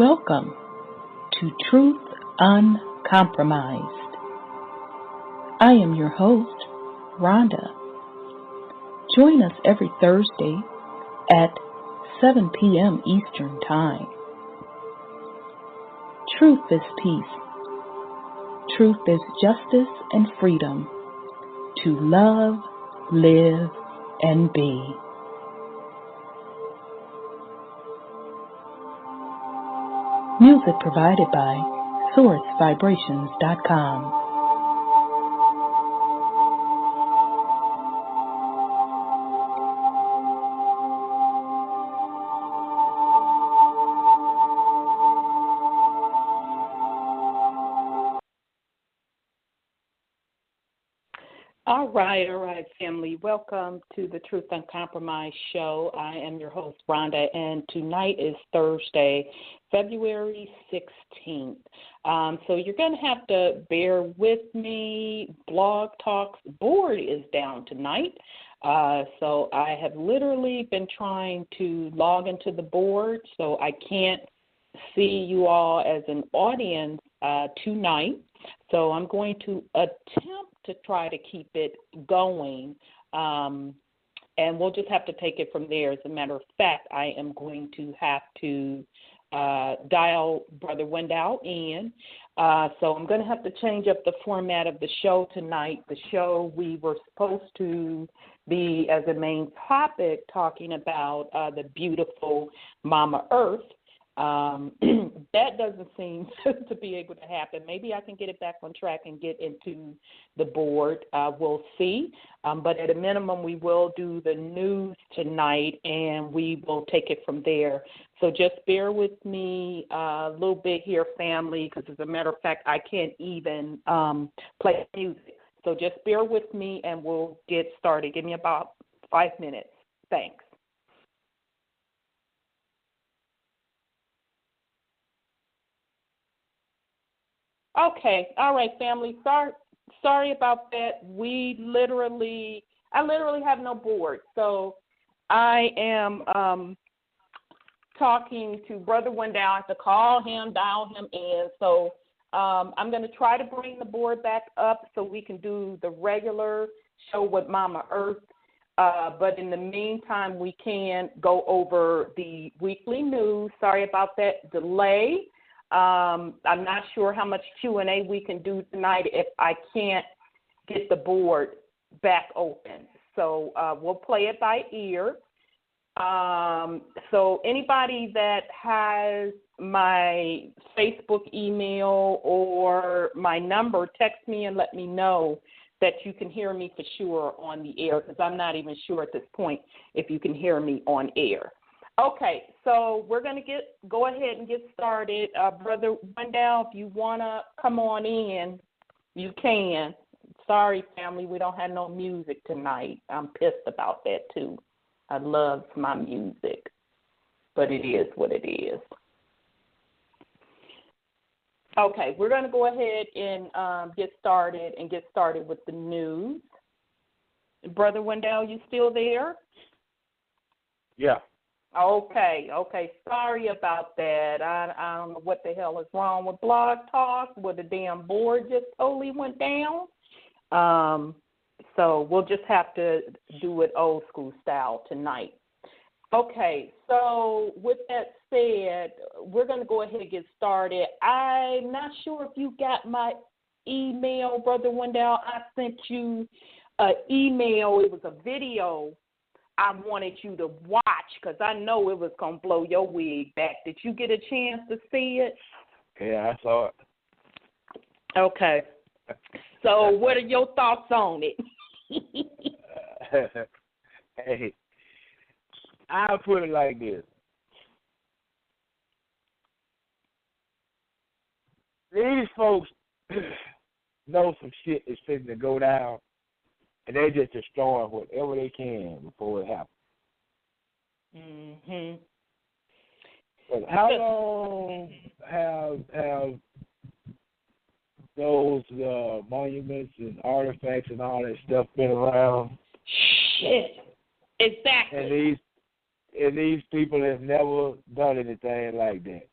Welcome to Truth Uncompromised. I am your host, Rhonda. Join us every Thursday at 7 p.m. Eastern Time. Truth is peace. Truth is justice and freedom to love, live, and be. Music provided by SourceVibrations.com. All right, family. Welcome to the Truth Uncompromised show. I am your host, Rhonda, and tonight is Thursday, February 16th. So you're going to have to bear with me. Blog Talk's board is down tonight. So I have literally been trying to log into the board, so I can't see you all as an audience tonight. So I'm going to attempt to try to keep it going, and we'll just have to take it from there. As a matter of fact, I am going to have to dial Brother Wendell in. So I'm going to have to change up the format of the show tonight. The show we were supposed to be, as a main topic, talking about the beautiful Mama Earth. That doesn't seem to be able to happen. Maybe I can get it back on track and get into the board. We'll see. But at a minimum, we will do the news tonight, and we will take it from there. So just bear with me a little bit here, family, because as a matter of fact, I can't even play music. So just bear with me, and we'll get started. Give me about 5 minutes. Thanks. Okay, all right, family. Sorry about that. I literally have no board. So I am talking to Brother Wendell. I have to call him, dial him in. So I'm going to try to bring the board back up so we can do the regular show with Mama Earth. But in the meantime, we can go over the weekly news. Sorry about that delay. I'm not sure how much Q&A we can do tonight if I can't get the board back open. So we'll play it by ear. So anybody that has my Facebook email or my number, text me and let me know that you can hear me for sure on the air, because I'm not even sure at this point if you can hear me on air. Okay, so we're going to go ahead and get started. Brother Wendell, if you want to come on in, you can. Sorry, family, we don't have no music tonight. I'm pissed about that, too. I love my music, but it is what it is. Okay, we're going to go ahead and get started with the news. Brother Wendell, you still there? Yeah. Okay. Sorry about that. I don't know what the hell is wrong with Blog Talk, where the damn board just totally went down. So we'll just have to do it old school style tonight. Okay, so with that said, we're going to go ahead and get started. I'm not sure if you got my email, Brother Wendell. I sent you an email. It was a video I wanted you to watch because I know it was going to blow your wig back. Did you get a chance to see it? Yeah, I saw it. Okay. So what are your thoughts on it? Hey, I'll put it like this. These folks know some shit is fitting to go down, and they just destroy whatever they can before it happens. Mm-hmm. But how long have those monuments and artifacts and all that stuff been around? Shit. Exactly. And these people have never done anything like that.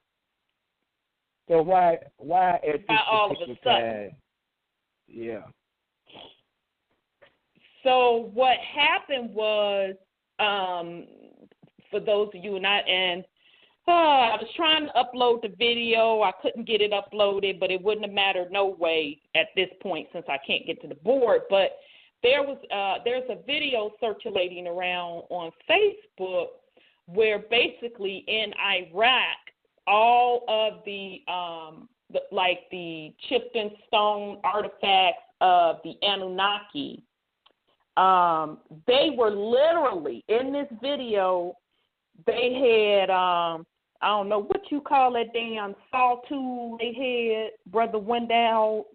So why at this all of a particular sudden? time? Yeah. So what happened was, for those of you I was trying to upload the video. I couldn't get it uploaded, but it wouldn't have mattered no way at this point since I can't get to the board. But there's a video circulating around on Facebook where basically in Iraq, all of the chipped in stone artifacts of the Anunnaki, they were literally in this video. They had I don't know what you call that damn saw tool they had, Brother Wendell,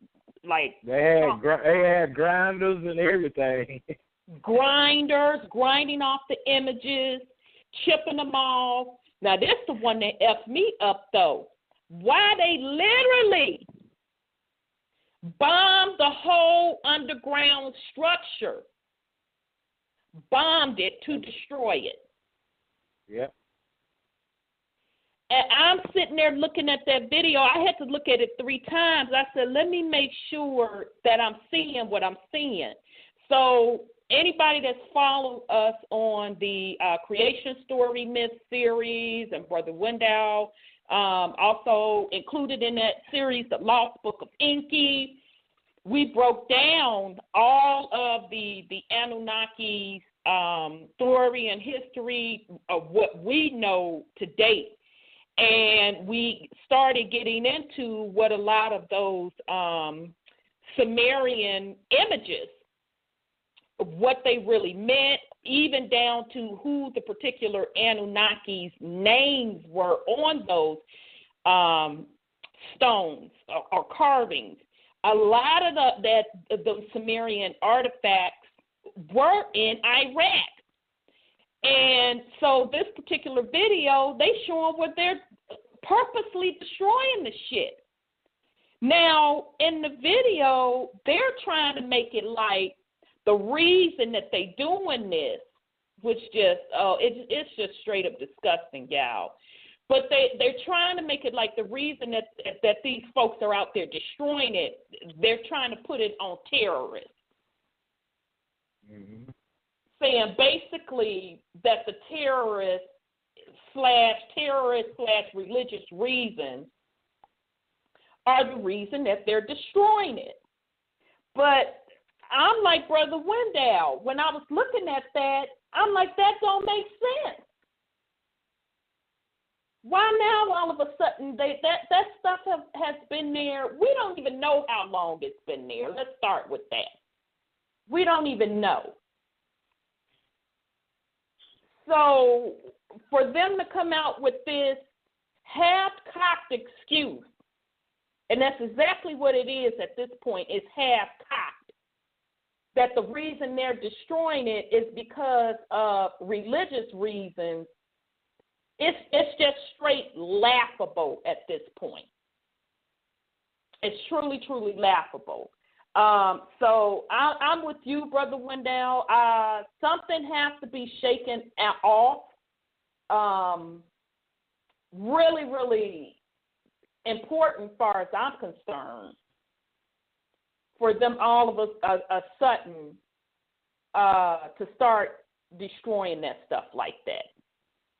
like they had grinders and everything. Grinders, grinding off the images, chipping them off. Now this is the one that effed me up though. Why they literally bombed the whole underground structure, bombed it to destroy it. Yep. And I'm sitting there looking at that video. I had to look at it 3 times. I said, let me make sure that I'm seeing what I'm seeing. So anybody that's followed us on the Creation Story Myth series, and Brother Wendell, also included in that series, The Lost Book of Enki, we broke down all of the Anunnaki story and history of what we know to date. And we started getting into what a lot of those Sumerian images, what they really meant, even down to who the particular Anunnaki's names were on those stones or carvings. A lot of the Sumerian artifacts were in Iraq. And so this particular video, they showing where they're purposely destroying the shit. Now, in the video, they're trying to make it like the reason that they doing this, which just, it's just straight up disgusting, y'all. But they're trying to make it like the reason that these folks are out there destroying it, they're trying to put it on terrorists. Mm-hmm. Saying basically that the terrorist slash religious reasons are the reason that they're destroying it. But I'm like Brother Wendell, when I was looking at that, I'm like, that don't make sense. Why now all of a sudden that stuff has been there? We don't even know how long it's been there. Let's start with that. We don't even know. So for them to come out with this half-cocked excuse, and that's exactly what it is at this point, is half-cocked, that the reason they're destroying it is because of religious reasons, it's just straight laughable at this point. It's truly, truly laughable. So I'm with you, Brother Wendell. Something has to be shaken off. Really, really important as far as I'm concerned for them all of us a sudden to start destroying that stuff like that.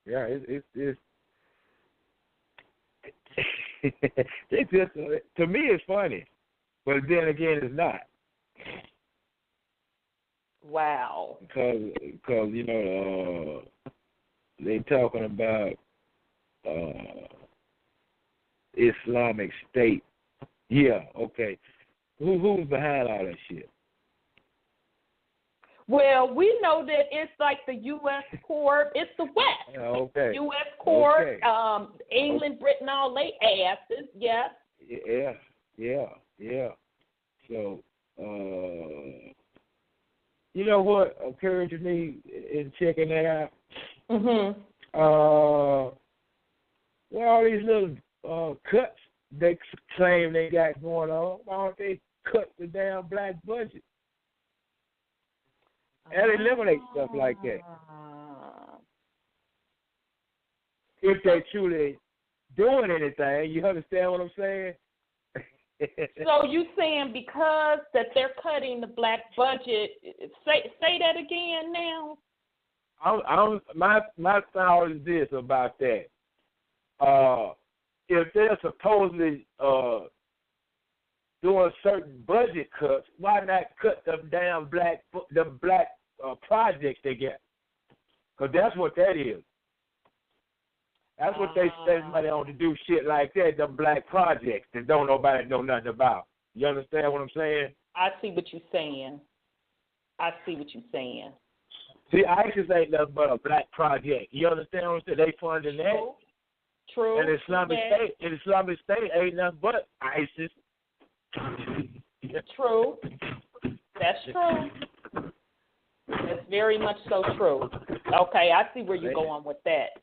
Yeah, it's it's just, to me it's funny, but then again it's not. Wow. Because you know they talking about Islamic State. Yeah, okay. Who's behind all that shit? Well, we know that it's like the U.S. court. It's the West. Okay. U.S. court, okay. England, Britain, all they asses, yes. Yeah. So, you know what occurred to me in checking that out? Mm-hmm. Well, all these little cuts they claim they got going on, why don't they cut the damn black budget and eliminate stuff like that? If they truly doing anything. You understand what I'm saying? So you saying because that they're cutting the black budget? Say that again now. My thought is this about that. If they're supposedly doing certain budget cuts, why not cut them damn black projects they get? Because that's what that is. That's what they spend money on to do shit like that, them black projects that don't nobody know nothing about. You understand what I'm saying? I see what you're saying. See, ISIS ain't nothing but a black project. You understand what I'm saying? They funding that. True. And Islamic State ain't nothing but ISIS. True. That's true. That's very much so true. Okay, I see where you're going with that.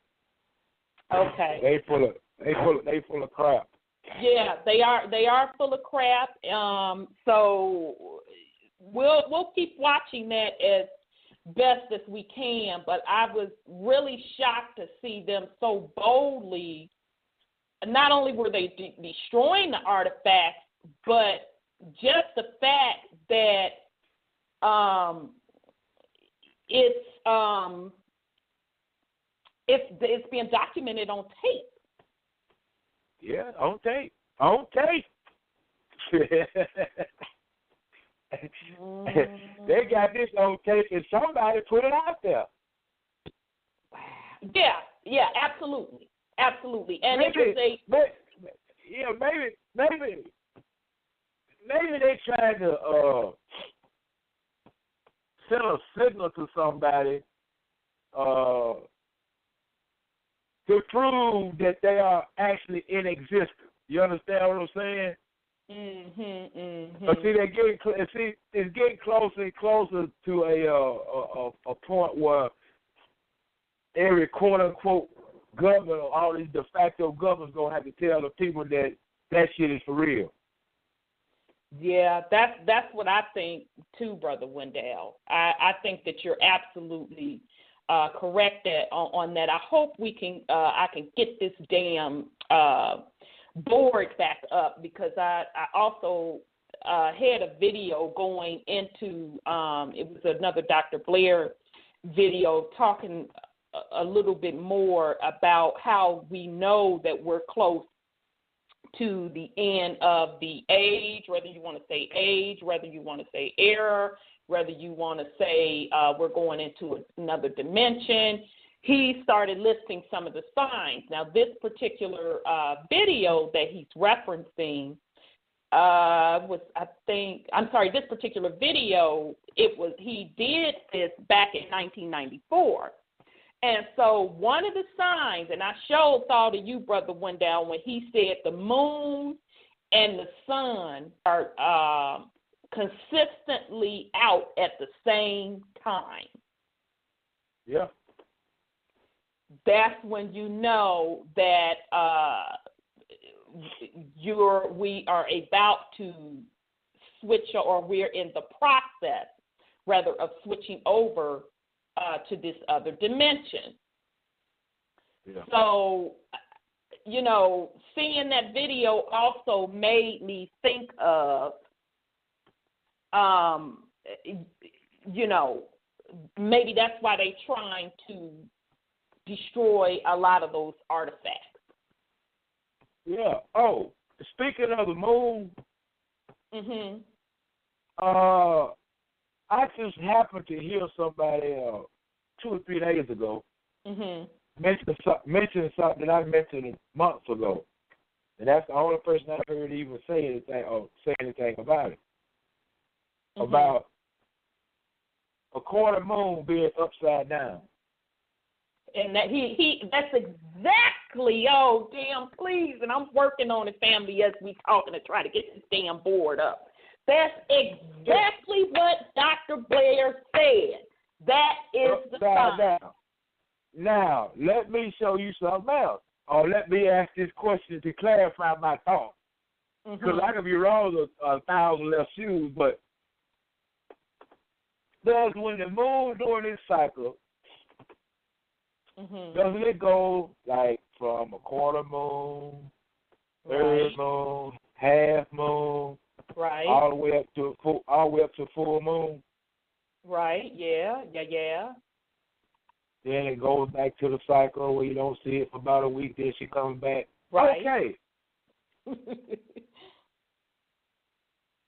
Okay. They full of crap. Yeah, they are full of crap. So we'll keep watching that as best as we can. But I was really shocked to see them so boldly. Not only were they destroying the artifacts, but just the fact that it's being documented on tape. Yeah, on tape. On tape. They got this on tape and somebody put it out there. Yeah, absolutely. And maybe they trying to send a signal to somebody to prove that they are actually in existence. You understand what I'm saying? But see, it's getting closer and closer to a point where every quote unquote government or all these de facto governments gonna have to tell the people that shit is for real. Yeah, that's what I think too, Brother Wendell. I think that you're absolutely correct on that. I hope I can get this damn board back up, because I also had a video going into it was another Dr. Blair video talking a little bit more about how we know that we're close to the end of the age, whether you want to say age, whether you want to say era, whether you want to say we're going into another dimension. He started listing some of the signs. Now, this particular video that he's referencing this particular video, he did this back in 1994. And so one of the signs, and I showed thought of you, Brother Wendell, when he said the moon and the sun are consistently out at the same time. Yeah. That's when you know that we are about to switch, or we're in the process, rather, of switching over to this other dimension. Yeah. So, seeing that video also made me think of, maybe that's why they're trying to destroy a lot of those artifacts. Yeah. Oh, speaking of the moon, I just happened to hear somebody 2 or 3 days ago mention something that I mentioned months ago, and that's the only person I've heard even say anything about it. About a quarter moon being upside down. And that that's exactly, oh damn, please, and I'm working on it, family, as we talking to try to get this damn board up. That's exactly what Dr. Blair said. That is the sign. Now, let me show you something else, or let me ask this question to clarify my thought. Because I could be wrong 1,000 left shoes, but does when the moon during this cycle, doesn't it go like from a quarter moon, third moon, half moon, all the way up to full moon. Right. Yeah. Then it goes back to the cycle where you don't see it for about a week. Then she comes back. Right. Okay.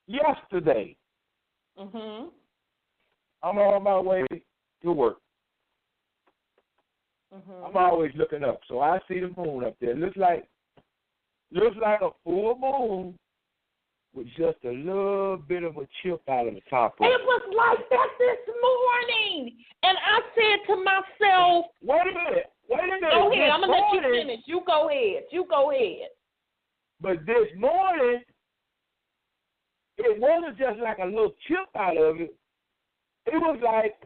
Yesterday, I'm on my way to work. I'm always looking up, so I see the moon up there. Looks like a full moon with just a little bit of a chip out of the top of it. It was like that this morning, and I said to myself, Wait a minute. Go ahead. I'm gonna let you finish. You go ahead. But this morning, it wasn't just like a little chip out of it. It was like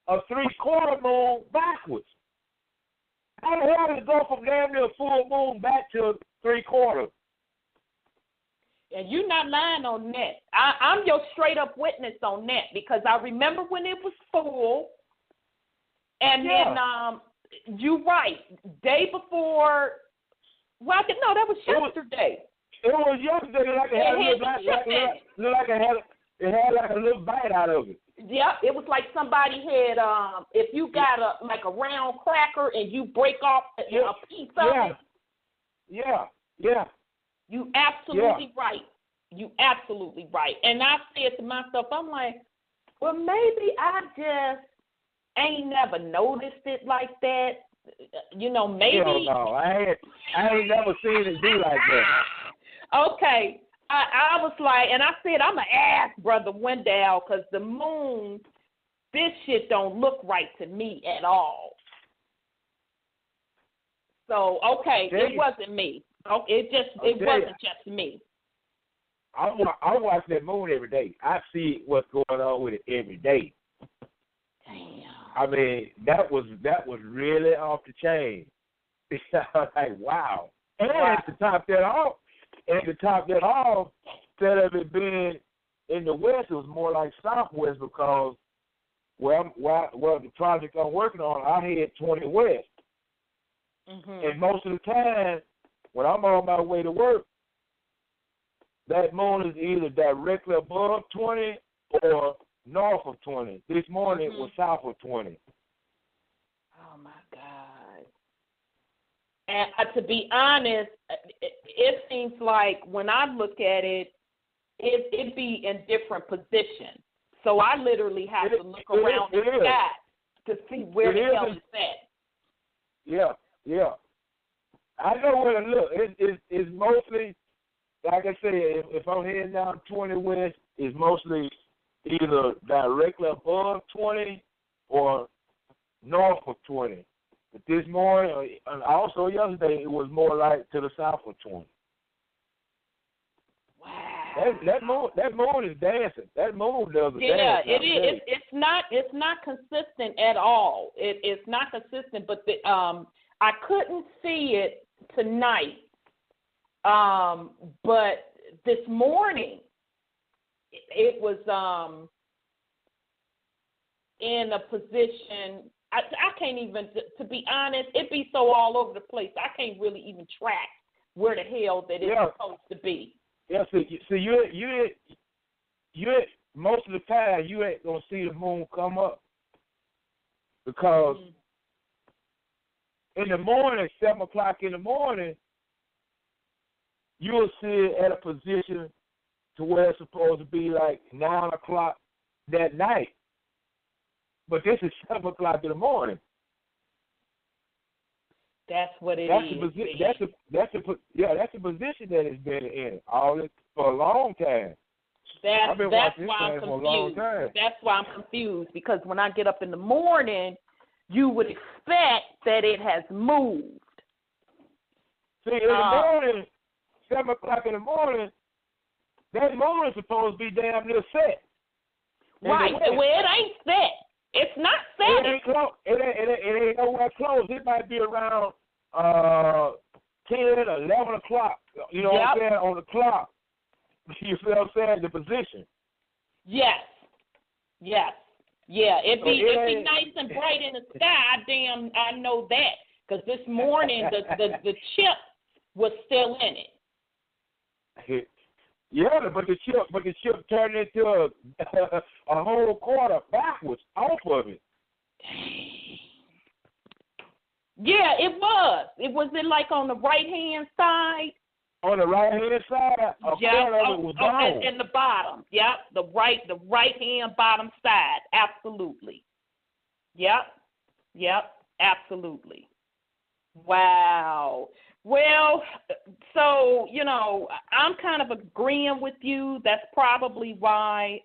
a 3/4 moon backwards. How the hell did it go from damn near full moon back to 3/4? And you're not lying on that. I'm your straight up witness on that, because I remember when it was full, and then you're right. Day before, well, no, that was yesterday. It was yesterday. Like it had like a little bite out of it. Yeah, it was like somebody had, if you got a round cracker and you break off a piece of it. Yeah. You absolutely right. You absolutely right. And I said to myself, I'm like, well, maybe I just ain't never noticed it like that. You know, maybe. Hell no, I ain't never seen it do like that. Okay. I was like, and I said, I'm going to ask Brother Wendell, because the moon, this shit don't look right to me at all. So, okay, it wasn't me. It wasn't just me. I watch that moon every day. I see what's going on with it every day. Damn. I mean, that was really off the chain. Like, wow. And to top that off, instead of it being in the west, it was more like southwest, because the project I'm working on, I head 20 west. And most of the time, when I'm on my way to work, that moon is either directly above 20 or north of 20. This morning it was south of 20. Oh, my God. And to be honest, it seems like when I look at it, it'd be in different positions. So I literally have to look around the sky to see where the hell it's at. Yeah. I know where to look. It's mostly, like I said, if I'm heading down 20 west, it's mostly either directly above 20 or north of 20. But this morning, and also yesterday, it was more like to the south of 20. Wow. That moon is dancing. That moon does a dance. Yeah, it is. It's not consistent at all. It's not consistent. But I couldn't see it tonight. But this morning, it was in a position. I can't even, to be honest, it be so all over the place. I can't really even track where the hell that it's supposed to be. Yeah, so you most of the time you ain't gonna see the moon come up, because in the morning, 7 o'clock in the morning, you'll see it at a position to where it's supposed to be like 9 o'clock that night. But this is 7 o'clock in the morning. That's what it is. That's the position that it's been in for a long time. That's why I'm confused. That's why I'm confused, because when I get up in the morning, you would expect that it has moved. See, in the morning, 7 o'clock in the morning, that moon is supposed to be damn near set. Right. Well, it ain't set. It's not set. It ain't close. It ain't nowhere close. It might be around 10 or 11 o'clock. You know what I'm saying? On the clock. You feel what I'm saying? The position. Yes. Yeah, it'd be nice and bright in the sky. I know that. Because this morning the chip was still in it. Yeah, but the chip turned into a whole quarter backwards off of it. Yeah, it was. It was like on the right hand side. On the right hand side, a quarter of it was gone. And the bottom. Yep, the right hand bottom side. Absolutely. Yep, absolutely. Wow. Well, so, I'm kind of agreeing with you. That's probably why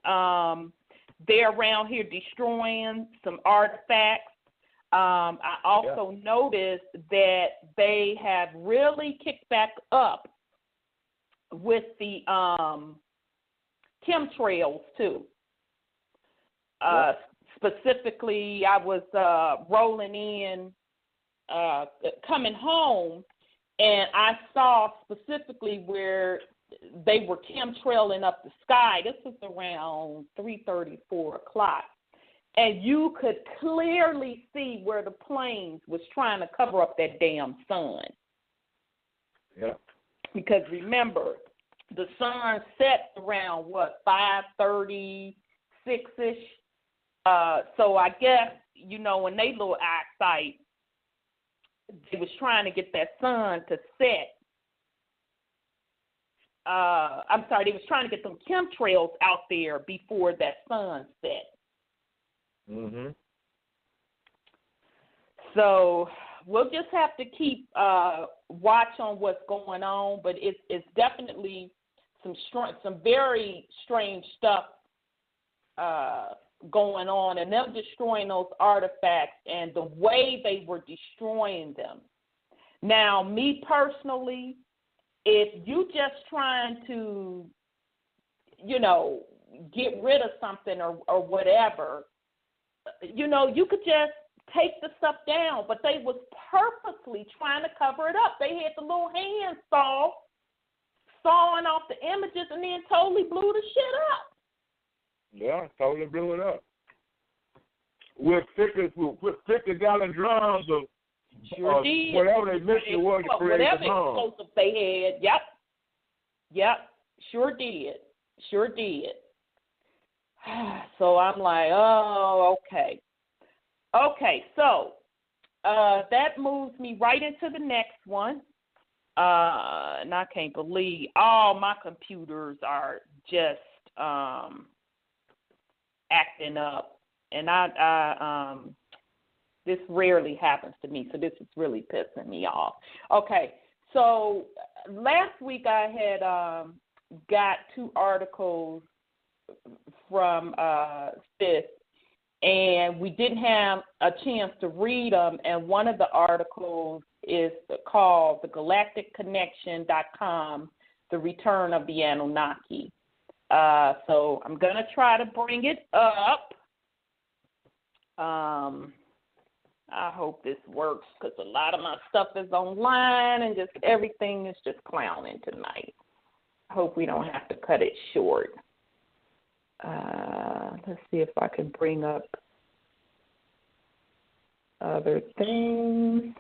they're around here destroying some artifacts. I also noticed that they have really kicked back up with the chemtrails, too. Specifically, I was rolling in, coming home, and I saw specifically where they were chemtrailing up the sky. This was around 3:30, 4 o'clock. And you could clearly see where the planes was trying to cover up that damn sun. Yeah. Because remember, the sun sets around, 5:36-ish? So I guess, in they little eyesight, they was trying to get that sun to set. They was trying to get them chemtrails out there before that sun set. Mm-hmm. So we'll just have to keep watch on what's going on, but it's definitely some very strange stuff going on, and them destroying those artifacts and the way they were destroying them. Now, me personally, if you just trying to, get rid of something or whatever, you could just take the stuff down, but they was purposely trying to cover it up. They had the little hand sawing off the images and then totally blew the shit up. Yeah, totally blew it up. With 50-gallon drums of whatever they mixed it was to create the bomb. Whatever explosive they had, yep, sure did. So I'm like, oh, okay. Okay, so that moves me right into the next one. And I can't believe all my computers are just acting up. And I this rarely happens to me, so this is really pissing me off. Okay, so last week I had got 2 articles from Sis, and we didn't have a chance to read them, and one of the articles is called the galacticconnection.com, The Return of the Anunnaki. So I'm going to try to bring it up. I hope this works because a lot of my stuff is online and just everything is just clowning tonight. I hope we don't have to cut it short. Let's see if I can bring up other things.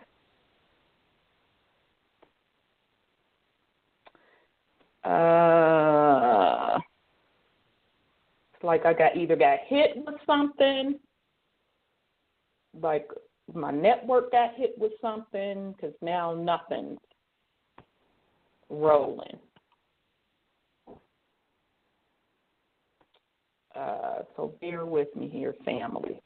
It's like I either got hit with something, like my network got hit with something, because now nothing's rolling. So bear with me here, family.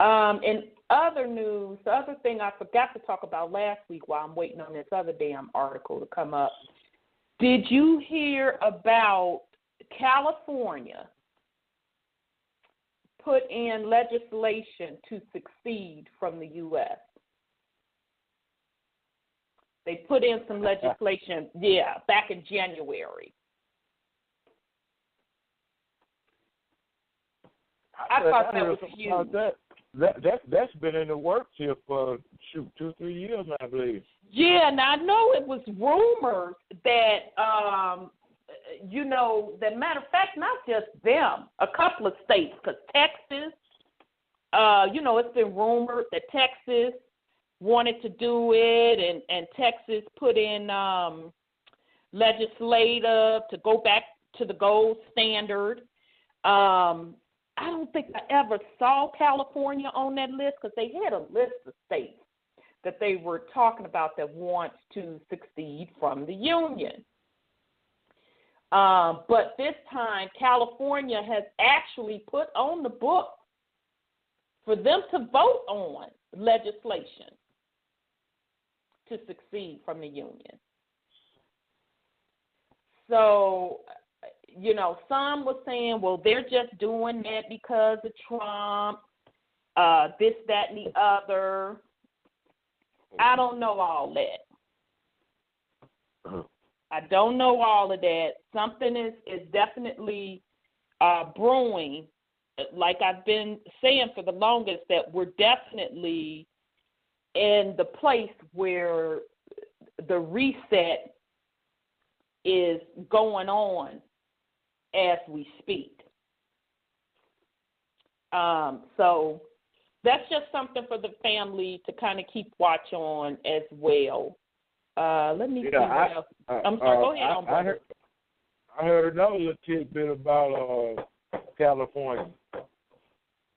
In other news, the other thing I forgot to talk about last week while I'm waiting on this other damn article to come up, did you hear about California put in legislation to secede from the U.S.? They put in some legislation, back in January. I thought that was huge. That's been in the works here for 2-3 years, I believe. Yeah, now I know it was rumors that, that matter of fact, not just them, a couple of states, because Texas it's been rumored that Texas wanted to do it, and Texas put in legislative to go back to the gold standard. I don't think I ever saw California on that list because they had a list of states that they were talking about that wants to secede from the Union. But this time, California has actually put on the book for them to vote on legislation to secede from the Union. So, some were saying, well, they're just doing that because of Trump, this, that, and the other. I don't know all that. I don't know all of that. Something is definitely brewing, like I've been saying for the longest, that we're definitely in the place where the reset is going on as we speak. So that's just something for the family to kind of keep watch on as well. Let me see what else. I'm sorry, go ahead. I heard another little tidbit about California.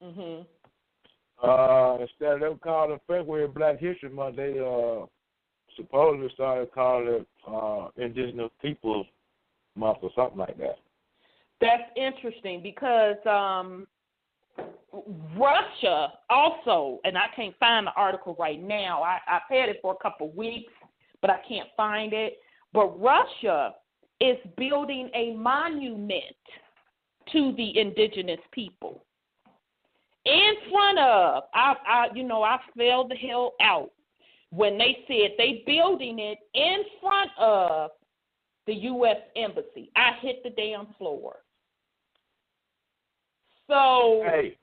Mhm. Instead of them calling February Black History Month, they supposedly started calling it Indigenous Peoples Month or something like that. That's interesting because Russia also, and I can't find the article right now. I've had it for a couple of weeks, but I can't find it. But Russia is building a monument to the indigenous people in front of. I fell the hell out when they said they building it in front of the U.S. Embassy. I hit the damn floor. So, hey.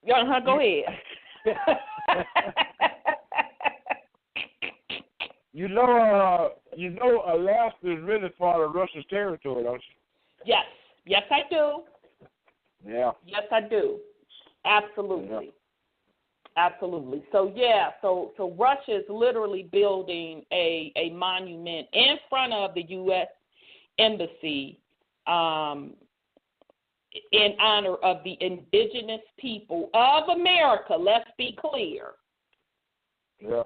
Go ahead. Alaska is really part of Russia's territory, don't you? Yes, I do. Yeah. Yes, I do. Absolutely. Yeah. Absolutely. So so Russia is literally building a monument in front of the U.S. Embassy in honor of the indigenous people of America. Let's be clear. Yeah.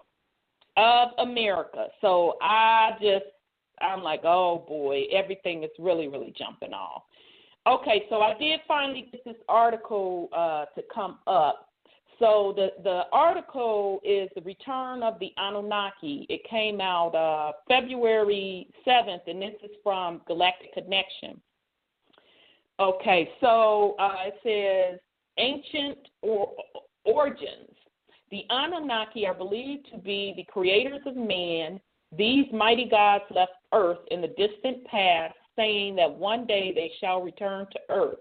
Of America. So I'm like, oh boy, everything is really, really jumping off. Okay, so I did finally get this article to come up. So the article is The Return of the Anunnaki. It came out February 7th, and this is from Galactic Connection. Okay, so it says ancient origins. The Anunnaki are believed to be the creators of man. These mighty gods left Earth in the distant past, saying that one day they shall return to Earth.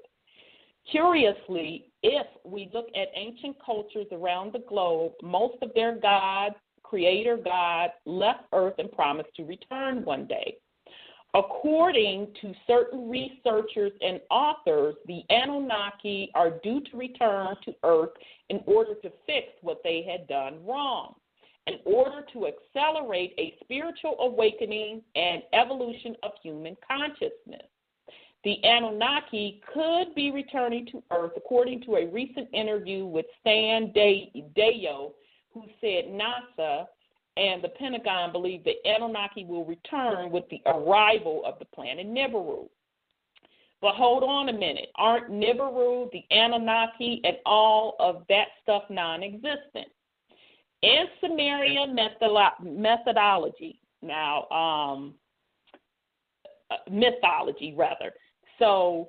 Curiously, if we look at ancient cultures around the globe, most of their gods, creator gods, left Earth and promised to return one day. According to certain researchers and authors, the Anunnaki are due to return to Earth in order to fix what they had done wrong, in order to accelerate a spiritual awakening and evolution of human consciousness. The Anunnaki could be returning to Earth, according to a recent interview with Stan Deyo, who said NASA and the Pentagon believe the Anunnaki will return with the arrival of the planet Nibiru. But hold on a minute. Aren't Nibiru, the Anunnaki, and all of that stuff non-existent? In Sumerian methodology, mythology rather. So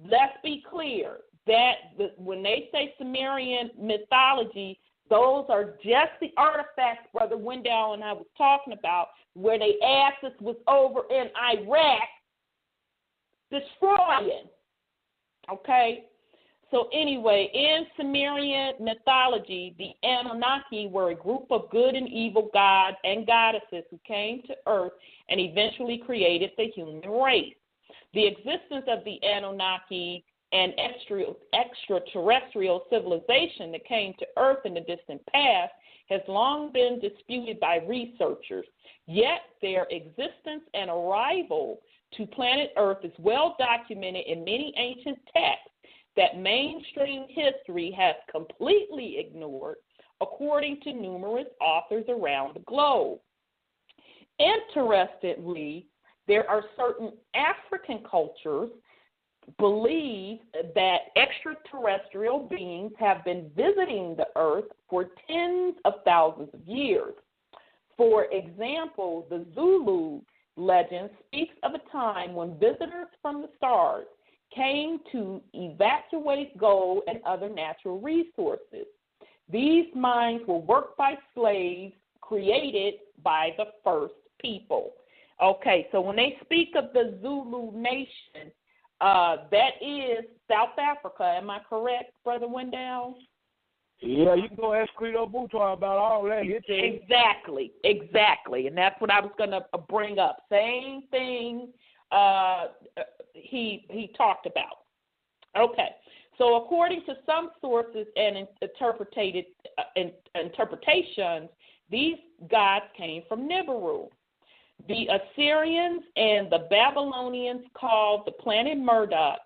let's be clear that when they say Sumerian mythology, those are just the artifacts Brother Wendell and I was talking about, where they asses was over in Iraq destroying. Okay? So anyway, in Sumerian mythology, the Anunnaki were a group of good and evil gods and goddesses who came to Earth and eventually created the human race. The existence of the Anunnaki and extraterrestrial civilization that came to Earth in the distant past has long been disputed by researchers. Yet their existence and arrival to planet Earth is well documented in many ancient texts that mainstream history has completely ignored, according to numerous authors around the globe. Interestingly, there are certain African cultures believe that extraterrestrial beings have been visiting the Earth for tens of thousands of years. For example, the Zulu legend speaks of a time when visitors from the stars came to evacuate gold and other natural resources. These mines were worked by slaves created by the first people. Okay, so when they speak of the Zulu nation, that is South Africa. Am I correct, Brother Wendell? Yeah, you can go ask Credo Boutoir about all that. Exactly. And that's what I was going to bring up. Same thing he talked about. Okay. So according to some sources and interpretations, these gods came from Nibiru. The Assyrians and the Babylonians called the planet Marduk.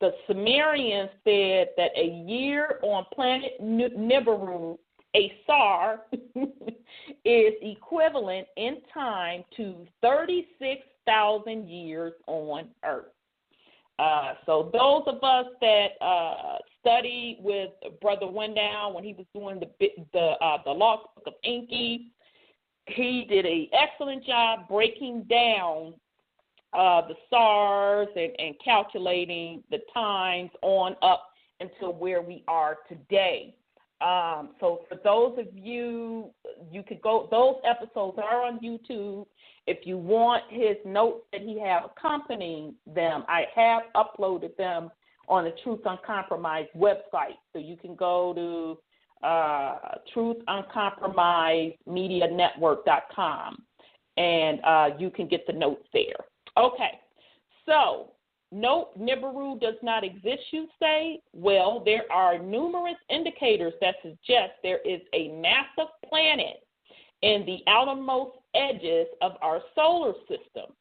The Sumerians said that a year on planet Nibiru, a Sar, is equivalent in time to 36,000 years on Earth. So those of us that studied with Brother Wendell when he was doing the Lost Book of Enki, he did an excellent job breaking down the stars and calculating the times on up until where we are today. So for those of you, you could go, those episodes are on YouTube. If you want his notes that he have accompanying them, I have uploaded them on the Truth Uncompromised website. So you can go to TruthUnCONPromeyezedMediaNetwork.com and you can get the notes there. Okay, so no, Nibiru does not exist, you say? Well, there are numerous indicators that suggest there is a massive planet in the outermost edges of our solar system.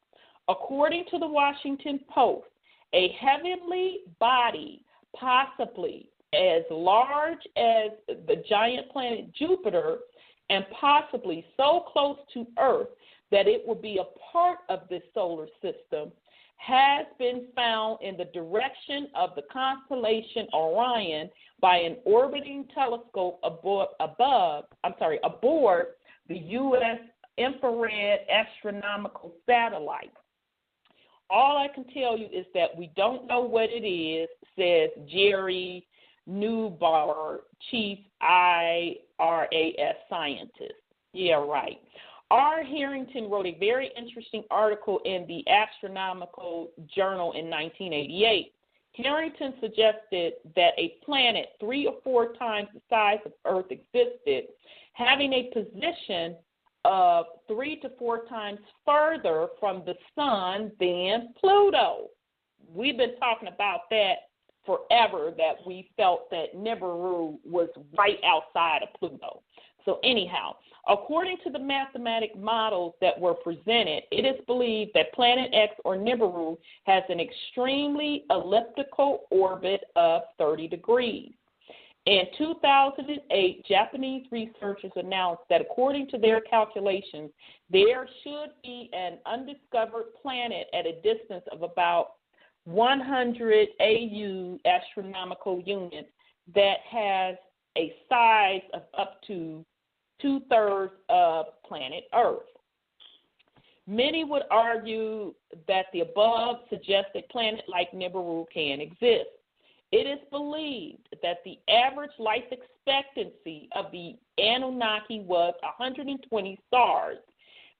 According to the Washington Post, a heavenly body, possibly as large as the giant planet Jupiter and possibly so close to Earth that it will be a part of this solar system, has been found in the direction of the constellation Orion by an orbiting telescope aboard the U.S. infrared astronomical satellite. All I can tell you is that we don't know what it is, says Jerry Newbar, chief IRAS scientist. Yeah, right. R. Harrington wrote a very interesting article in the Astronomical Journal in 1988. Harrington suggested that a planet 3 or 4 times the size of Earth existed, having a position of 3 to 4 times further from the sun than Pluto. We've been talking about that forever, that we felt that Nibiru was right outside of Pluto. So anyhow, according to the mathematic models that were presented, it is believed that Planet X, or Nibiru, has an extremely elliptical orbit of 30 degrees. In 2008, Japanese researchers announced that according to their calculations, there should be an undiscovered planet at a distance of about 100 AU astronomical units that has a size of up to 2/3 of planet Earth. Many would argue that the above suggests a planet like Nibiru can exist. It is believed that the average life expectancy of the Anunnaki was 120 stars,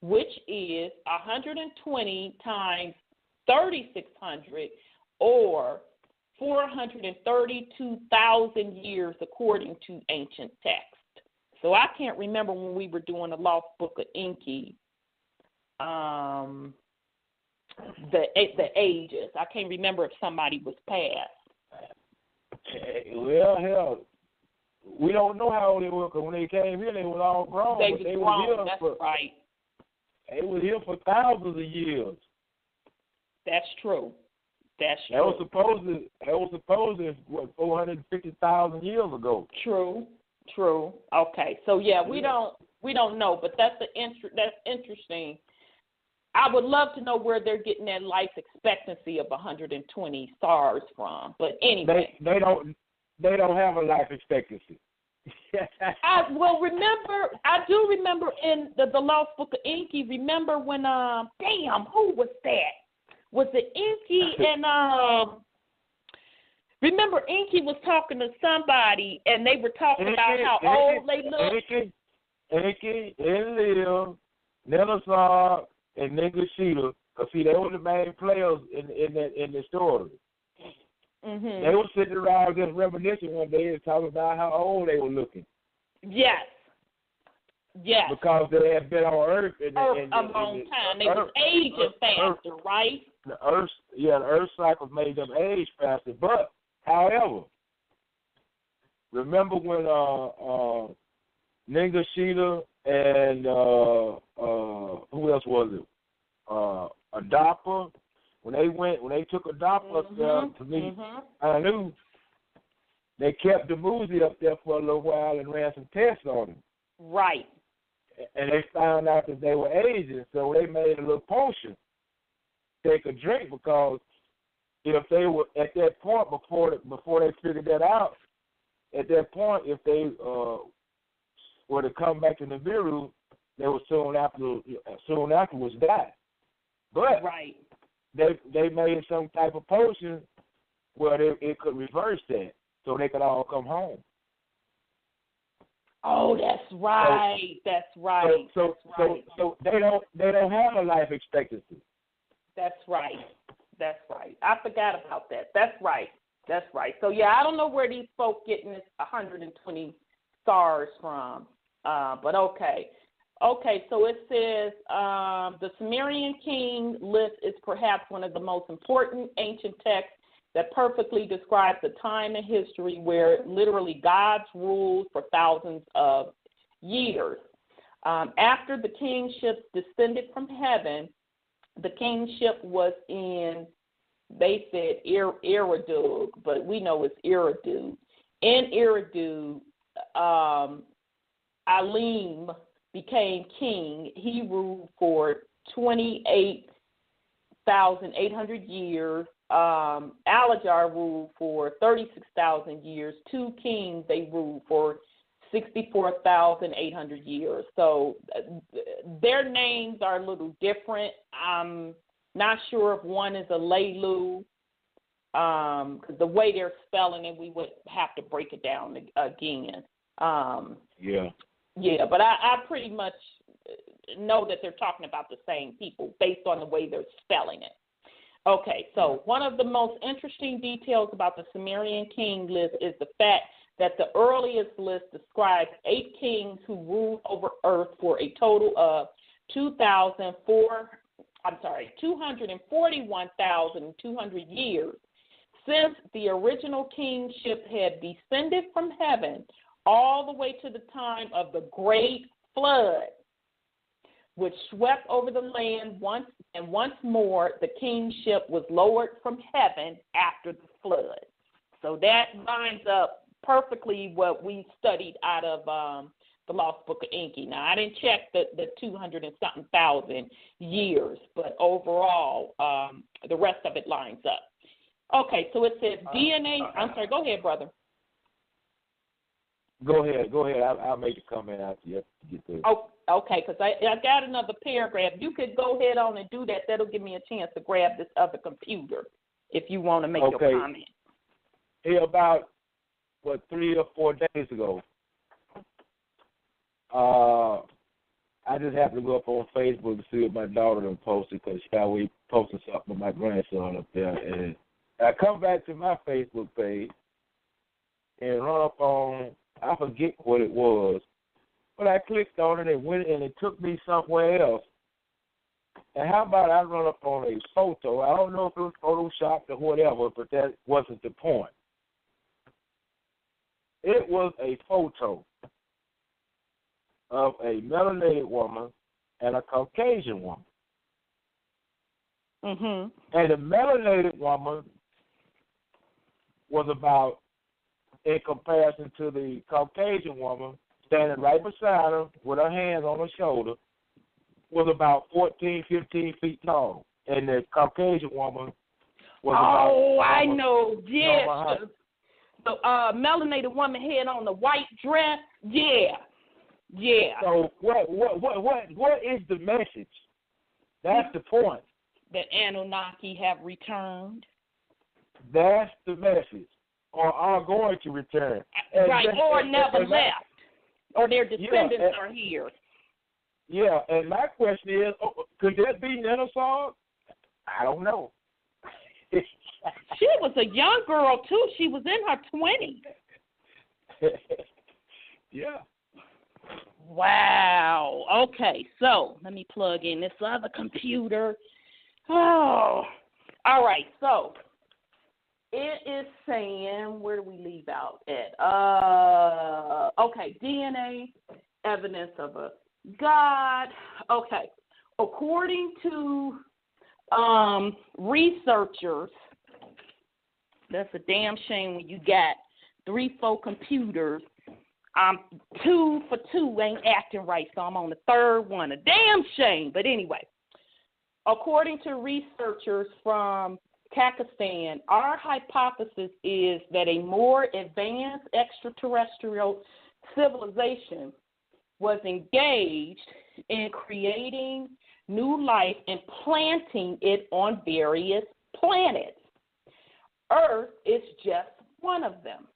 which is 120 times 3,600 or 432,000 years according to ancient texts. So I can't remember when we were doing the Lost Book of Enki, the ages. I can't remember if somebody was past. Well, hell, we don't know how old they were, because when they came here, they were all grown. They were grown, that's right. They were here for thousands of years. That's true. That's true. That was supposedly what, 450,000 years ago. True. Okay, so we don't know, but that's interesting. I would love to know where they're getting that life expectancy of 120 stars from. But anyway, they don't have a life expectancy. I do remember in the Lost Book of Inky. Remember when who was that? Was it Inky and remember Inky was talking to somebody and they were talking about how old they look. Inky, Lil, Nelasar, and Nigga Sheeta, because see, they were the main players in the story. Mm-hmm. They were sitting around just reminiscing one day and talking about how old they were looking. Yes. Because they had been on Earth a long time. They were aging faster, right? The Earth cycle made them age faster. But, however, remember when Nigga Sheeta and who else was it? Adapa. When they took Adapa up there to meet Anu, they kept the Muzi up there for a little while and ran some tests on him. Right. And they found out that they were aging, so they made a little potion they could drink, because if they were at that point before they figured that out, at that point, if they were to come back to Nibiru, they would soon afterwards die. But right. They made some type of potion where it could reverse that, so they could all come home. Oh, that's right. That's right. So they don't have a life expectancy. That's right. I forgot about that. That's right. So I don't know where these folk getting this 120 stars from. But okay. Okay, so it says the Sumerian king list is perhaps one of the most important ancient texts that perfectly describes the time in history where literally gods ruled for thousands of years. After the kingships descended from heaven, the kingship was in, they said Eridu, but we know it's Eridu. In Eridu, Alim became king. He ruled for 28,800 years. Alajar ruled for 36,000 years. Two kings, they ruled for 64,800 years. So their names are a little different. I'm not sure if one is a Leilu, because the way they're spelling it, we would have to break it down again. Yeah, but I pretty much know that they're talking about the same people based on the way they're spelling it. Okay, so one of the most interesting details about the Sumerian king list is the fact that the earliest list describes 8 kings who ruled over Earth for a total of 241,200 years. Since the original kingship had descended from heaven all the way to the time of the Great Flood, which swept over the land once more, the kingship was lowered from heaven after the flood. So that lines up perfectly what we studied out of the Lost Book of Inky. Now, I didn't check the 200 and something thousand years, but overall, the rest of it lines up. Okay, so it says DNA. I'm sorry, go ahead, brother. Go ahead. I'll make a comment after you get there. Oh, okay, because I got another paragraph. You could go ahead on and do that. That'll give me a chance to grab this other computer if you want to make your comment. Here, about, 3 or 4 days ago, I just happened to go up on Facebook to see what my daughter done posted, because she always posting something with my grandson up there. And I come back to my Facebook page and run up on, I forget what it was, but I clicked on it and went, and it took me somewhere else. And how about I run up on a photo? I don't know if it was photoshopped or whatever, but that wasn't the point. It was a photo of a melanated woman and a Caucasian woman. Mhm. And the melanated woman was about, in comparison to the Caucasian woman, standing right beside her with her hands on her shoulder, was about 14, 15 feet tall. And the Caucasian woman was about... Oh, I know. Yeah. The melanated woman had on the white dress. Yeah. Yeah. So what is the message? That's the point. That Anunnaki have returned. That's the message. Or are going to return. Right, or never left. Or their descendants are here. Yeah, and my question is, could that be Nenosog? I don't know. She was a young girl, too. She was in her 20s. Yeah. Wow. Okay, so let me plug in this other computer. Oh, all right. So it is saying, where do we leave out at? Okay, DNA, evidence of a God. Okay, according to researchers, that's a damn shame when you got 3-4 computers. 2 for 2 ain't acting right, so I'm on the third one. A damn shame. But anyway, according to researchers from Pakistan, our hypothesis is that a more advanced extraterrestrial civilization was engaged in creating new life and planting it on various planets. Earth is just one of them.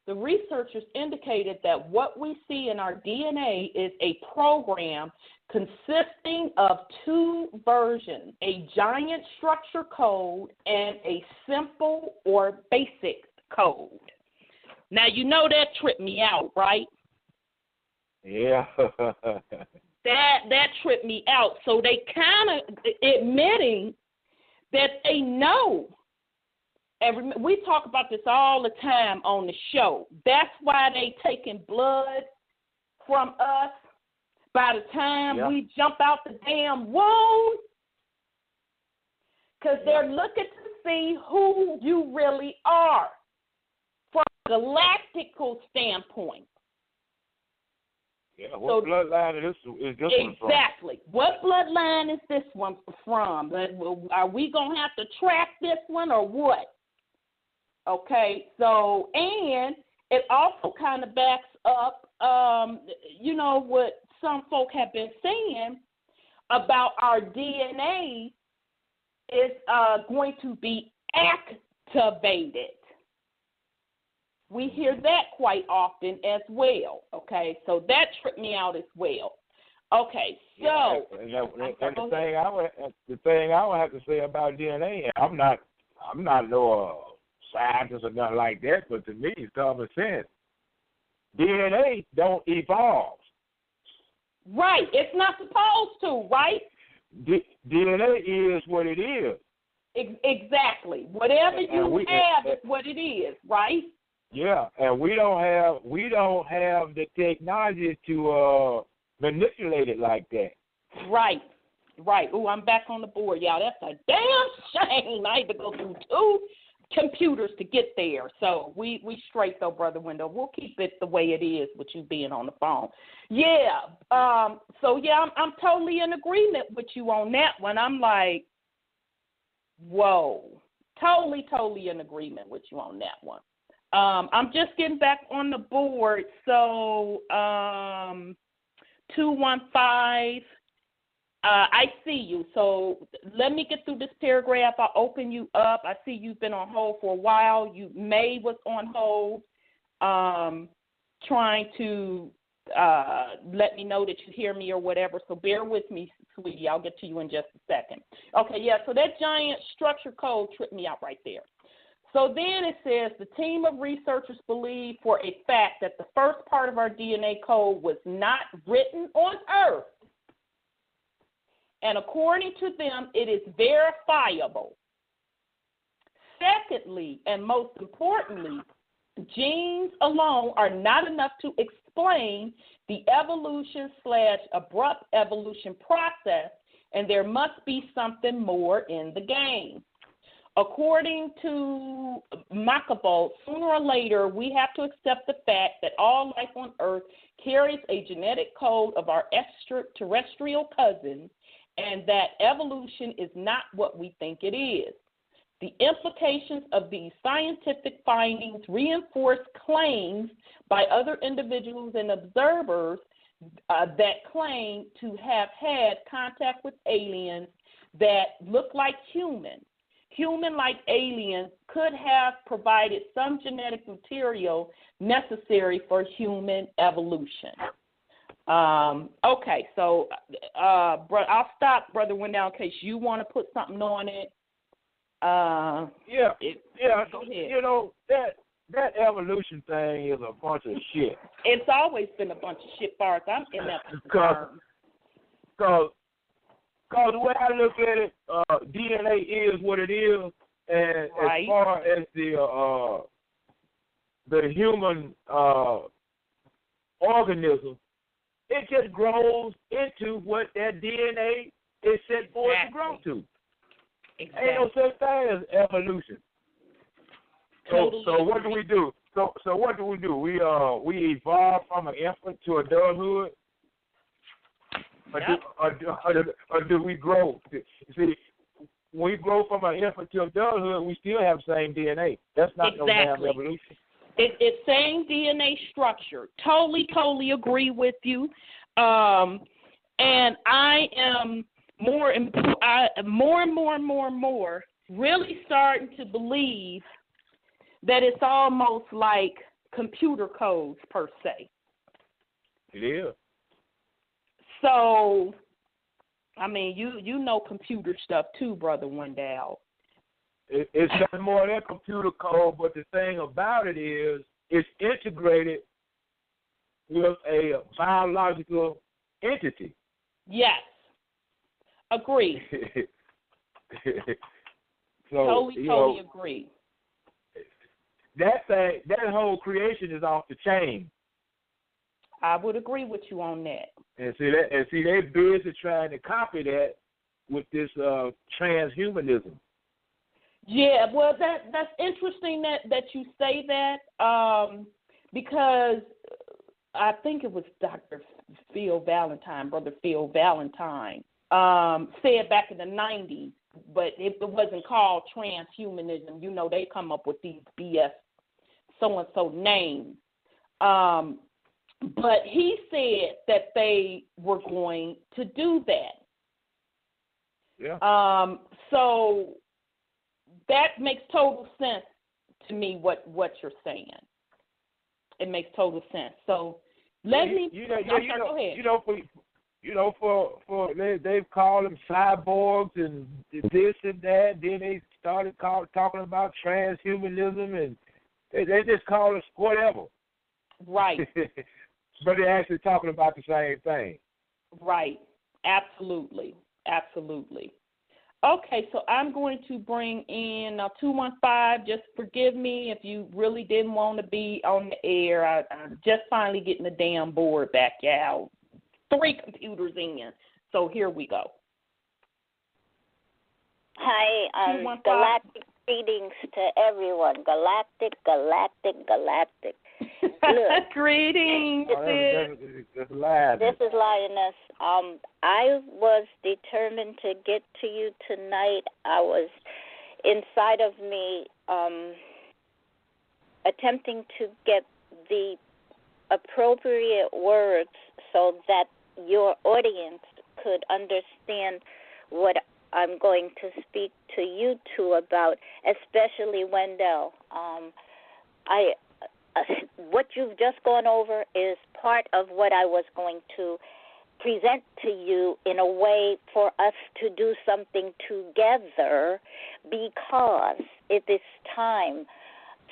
The researchers indicated that what we see in our DNA is a program consisting of 2 versions, a giant structure code and a simple or basic code. Now, you know that tripped me out, right? Yeah. That tripped me out. So they kind of admitting that they know. And we talk about this all the time on the show. That's why they taking blood from us. By the time we jump out the damn womb, because they're looking to see who you really are from a galactical standpoint. Yeah, what bloodline is this one from? Exactly. What bloodline is this one from? Are we going to have to track this one or what? Okay, so, and it also kind of backs up, what some folk have been saying about our DNA is going to be activated. We hear that quite often as well, okay? So that tripped me out as well. Okay, so... the thing I would have to say about DNA, I'm not no scientist or nothing like that, but to me it's common sense. DNA don't evolve. Right, it's not supposed to, right? DNA is what it is. Exactly. Whatever you have is what it is, right? Yeah, and we don't have the technology to manipulate it like that. Right. Oh, I'm back on the board, y'all. That's a damn shame. I had to go through 2 computers to get there. So we straight though, Brother Window. We'll keep it the way it is with you being on the phone. Yeah. So yeah, I'm totally in agreement with you on that one. I'm like, whoa. Totally in agreement with you on that one. I'm just getting back on the board. So 215. I see you. So let me get through this paragraph. I'll open you up. I see you've been on hold for a while. May was on hold, trying to let me know that you hear me or whatever. So bear with me, sweetie. I'll get to you in just a second. Okay, yeah, so that giant structure code tripped me out right there. So then it says the team of researchers believe for a fact that the first part of our DNA code was not written on Earth. And according to them, it is verifiable. Secondly, and most importantly, Genes alone are not enough to explain the evolution/abrupt evolution process, and there must be something more in the game. According to Machiavelli, sooner or later, we have to accept the fact that all life on Earth carries a genetic code of our extraterrestrial cousins, and that evolution is not what we think it is. The implications of these scientific findings reinforce claims by other individuals and observers that claim to have had contact with aliens that look like humans. Human-like aliens could have provided some genetic material necessary for human evolution. Okay, so I'll stop, Brother Wendell, in case you want to put something on it. Yeah. Go ahead. You know, that evolution thing is a bunch of shit. It's always been a bunch of shit, far as I'm in that Because the way I look at it, DNA is what it is, and right. As far as the human organism, it just grows into what that DNA is set for it to grow to. Exactly. Ain't no such thing as evolution. Totally. So what do we do? So what do? We evolve from an infant to adulthood. Yep. Or do we grow? See, when we grow from an infant to adulthood, we still have the same DNA. That's not no damn evolution. It's same DNA structure. Totally agree with you. And I am more and more really starting to believe that it's almost like computer codes per se. It is. So, I mean, you know computer stuff too, Brother Wendell. It's not more than computer code, but the thing about it is it's integrated with a biological entity. Yes. Agree. Totally agree. That whole creation is off the chain. I would agree with you on that. And see, they're busy trying to copy that with this transhumanism. Yeah, well, that's interesting that you say that because I think it was Dr. Brother Phil Valentine, said back in the 90s, but it wasn't called transhumanism. You know, they come up with these BS so-and-so names. But he said that they were going to do that. Yeah. So that makes total sense to me, what you're saying. It makes total sense. So let me go ahead. They've called them cyborgs and this and that. Then they started talking about transhumanism, and they just call us whatever. Right. But they're actually talking about the same thing. Right. Absolutely. Okay, so I'm going to bring in 215. Just forgive me if you really didn't want to be on the air. I'm just finally getting the damn board back out. 3 computers in. So here we go. Hi, galactic greetings to everyone. Galactic. Look, greetings. This is Lioness. I was determined to get to you tonight. I was inside of me attempting to get the appropriate words so that your audience could understand what I'm going to speak to you two about, especially Wendell. What you've just gone over is part of what I was going to present to you in a way for us to do something together, because it is time.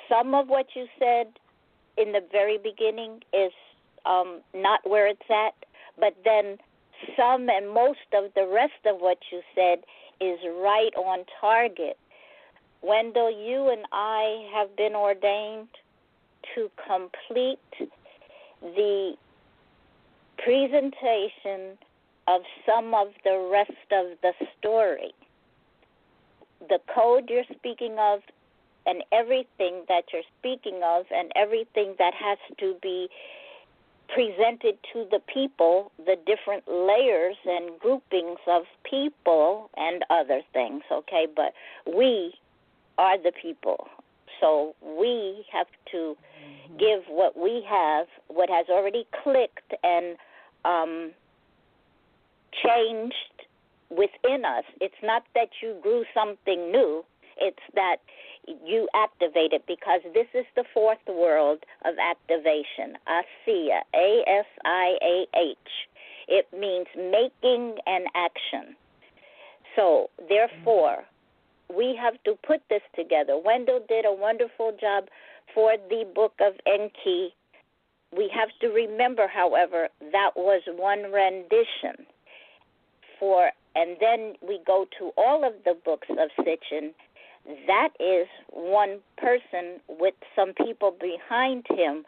Some of what you said in the very beginning is not where it's at, but then some and most of the rest of what you said is right on target. Wendell, you and I have been ordained to complete the presentation of some of the rest of the story. The code you're speaking of and everything that you're speaking of and everything that has to be presented to the people, the different layers and groupings of people and other things, okay? But we are the people. So we have to give what we have, what has already clicked and changed within us. It's not that you grew something new. It's that you activate it, because this is the fourth world of activation, ASIA, ASIAH. It means making an action. So, therefore, we have to put this together. Wendell did a wonderful job for the book of Enki. We have to remember, however, that was one rendition. And then we go to all of the books of Sitchin. That is one person with some people behind him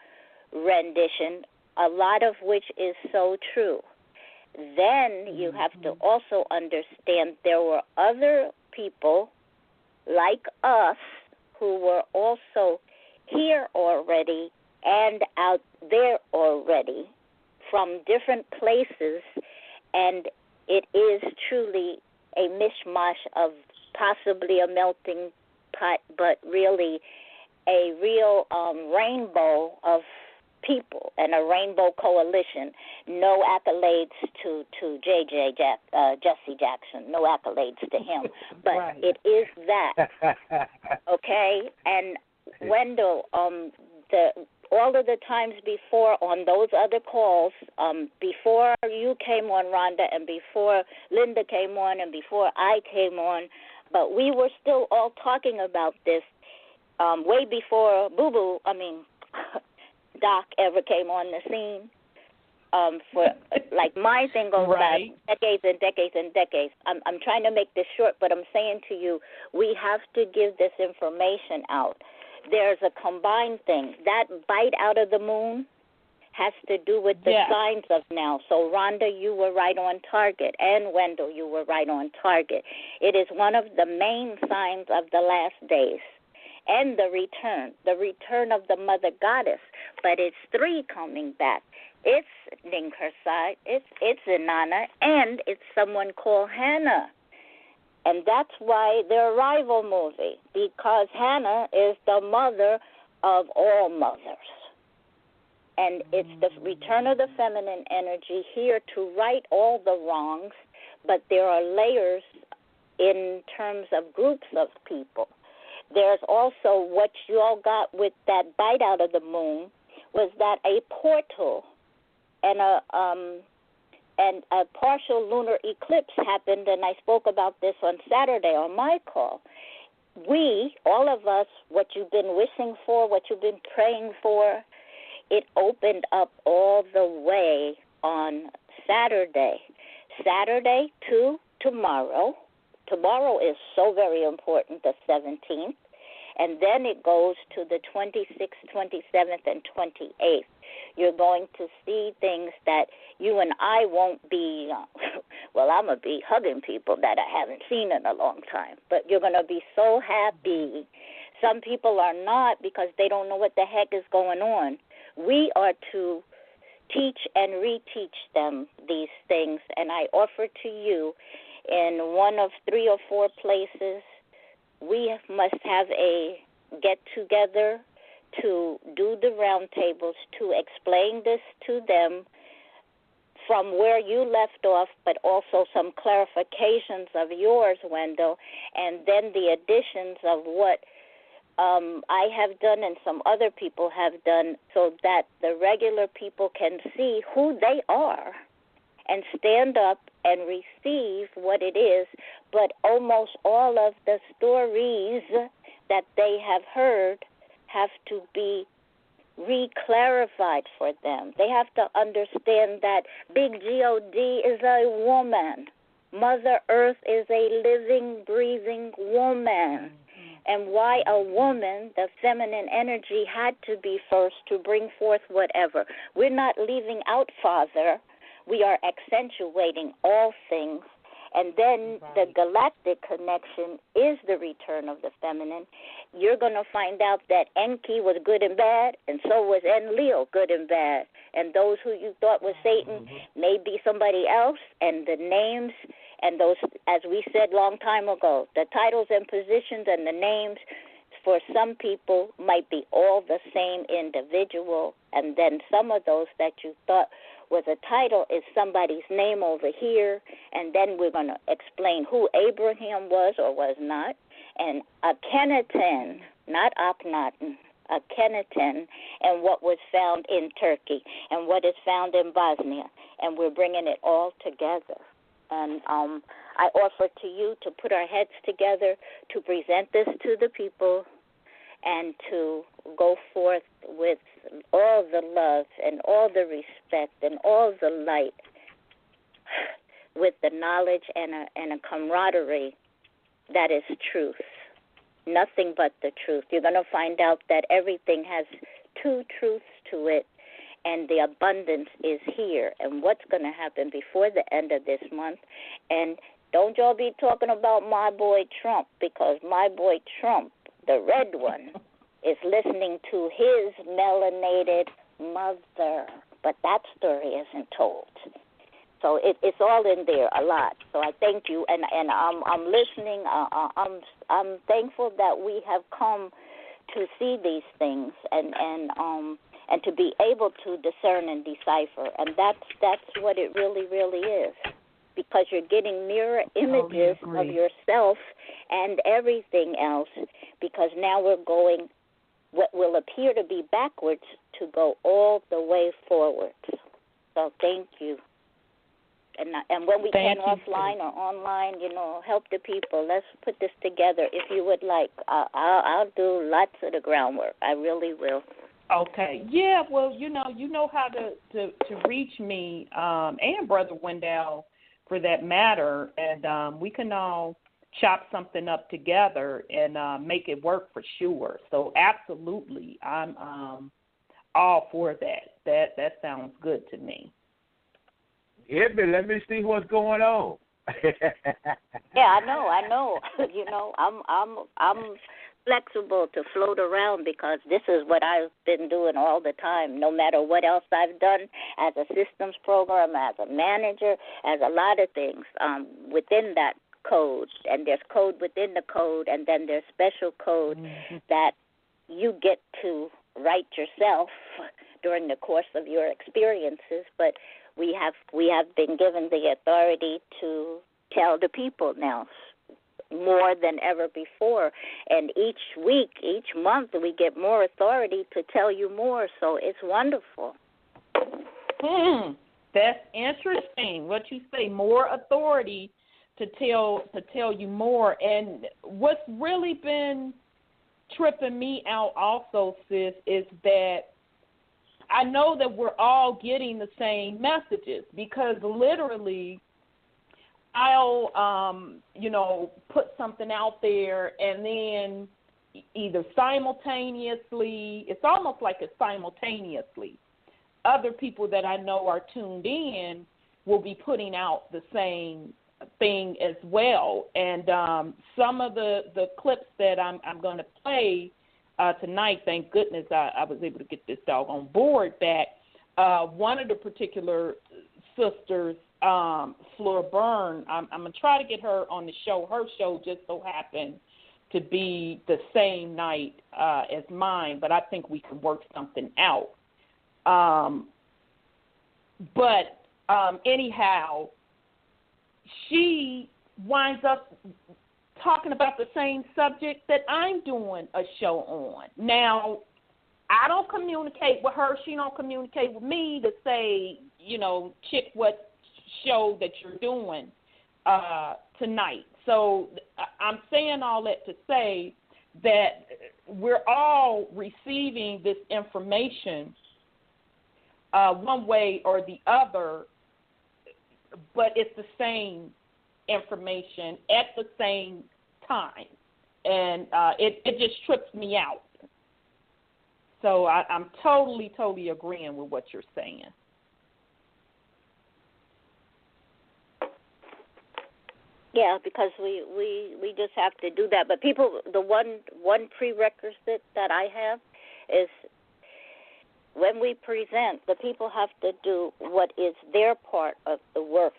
rendition, a lot of which is so true. Then you have to also understand there were other people like us who were also here already and out there already from different places, and it is truly a mishmash of possibly a melting pot, but really a real rainbow of people and a rainbow coalition. No accolades to Jesse Jackson. No accolades to him. But right. It is that. Okay? And Wendell, all of the times before on those other calls, before you came on, Rhonda, and before Linda came on, and before I came on, but we were still all talking about this way before Doc ever came on the scene. For like my thing goes back decades and decades and decades. I'm trying to make this short, but I'm saying to you, we have to give this information out. There's a combined thing. That bite out of the moon has to do with the signs of now. So, Rhonda, you were right on target, and Wendell, you were right on target. It is one of the main signs of the last days, and the return of the Mother Goddess. But it's three coming back. It's Ninkersai, it's Inanna, and it's someone called Hannah. And that's why their rival movie, because Hannah is the mother of all mothers. And it's the return of the feminine energy here to right all the wrongs, but there are layers in terms of groups of people. There's also what you all got with that bite out of the moon was that a portal and a partial lunar eclipse happened, and I spoke about this on Saturday on my call. We, all of us, what you've been wishing for, what you've been praying for, it opened up all the way on Saturday. Saturday to tomorrow. Tomorrow is so very important, the 17th. And then it goes to the 26th, 27th, and 28th. You're going to see things that you and I won't be, I'm going to be hugging people that I haven't seen in a long time. But you're going to be so happy. Some people are not because they don't know what the heck is going on. We are to teach and reteach them these things. And I offer to you in one of 3 or 4 places, we must have a get-together to do the roundtables, to explain this to them from where you left off, but also some clarifications of yours, Wendell, and then the additions of what I have done and some other people have done so that the regular people can see who they are and stand up and receive what it is, but almost all of the stories that they have heard have to be re-clarified for them. They have to understand that Big God is a woman. Mother Earth is a living, breathing woman. and why a woman, the feminine energy, had to be first to bring forth whatever. We're not leaving out Father. We are accentuating all things. And then the galactic connection is the return of the feminine. You're going to find out that Enki was good and bad, and so was Enlil, good and bad. And those who you thought was Satan may be somebody else, and the names and those, as we said long time ago, the titles and positions and the names for some people might be all the same individual, and then some of those that you thought was a title is somebody's name over here, and then we're going to explain who Abraham was or was not, and Akhenaten, not Akhenaten, Akhenaten, and what was found in Turkey and what is found in Bosnia, and we're bringing it all together. And I offer to you to put our heads together to present this to the people and to go forth with all the love and all the respect and all the light, with the knowledge and a camaraderie that is truth, nothing but the truth. You're going to find out that everything has two truths to it, and the abundance is here. And what's going to happen before the end of this month? And don't y'all be talking about my boy Trump, because my boy Trump, the red one, is listening to his melanated mother. But that story isn't told. So it's all in there a lot. So I thank you, and I'm listening. I'm thankful that we have come to see these things and to be able to discern and decipher, and that's what it really, really is, because you're getting mirror images of yourself and everything else, because now we're going what will appear to be backwards to go all the way forward. So thank you. And when we can offline or online, help the people. Let's put this together. If you would like, I'll do lots of the groundwork. I really will. Okay. Yeah, well, you know how to reach me, and Brother Wendell for that matter, and we can all chop something up together and make it work for sure. So absolutely, I'm all for that. That sounds good to me. Yeah, but let me see what's going on. Yeah, I know. I'm flexible to float around, because this is what I've been doing all the time, no matter what else I've done as a systems program, as a manager, as a lot of things within that code. And there's code within the code, and then there's special code that you get to write yourself during the course of your experiences. But we have been given the authority to tell the people now more than ever before. And each week, each month, we get more authority to tell you more. So it's wonderful. That's interesting. What you say, more authority to tell you more. And what's really been tripping me out also, sis, is that I know that we're all getting the same messages, because literally I'll, put something out there, and then either simultaneously, it's almost like it's simultaneously, other people that I know are tuned in will be putting out the same thing as well. And some of the clips that I'm going to play tonight, thank goodness I was able to get this doggone board back. One of the particular sisters, Fleur Byrne, I'm going to try to get her on the show. Her show just so happened to be the same night as mine, but I think we can work something out. But anyhow, she winds up talking about the same subject that I'm doing a show on. Now, I don't communicate with her. She don't communicate with me to say, check what show that you're doing tonight. So I'm saying all that to say that we're all receiving this information one way or the other, but it's the same information at the same time. and it just trips me out. So I'm totally agreeing with what you're saying. Yeah, because we just have to do that. But people, the one prerequisite that I have is when we present, the people have to do what is their part of the work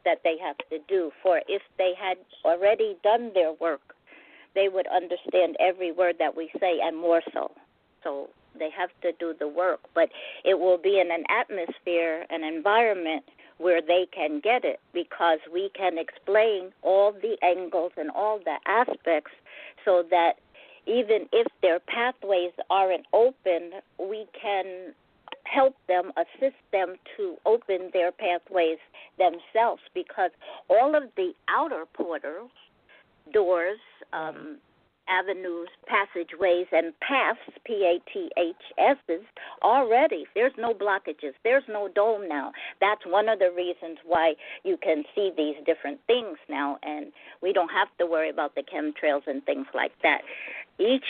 that they have to do. For if they had already done their work, they would understand every word that we say and more so. So they have to do the work. But it will be in an atmosphere, an environment where they can get it, because we can explain all the angles and all the aspects so that even if their pathways aren't open, we can help them, assist them to open their pathways themselves, because all of the outer portals, doors, avenues, passageways, and paths, PATHSs, already. There's no blockages. There's no dome now. That's one of the reasons why you can see these different things now, and we don't have to worry about the chemtrails and things like that. Each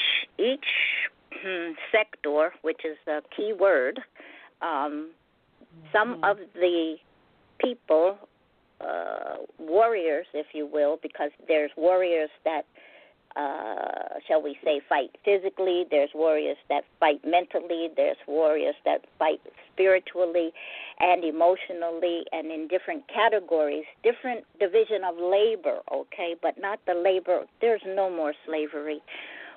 sector, which is a key word, some of the people, warriors, if you will, because there's warriors that shall we say, fight physically, there's warriors that fight mentally, there's warriors that fight spiritually and emotionally, and in different categories, different division of labor, okay, but not the labor. There's no more slavery.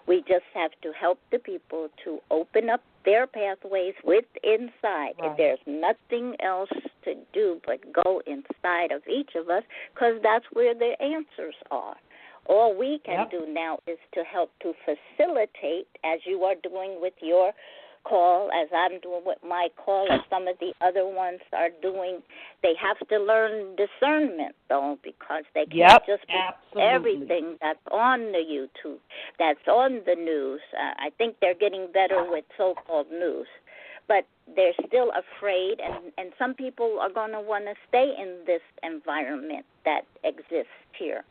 We just have to help the people to open up their pathways with inside. Right. There's nothing else to do but go inside of each of us, because that's where the answers are. All we can do now is to help to facilitate, as you are doing with your call, as I'm doing with my call, as some of the other ones are doing. They have to learn discernment, though, because they can't just put everything that's on the YouTube, that's on the news. I think they're getting better with so-called news. But they're still afraid, and some people are going to want to stay in this environment that exists here.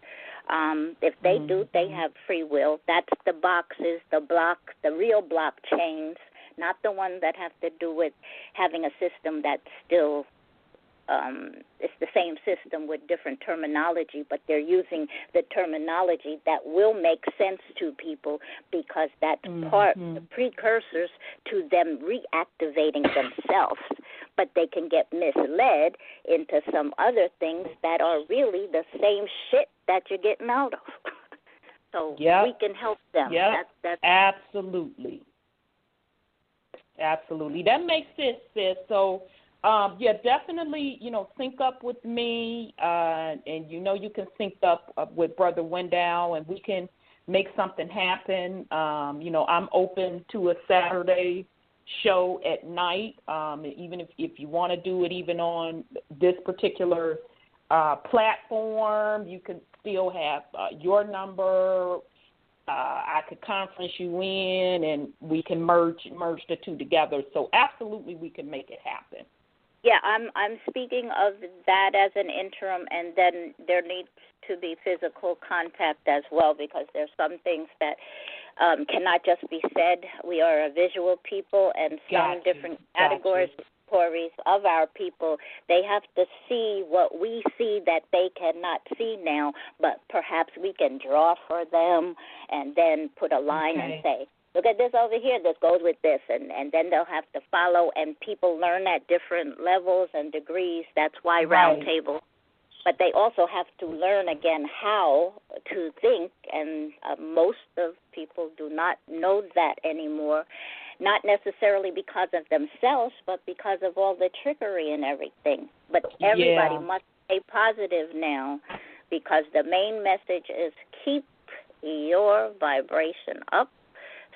If they do, they have free will. That's the boxes, the real blockchains, not the ones that have to do with having a system that's still, it's the same system with different terminology, but they're using the terminology that will make sense to people, because that's part, the precursors to them reactivating themselves. But they can get misled into some other things that are really the same shit that you're getting out of. So we can help them. That's Absolutely. That makes sense, sis. So, definitely, sync up with me, and you can sync up with Brother Wendell, and we can make something happen. I'm open to a Saturday show at night, even if you want to do it even on this particular platform. You can still have your number. I could conference you in, and we can merge the two together. So absolutely, we can make it happen. Yeah, I'm speaking of that as an interim, and then there needs to be physical contact as well, because there's some things that cannot just be said. We are a visual people, and some different categories of our people, they have to see what we see that they cannot see now, but perhaps we can draw for them and then put a line and say, look at this over here, this goes with this, and then they'll have to follow, and people learn at different levels and degrees. That's why roundtable. But they also have to learn again how to think, and most of people do not know that anymore, not necessarily because of themselves, but because of all the trickery and everything. But everybody must stay positive now, because the main message is keep your vibration up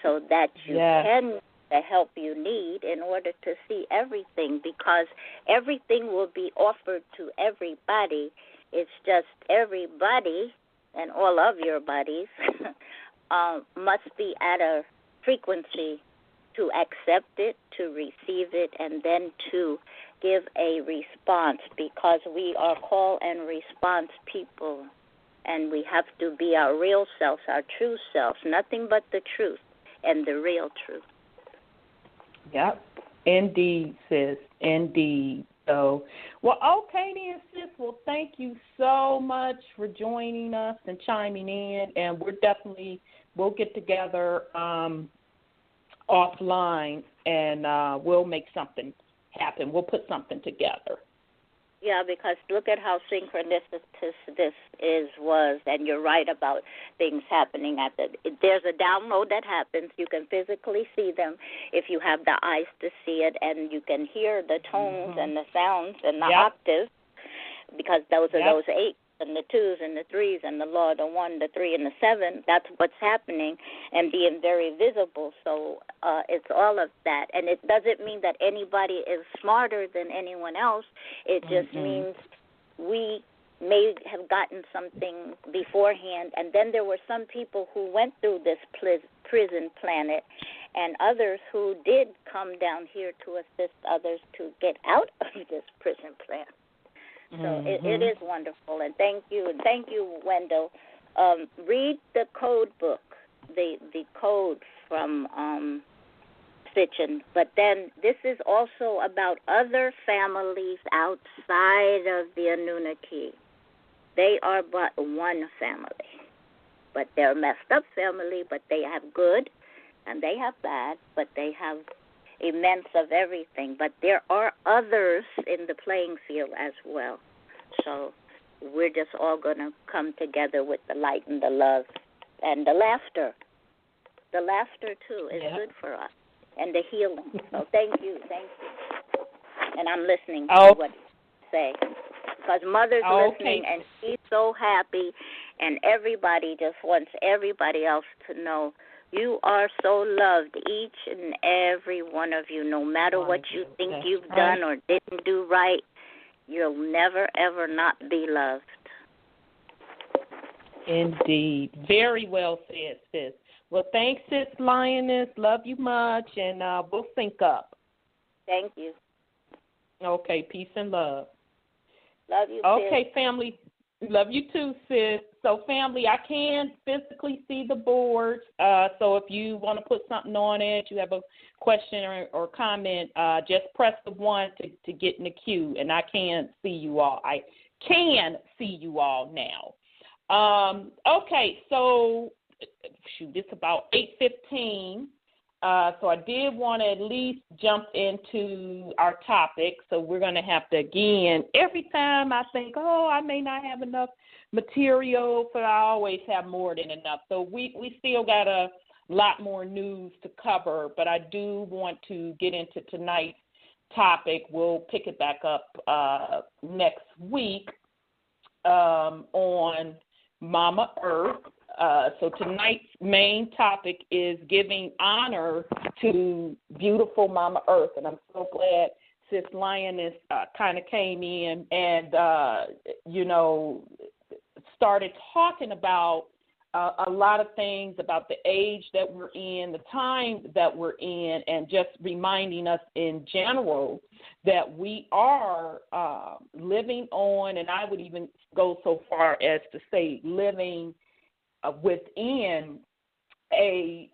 so that you can get the help you need in order to see everything, because everything will be offered to everybody. It's just everybody and all of your bodies must be at a frequency to accept it, to receive it, and then to give a response, because we are call and response people, And we have to be our real selves, our true selves, nothing but the truth and the real truth. Yep. Indeed, sis. Indeed. So, well, okay then, sis. Well, thank you so much for joining us and chiming in. And we'll get together offline, and we'll make something happen. We'll put something together. Yeah, because look at how synchronistic this was, and you're right about things happening there's a download that happens. You can physically see them if you have the eyes to see it, and you can hear the tones and the sounds and the octaves, because those are those 8 and the 2s and the 3s and the law, the 1, the 3, and the 7. That's what's happening and being very visible. So it's all of that. And it doesn't mean that anybody is smarter than anyone else. It just means we may have gotten something beforehand, and then there were some people who went through this prison planet and others who did come down here to assist others to get out of this prison planet. So it is wonderful, and thank you, Wendell. Read the code book, the code from secession, but then this is also about other families outside of the Anunnaki. They are but one family, but they're a messed up family, but they have good, and they have bad, but they have immense of everything. But there are others in the playing field as well. So we're just all going to come together with the light and the love and the laughter. The laughter, too, is good for us, and the healing. So thank you. And I'm listening to what you say, because Mother's listening, and she's so happy, and everybody just wants everybody else to know you are so loved, each and every one of you, no matter what you think you've done or didn't do right. You'll never, ever not be loved. Indeed. Very well said, sis. Well, thanks, sis Lioness. Love you much, and we'll sync up. Thank you. Okay, peace and love. Love you, okay, sis. Family. Love you too, sis. So, family, I can physically see the boards. So if you want to put something on it, you have a question or comment, just press the 1 to get in the queue, and I can see you all. I can see you all now. Okay, so, it's about 8:15. So I did want to at least jump into our topic. So we're going to have to, again, every time I think, I may not have enough material, but I always have more than enough. So we still got a lot more news to cover, but I do want to get into tonight's topic. We'll pick it back up next week on Mama Earth. So tonight's main topic is giving honor to beautiful Mama Earth, and I'm so glad Sis Lioness kind of came in and, started talking about a lot of things about the age that we're in, the time that we're in, and just reminding us in general that we are living on, and I would even go so far as to say living within a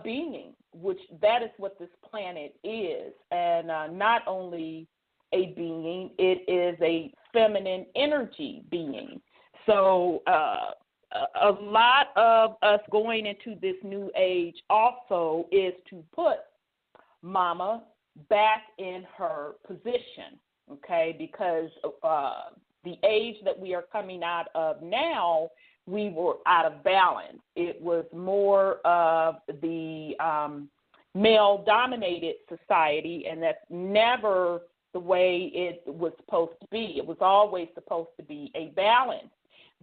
being, which that is what this planet is, and not only a being, it is a feminine energy being. So a lot of us going into this new age also is to put Mama back in her position, okay, because the age that we are coming out of now, we were out of balance. It was more of the male-dominated society, and that's never the way it was supposed to be. It was always supposed to be a balance.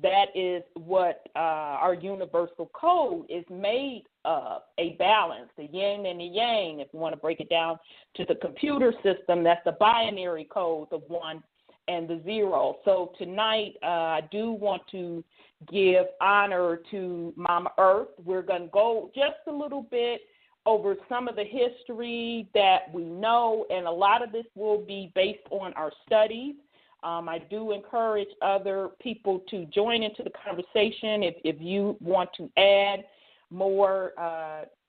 That is what our universal code is made of, a balance, the yin and the yang. If you want to break it down to the computer system, that's the binary code, the 1 and the 0. So tonight, I do want to give honor to Mama Earth. We're going to go just a little bit over some of the history that we know, and a lot of this will be based on our studies. I do encourage other people to join into the conversation if you want to add more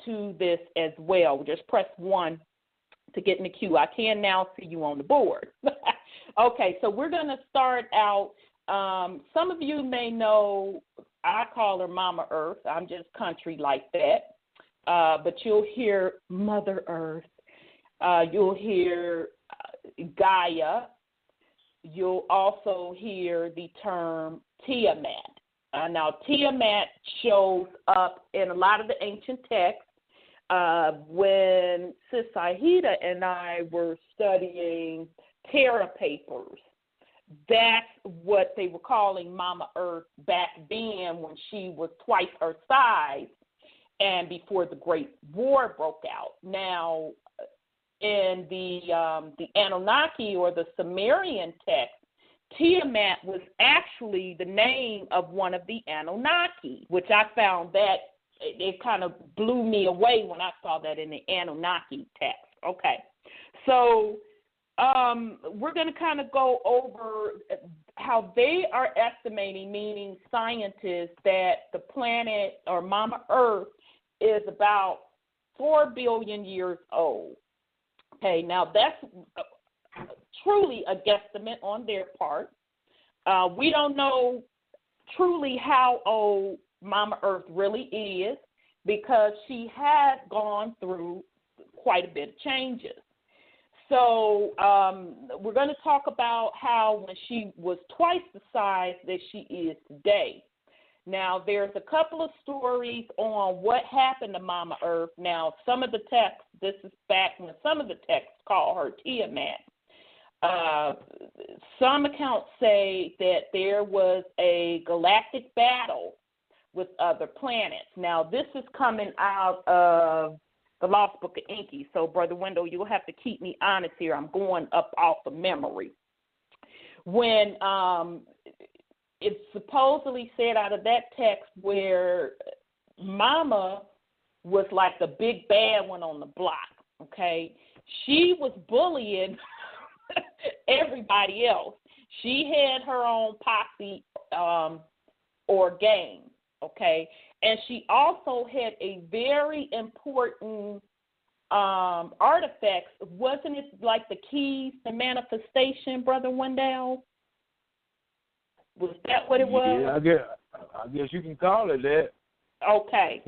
to this as well. Just press 1 to get in the queue. I can now see you on the board. Okay, so we're going to start out. Some of you may know I call her Mama Earth. I'm just country like that. But you'll hear Mother Earth. You'll hear Gaia. You'll also hear the term Tiamat. Now, Tiamat shows up in a lot of the ancient texts. When Sis Aida and I were studying Terra papers, that's what they were calling Mama Earth back then when she was twice her size and before the Great War broke out. Now, in the Anunnaki or the Sumerian text, Tiamat was actually the name of one of the Anunnaki, which I found that it kind of blew me away when I saw that in the Anunnaki text. Okay, so we're going to kind of go over how they are estimating, meaning scientists, that the planet or Mama Earth is about 4 billion years old. Okay, now that's truly a guesstimate on their part. We don't know truly how old Mama Earth really is because she had gone through quite a bit of changes. So we're going to talk about how when she was twice the size that she is today. Now, there's a couple of stories on what happened to Mama Earth. Now, some of the texts, this is back when some of the texts call her Tiamat. Some accounts say that there was a galactic battle with other planets. Now, this is coming out of the Lost Book of Enki. So, Brother Wendell, you'll have to keep me honest here. I'm going up off of memory. When it's supposedly said out of that text where Mama was like the big bad one on the block, okay? She was bullying everybody else. She had her own posse or gang, okay? And she also had a very important artifact. Wasn't it like the keys to manifestation, Brother Wendell? Was that what it was? Yeah, I guess you can call it that. Okay.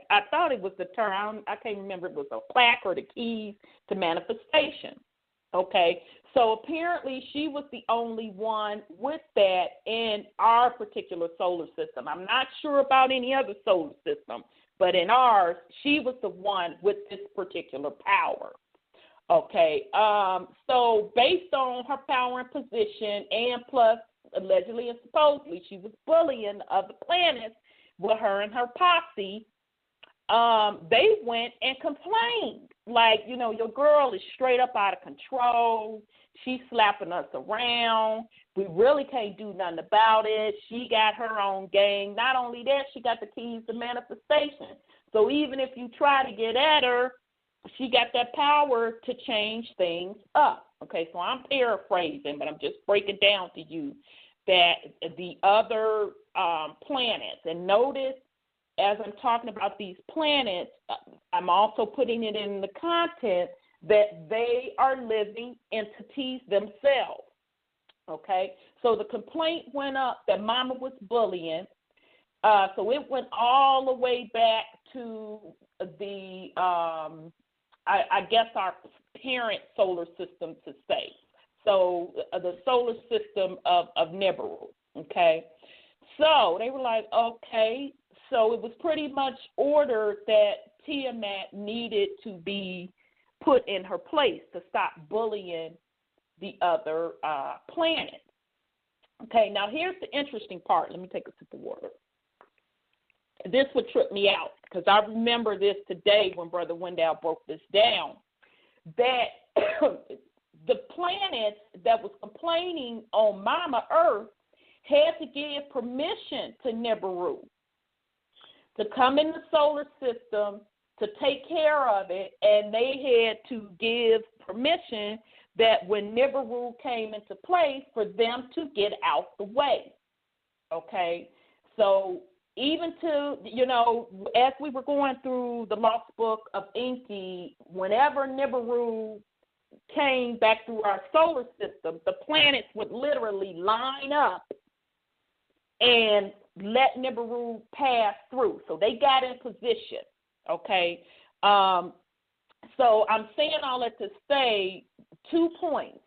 I thought it was the term. I can't remember if it was a plaque or the keys to manifestation. Okay. So apparently she was the only one with that in our particular solar system. I'm not sure about any other solar system, but in ours, she was the one with this particular power. Okay. So based on her power and position, and plus allegedly and supposedly she was bullying other planets with her and her posse, they went and complained. Like, you know, your girl is straight up out of control. She's slapping us around. We really can't do nothing about it. She got her own gang. Not only that, she got the keys to manifestation. So even if you try to get at her, she got that power to change things up. Okay, so I'm paraphrasing, but I'm just breaking down to you that the other planets, and notice as I'm talking about these planets, I'm also putting it in the content that they are living entities themselves. Okay, so the complaint went up that Mama was bullying. So it went all the way back to the, I guess, our parent solar system to say. So the solar system of Nibiru. Okay, so they were like, okay. So it was pretty much ordered that Tiamat needed to be put in her place to stop bullying the other planets. Okay, now here's the interesting part. Let me take a sip of water. This would trip me out because I remember this today when Brother Wendell broke this down, that the planets that was complaining on Mama Earth had to give permission to Nibiru to come in the solar system to take care of it, and they had to give permission that when Nibiru came into place, for them to get out the way. Okay? So even to, as we were going through the Lost Book of Enki, whenever Nibiru came back through our solar system, the planets would literally line up and let Nibiru pass through. So they got in position, okay? So I'm saying all that to say 2 points.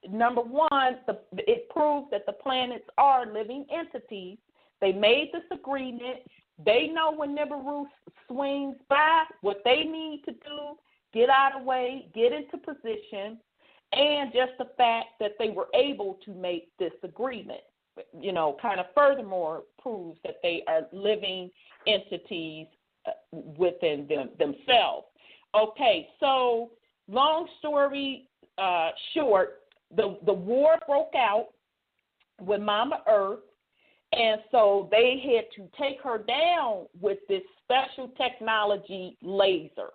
Number one, it proves that the planets are living entities. They made this agreement. They know when Nibiru swings by what they need to do, get out of the way, get into position, and just the fact that they were able to make this agreement, kind of furthermore proves that they are living entities within themselves. Okay, so long story short, the war broke out with Mama Earth, and so they had to take her down with this special technology laser.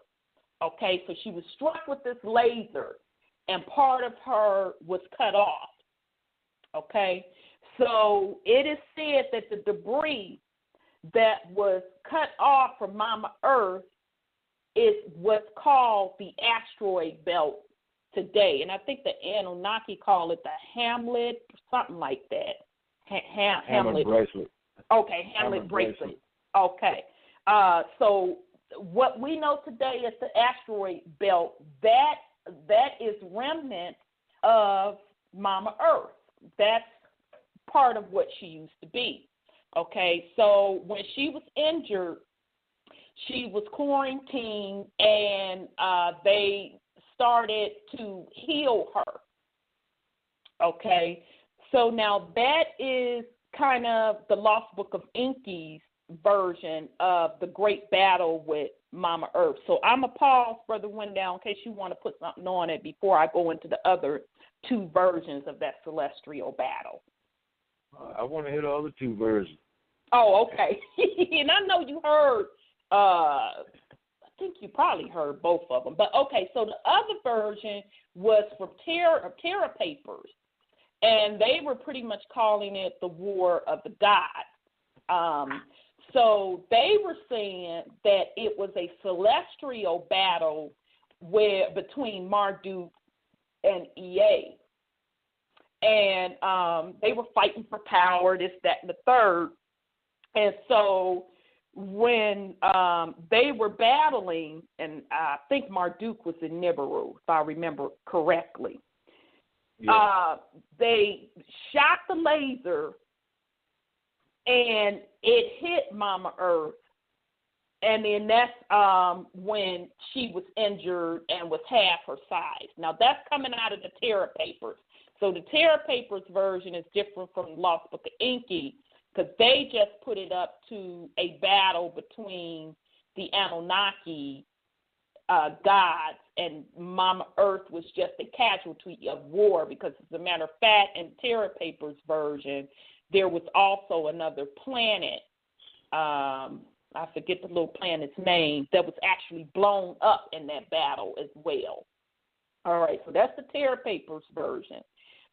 Okay, so she was struck with this laser, and part of her was cut off. Okay, so it is said that the debris that was cut off from Mama Earth is what's called the asteroid belt today. And I think the Anunnaki call it the Hamlet, something like that. Hamlet bracelet. Okay, Hamlet bracelet. Okay. So what we know today is the asteroid belt. That is remnant of Mama Earth. That's part of what she used to be. Okay, so when she was injured, she was quarantined, and they started to heal her. Okay, so now that is kind of the Lost Book of Enki's version of the great battle with Mama Earth. So I'm going to pause, Brother Wendell, in case you want to put something on it before I go into the other two versions of that celestial battle. I want to hear the other two versions. Oh, okay. And I know you heard, I think you probably heard both of them. But, okay, so the other version was from Terra Papers, and they were pretty much calling it the War of the Gods. So they were saying that it was a celestial battle between Marduk and Ea. And they were fighting for power, this, that, and the third. And so when they were battling, and I think Marduk was in Nibiru, if I remember correctly, they shot the laser, and it hit Mama Earth. And then that's when she was injured and was half her size. Now, that's coming out of the Terra Papers. So the Terra Papers version is different from the Lost Book of Enki, because they just put it up to a battle between the Anunnaki gods, and Mama Earth was just a casualty of war, because as a matter of fact, in Terra Papers version, there was also another planet, I forget the little planet's name, that was actually blown up in that battle as well. All right, so that's the Terra Papers version.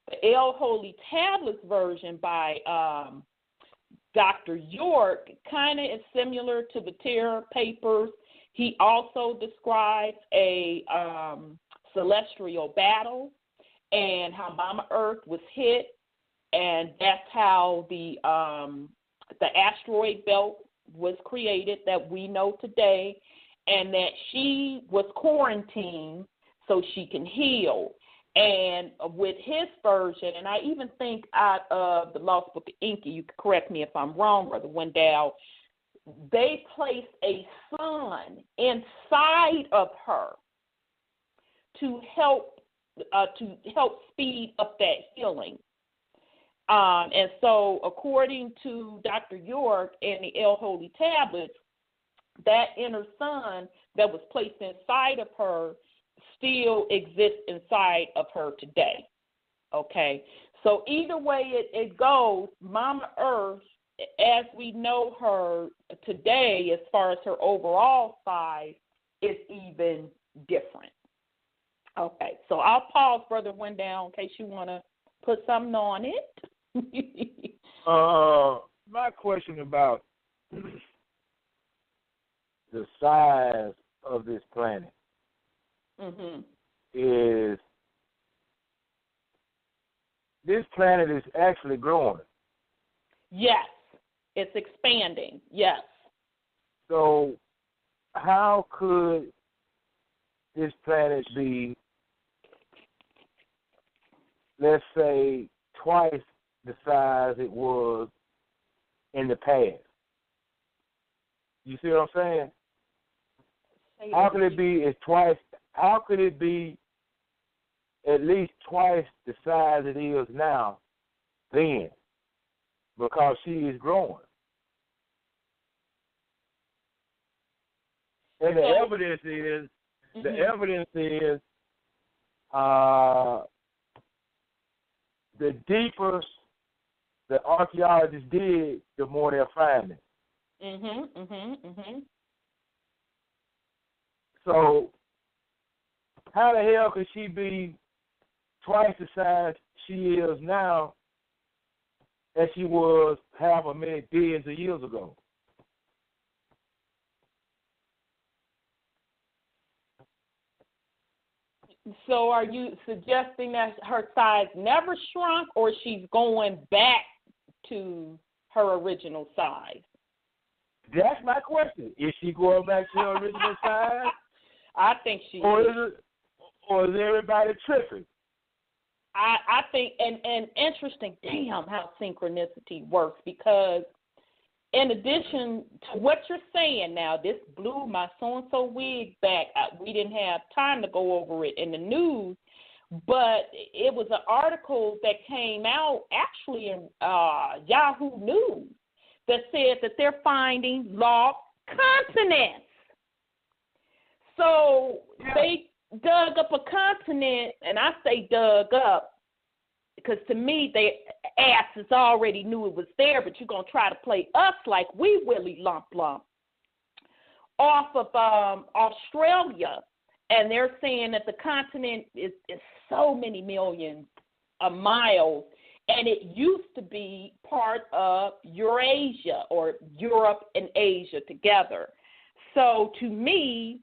The El Holy Tablets version by Dr. York kind of is similar to the Terra Papers. He also describes a celestial battle and how Mama Earth was hit, and that's how the asteroid belt was created that we know today, and that she was quarantined so she can heal. And with his version, and I even think out of the Lost Book of Enki, you can correct me if I'm wrong, Brother Wendell, they placed a sun inside of her to help speed up that healing. And so according to Dr. York and the El Holy Tablets, that inner sun that was placed inside of her still exists inside of her today. Okay, so either way it goes, Mama Earth, as we know her today, as far as her overall size, is even different. Okay, so I'll pause, Brother Windown, in case you want to put something on it. My question about the size of this planet is this planet is actually growing. Yes, it's expanding. Yes. So how could this planet be, let's say, twice the size it was in the past? You see what I'm saying? How could it be how could it be at least twice the size it is now then? Because she is growing. And the evidence is the deeper the archaeologists dig, the more they're finding. So how the hell could she be twice the size she is now as she was half a million billions of years ago? So are you suggesting that her size never shrunk, or she's going back to her original size? That's my question. Is she going back to her original size? I think she is. Or is everybody tripping? I think, and interesting, damn how synchronicity works, because in addition to what you're saying now, this blew my so-and-so wig back. We didn't have time to go over it in the news, but it was an article that came out actually in Yahoo News that said that they're finding lost continents. So they dug up a continent, and I say dug up because to me, their asses already knew it was there, but you're going to try to play us like we willy lump off of Australia, and they're saying that the continent is so many millions of miles, and it used to be part of Eurasia, or Europe and Asia together. So to me,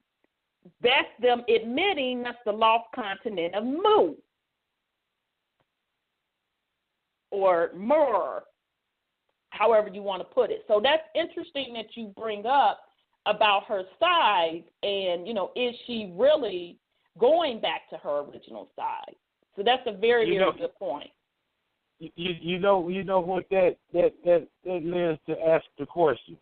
that's them admitting that's the lost continent of Mu, or Mur, however you want to put it. So that's interesting that you bring up about her size, and, is she really going back to her original size? So that's a very, very good point. You know what that lends to ask the question.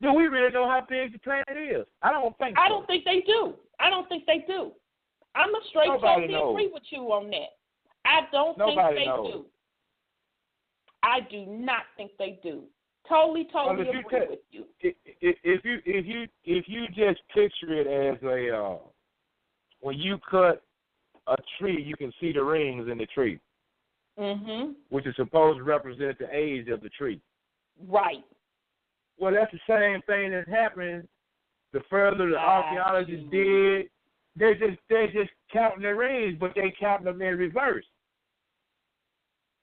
Do we really know how big the planet is? I don't think so. I don't think they do. I'm a straight totally agree with you on that. I don't think they do. I do not think they do. Totally agree with you. If you just picture it as a when you cut a tree, you can see the rings in the tree, which is supposed to represent the age of the tree. Right. Well, that's the same thing that happened. The further the archaeologists dig, they're just counting the rings, but they count them in reverse.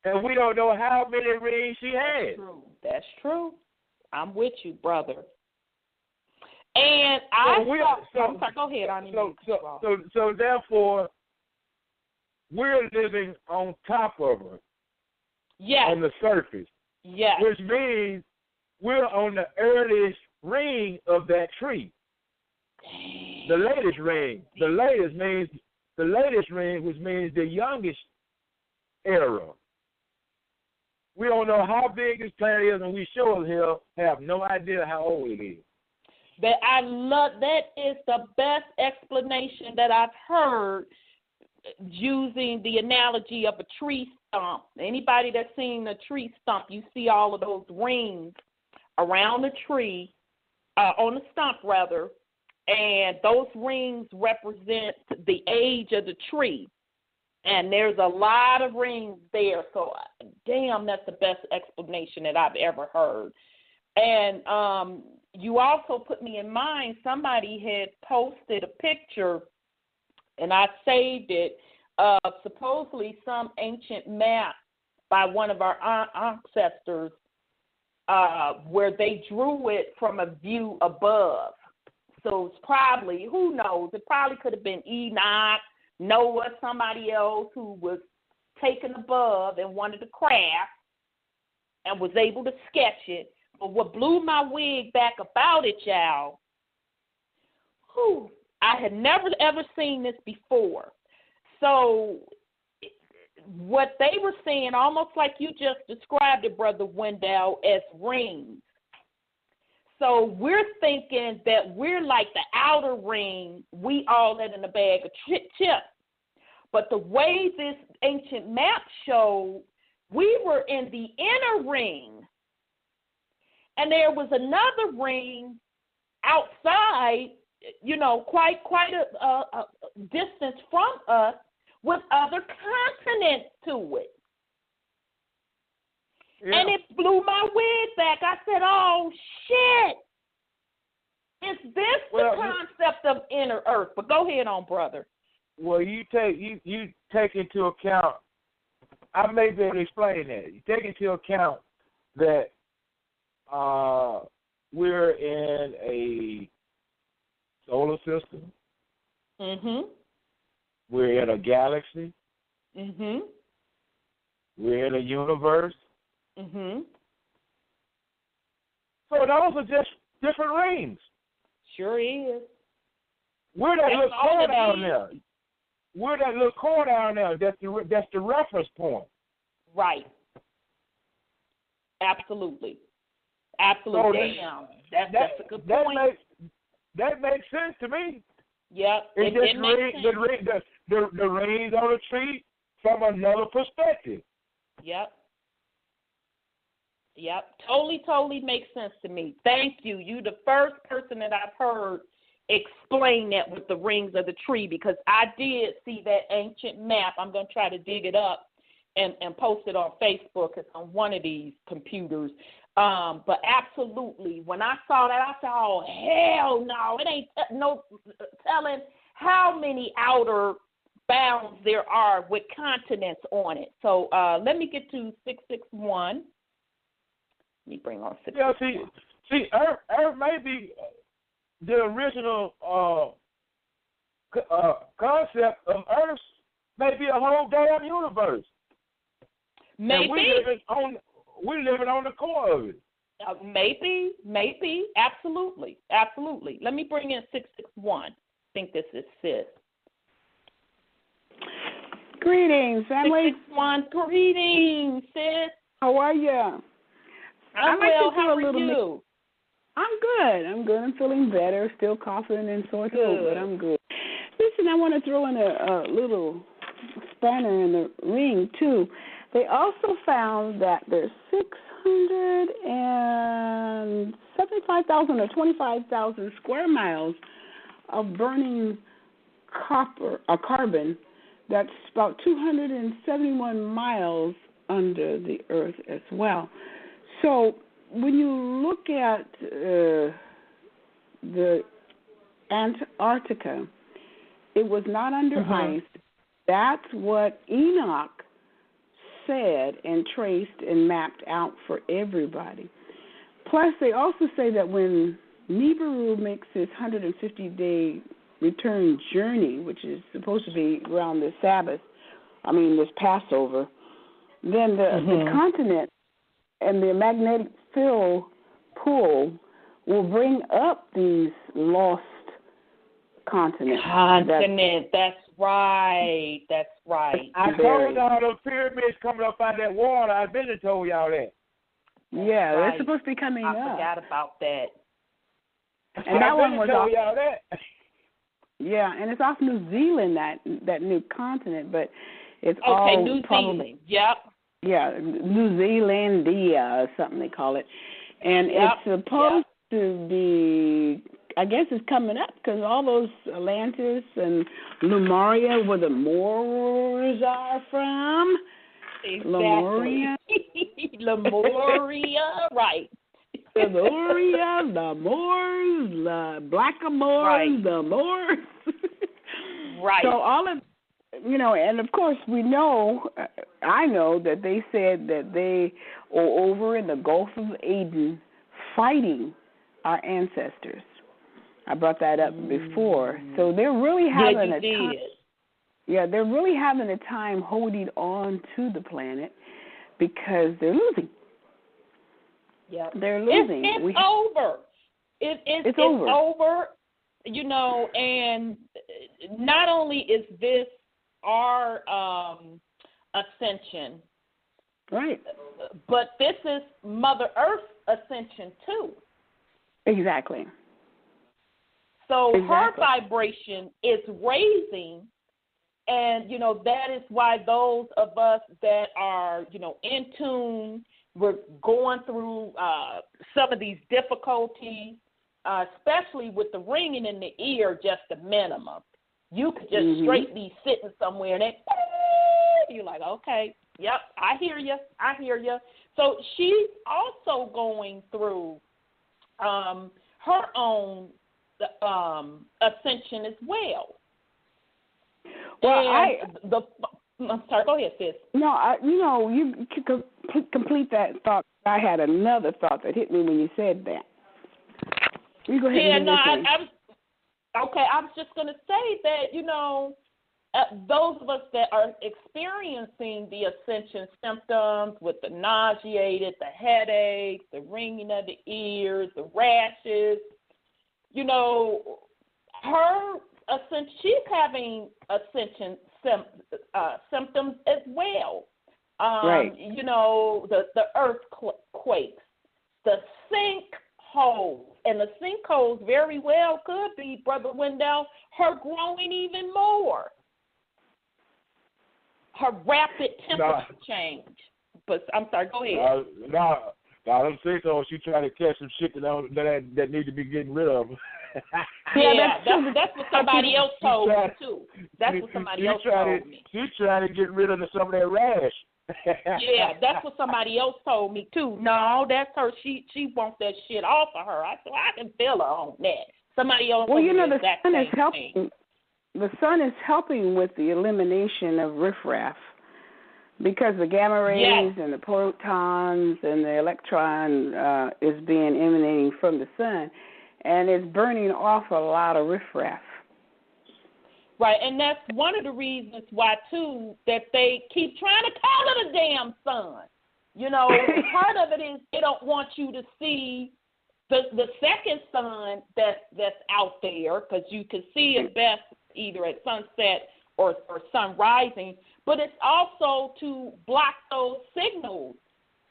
And we don't know how many rings she had. That's true. I'm with you, brother. And go ahead. So therefore, we're living on top of her. Yes. On the surface. Yes. Which means we're on the earliest ring of that tree. Dang. The latest ring. The latest ring, which means the youngest era. We don't know how big this planet is, and we sure as hell have no idea how old it is. That is the best explanation that I've heard, using the analogy of a tree stump. Anybody that's seen a tree stump, you see all of those rings around the tree, on the stump rather, and those rings represent the age of the tree. And there's a lot of rings there, so damn, that's the best explanation that I've ever heard. And you also put me in mind, somebody had posted a picture, and I saved it, of supposedly some ancient map by one of our ancestors where they drew it from a view above. So it's probably, who knows, it probably could have been Enoch, Noah, somebody else who was taken above and wanted to craft and was able to sketch it. But what blew my wig back about it, y'all, I had never, ever seen this before. So what they were saying, almost like you just described it, Brother Wendell, as rings. So we're thinking that we're like the outer ring, we all let in a bag of chips. But the way this ancient map showed, we were in the inner ring. And there was another ring outside, you know, quite a distance from us with other continents to it. Yeah. And it blew my wig back. I said, oh, shit. Is this the concept of inner earth? But go ahead on, brother. Well, you take into account, I may be able to explain that. You take into account that we're in a solar system. Mm-hmm. We're in a galaxy. Mm-hmm. We're in a universe. Mm-hmm. So those are just different rings. Sure is. We're that little core down there. We're that little core down there. That's the reference point. Right. Absolutely. Absolutely. So that's a good point. That makes sense to me. Yep. It just the rings on the tree from another perspective. Yep. Totally makes sense to me. Thank you. You're the first person that I've heard explain that with the rings of the tree, because I did see that ancient map. I'm going to try to dig it up and post it on Facebook. It's on one of these computers. But absolutely, when I saw that, I said, oh, hell no. It ain't no telling how many outer bounds there are with continents on it. So let me get to 661. Let me bring on 661. Yeah, see, Earth may be the original concept of Earth may be a whole damn universe. Maybe. We're living on the core of it. Maybe. Absolutely. Let me bring in 661. I think this is Sis. Greetings, family. 661, greetings, Sis. How are you? I'm well. How are you? I'm good. I'm feeling better. Still coughing and sore throat, but I'm good. Listen, I want to throw in a little spanner in the ring, too. They also found that there's 675,000 or 25,000 square miles of burning carbon. That's about 271 miles under the earth as well. So when you look at the Antarctica, it was not under ice. That's what Enoch said and traced and mapped out for everybody. Plus, they also say that when Nibiru makes his 150-day return journey, which is supposed to be around this this Passover, then the continent and the magnetic field pull will bring up these lost continents. That's right. I told y'all those pyramids coming up out of that water. I've been and told y'all that. Yeah, they're supposed to be coming up. I forgot about that. And that one was off. Y'all that. Yeah, and it's off New Zealand, that new continent, but it's all New probably, Zealand. Yep. Yeah, New Zealandia or something they call it, and it's supposed to be. I guess it's coming up because all those Atlantis and Lemuria, where the Moors are from. Exactly. Lemuria, right. the Orias, the Moors, the Blackamoors, right. the Moors. Right. So all of, and of course we know, I know that they said that they are over in the Gulf of Aden fighting our ancestors. I brought that up before. So they're really having a time. Yeah, they're really having a time holding on to the planet because they're losing. Yeah, they're losing. It's over. It's over. And not only is this our ascension, right, but this is Mother Earth's ascension too. Exactly. So her vibration is raising, and that is why those of us that are in tune, we're going through some of these difficulties, especially with the ringing in the ear, just the minimum. You could just straight be sitting somewhere and you're like, okay, yep, I hear you. So she's also going through her own ascension as well. Well, I'm sorry, go ahead, sis. No, you complete that thought. I had another thought that hit me when you said that. You go ahead. I was just going to say that, those of us that are experiencing the ascension symptoms with the nauseated, the headaches, the ringing of the ears, the rashes, her ascension, she's having ascension symptoms as well. Right. The earthquakes, the sinkholes, and the sinkholes very well could be, Brother Wendell, her growing even more. Her rapid temperature change. But I'm sorry, go ahead. I don't say so. She trying to catch some shit that need to be getting rid of. That's what somebody else told me too. That's what somebody else told me. She's trying to get rid of some of that rash. Yeah, that's what somebody else told me too. No, that's her. She wants that shit off of her. I said, I can feel her on that. Somebody else. Well, the sun is helping. The sun is helping with the elimination of riffraff because the gamma rays and the protons and the electron is being emanating from the sun, and it's burning off a lot of riffraff. Right, and that's one of the reasons why, too, that they keep trying to call it a damn sun. Part of it is they don't want you to see the second sun that's out there, because you can see it best either at sunset or sun rising, but it's also to block those signals.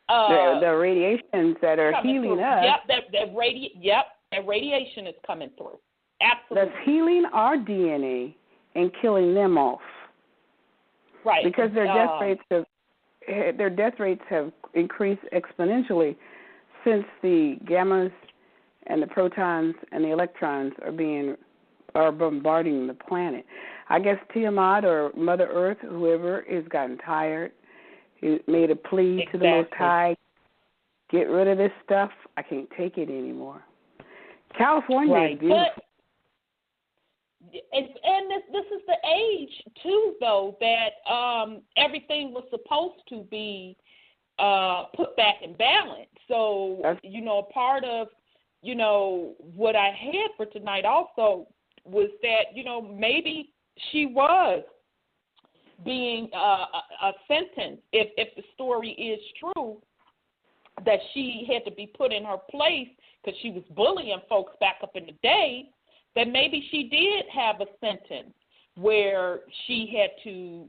The radiations that are healing us. That radiation is coming through. Absolutely. That's healing our DNA and killing them off. Right. Because their death rates have increased exponentially since the gammas and the protons and the electrons are bombarding the planet. I guess Tiamat or Mother Earth, whoever, has gotten tired. He made a plea to the Most High, get rid of this stuff. I can't take it anymore. California is beautiful. And this is the age, too, though, that everything was supposed to be put back in balance. So, part of, what I had for tonight also was that, maybe she was being sentenced, if the story is true, that she had to be put in her place because she was bullying folks back up in the day, that maybe she did have a sentence where she had to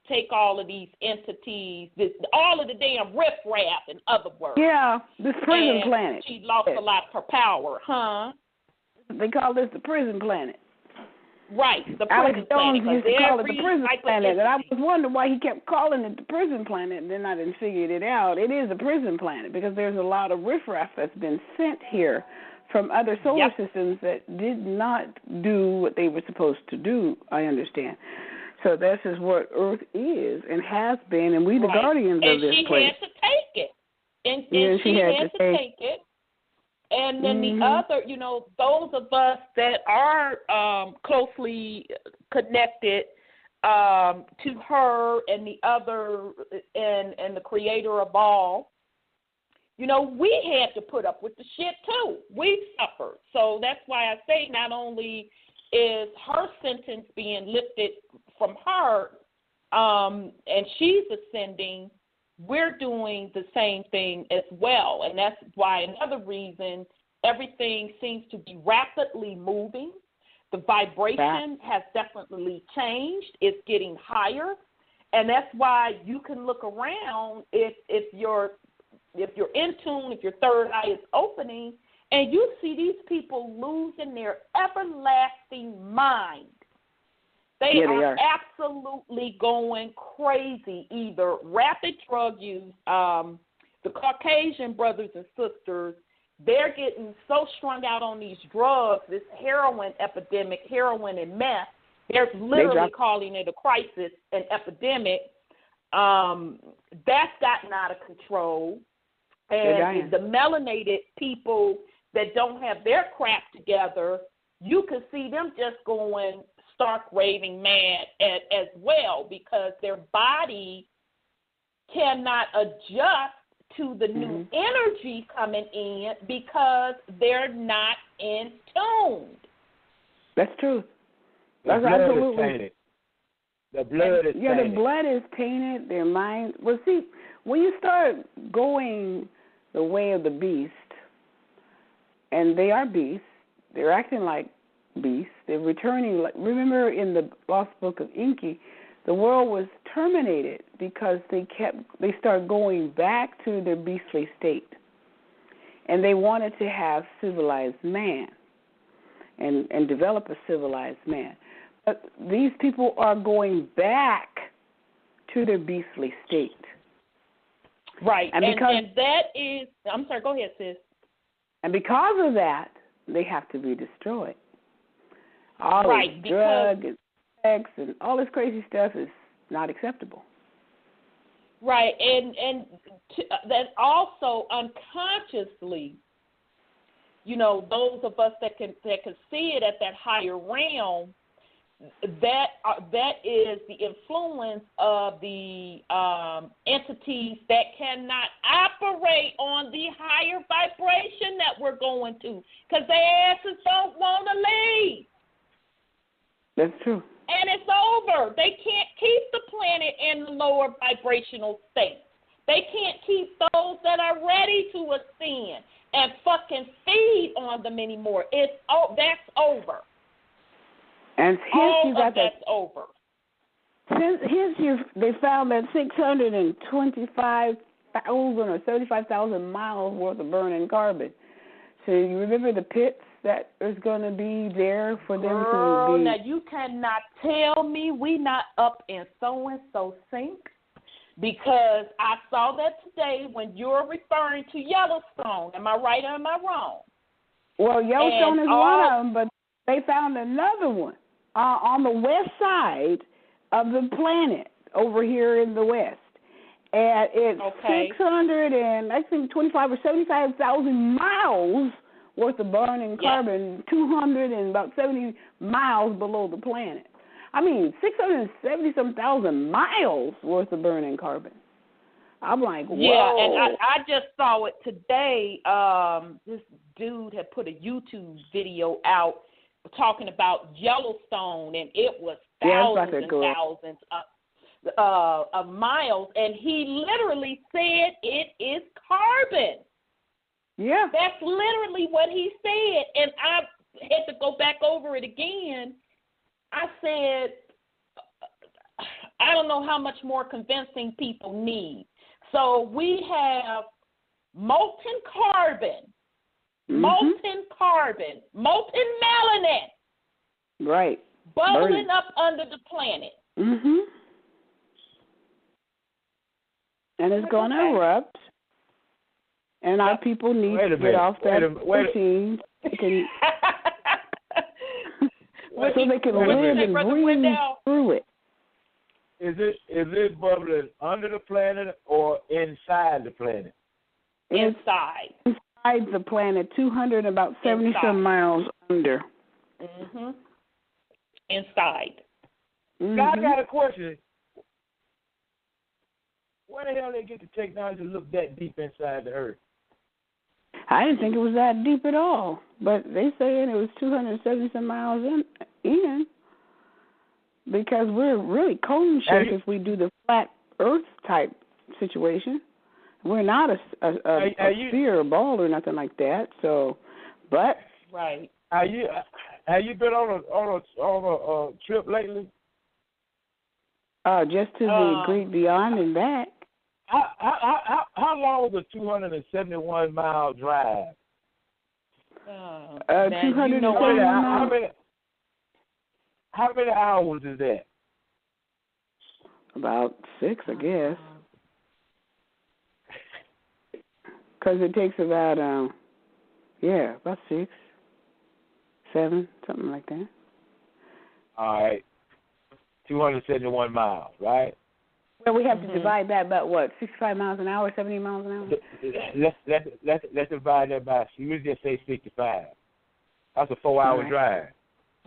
take all of these entities, all of the damn riffraff, in other words. Yeah, this prison planet. She lost a lot of her power, huh? They call this the prison planet. Right, the Alex prison Jones planet. used to call it the prison planet, and I was wondering why he kept calling it the prison planet, and then I didn't figure it out. It is a prison planet because there's a lot of riffraff that's been sent here from other solar systems that did not do what they were supposed to do, I understand. So this is what Earth is and has been, and we the guardians of this place. And she had to take it. And she had to take it. And then the other, those of us that are closely connected to her and the other and the creator of all, we had to put up with the shit too. We suffered. So that's why I say not only is her sentence being lifted from her and she's ascending, we're doing the same thing as well. And that's why another reason everything seems to be rapidly moving. The vibration has definitely changed. It's getting higher. And that's why you can look around if you're in tune, if your third eye is opening, and you see these people losing their everlasting mind. They are absolutely going crazy, either rapid drug use. The Caucasian brothers and sisters, they're getting so strung out on these drugs, this heroin epidemic, heroin and meth. They're literally calling it a crisis, an epidemic. That's gotten out of control. And the melanated people that don't have their crap together, you can see them just going stark raving mad as well, because their body cannot adjust to the new energy coming in because they're not in tune. That's true. That's absolutely tainted. The blood is tainted. Yeah, the blood is tainted, their mind. Well, see, when you start going the way of the beast, and they are beasts, they're acting like beasts, they're returning. Like, remember in the Lost Book of Enki, the world was terminated because they started going back to their beastly state. And they wanted to have civilized man and develop a civilized man. But these people are going back to their beastly state. Right. And that is, I'm sorry, go ahead, sis. And because of that, they have to be destroyed. All this drug and sex and all this crazy stuff is not acceptable. Right, and that also unconsciously, those of us that can see it at that higher realm, that is the influence of the entities that cannot operate on the higher vibration that we're going to, because their asses don't want to leave. That's true. And it's over. They can't keep the planet in the lower vibrational state. They can't keep those that are ready to ascend and fucking feed on them anymore. That's over. And that's over. They found that 625,000 or 35,000 miles worth of burning carbon. So you remember the pits that is going to be there for them to be? Now you cannot tell me we not up in so-and-so sync, because I saw that today when you're referring to Yellowstone. Am I right or am I wrong? Well, Yellowstone is one of them, but they found another one on the west side of the planet over here in the west. And it's 625 or 75,000 miles worth of burning carbon, 270 miles below the planet. I mean, 670-some-thousand miles worth of burning carbon. I'm like, whoa. Yeah, and I just saw it today. This dude had put a YouTube video out talking about Yellowstone, and it was thousands and thousands of miles, and he literally said it is carbon. Yeah. That's literally what he said, and I had to go back over it again. I said, I don't know how much more convincing people need. So we have molten carbon, molten melanin, right, bubbling up under the planet. And it's going to erupt. And our people need to get off that machine so they can live and breathe through it. Is it bubbling under the planet or inside the planet? Inside. inside the planet, 200, about 70-some miles under. Mhm. Inside. Mm-hmm. Now, I got a question. Where the hell they get the technology to look that deep inside the Earth? I didn't think it was that deep at all, but they saying it was 270-some miles in because we're really cone-shaped if we do the flat Earth type situation. We're not a sphere or ball or nothing like that. So, but right. Have you been on a trip lately? Just to the great beyond and back. How long was a 271-mile drive? 271 miles. How many hours is that? About 6, I guess. Because it takes about, about 6, 7, something like that. All right. 271 miles, right? Well, we have to divide that by what, 65 miles an hour, 70 miles an hour? Let's divide that by, you just say 65. That's a 4-hour drive.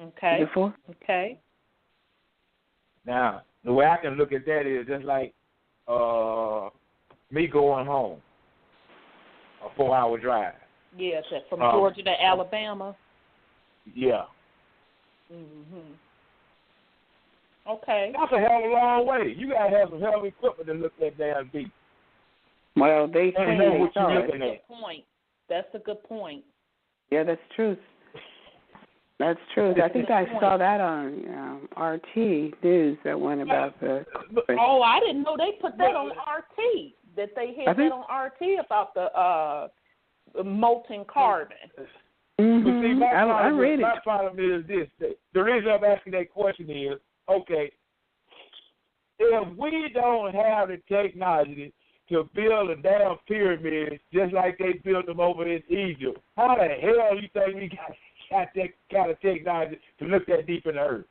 Okay. Is it 4? Okay. Now, the way I can look at that is just like me going home, a 4-hour drive. Yes, from Georgia to Alabama. Yeah. Mhm. Okay. That's a hell of a long way. You gotta have some hell of equipment to look that damn deep. Well, they say know they what saw you're it. looking at. That's a good point. Yeah, that's true. That's true. I think I saw that on RT News, that one about the... Oh, I didn't know they put that on RT, that they had that on RT about the molten carbon. Mm-hmm. But see, I read it. My problem is this. The reason I'm asking that question is, okay, if we don't have the technology to build a damn pyramid just like they built them over in Egypt, how the hell you think we got that kind of technology to look that deep in the earth?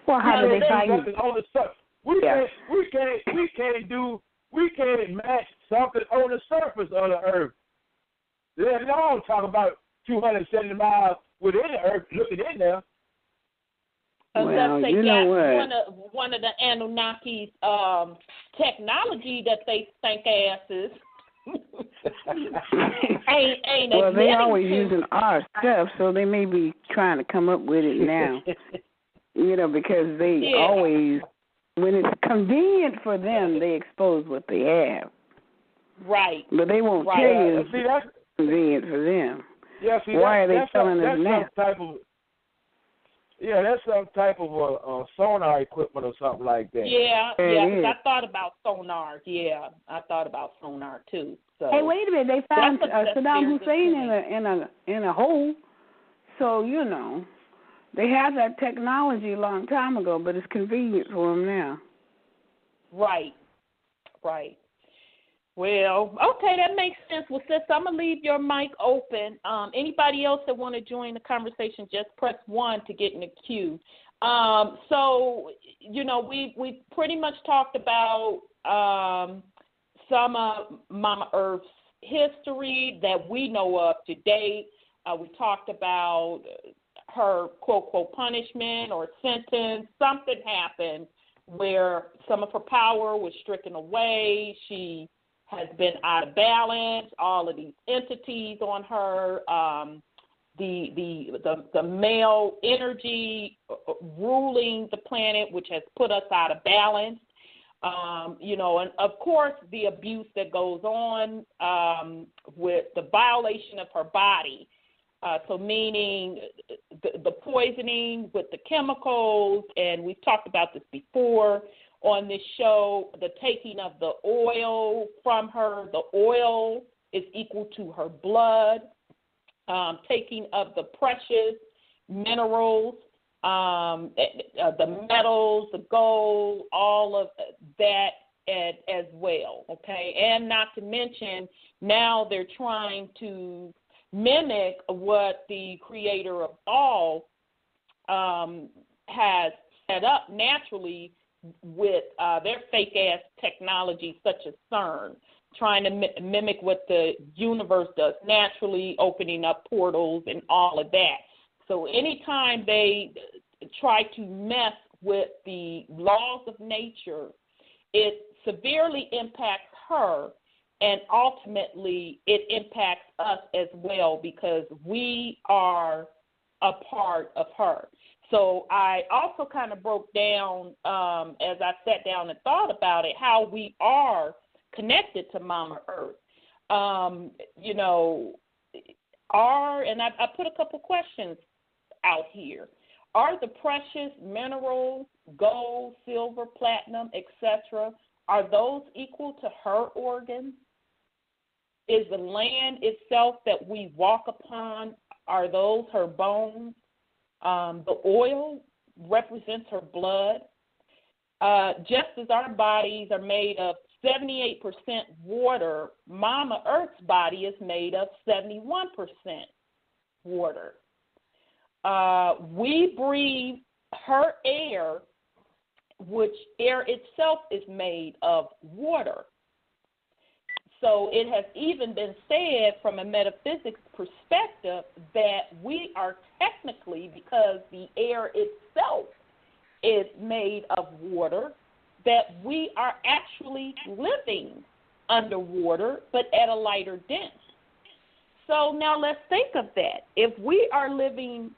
Well, how do they find it? We can't match something on the surface of the earth. Let alone talk about 270 miles within the earth looking in there. Unless they know got what? one of the Anunnaki's technology that they think asses. ain't well, they always using our stuff, so they may be trying to come up with it now. Because they always, when it's convenient for them, they expose what they have. Right. But they won't tell you it's convenient for them. Yeah, see, why are they telling us now? That's some type of sonar equipment or something like that. Yeah, because I thought about sonar. Yeah, I thought about sonar too. So. Hey, wait a minute! They found Saddam Hussein in a hole. So they had that technology a long time ago, but it's convenient for them now. Right. Well, okay, that makes sense. Well, sis, I'm going to leave your mic open. Anybody else that want to join the conversation, just press 1 to get in the queue. So, we pretty much talked about some of Mama Earth's history that we know of to date. We talked about her quote-quote punishment or sentence. Something happened where some of her power was stricken away. She has been out of balance, all of these entities on her, the male energy ruling the planet, which has put us out of balance, and of course the abuse that goes on with the violation of her body. So meaning the poisoning with the chemicals, and we've talked about this before on this show, the taking of the oil from her. The oil is equal to her blood. Taking of the precious minerals, the metals, the gold, all of that as well, okay? And not to mention, now they're trying to mimic what the creator of all has set up naturally with their fake-ass technology such as CERN. trying to mimic what the universe does naturally, opening up portals and all of that. So anytime they try to mess with the laws of nature, it severely impacts her, and ultimately it impacts us as well because we are a part of her. So I also kind of broke down, as I sat down and thought about it, how we are connected to Mama Earth. You know, and I put a couple questions out here. Are the precious minerals, gold, silver, platinum, etc., are those equal to her organs? Is the land itself that we walk upon, are those her bones? The oil represents her blood. Just as our bodies are made of 78% water, Mama Earth's body is made of 71% water. We breathe her air, which air itself is made of water. So it has even been said from a metaphysics perspective that we are technically, because the air itself is made of water, that we are actually living underwater, but at a lighter depth. So now let's think of that. If we are living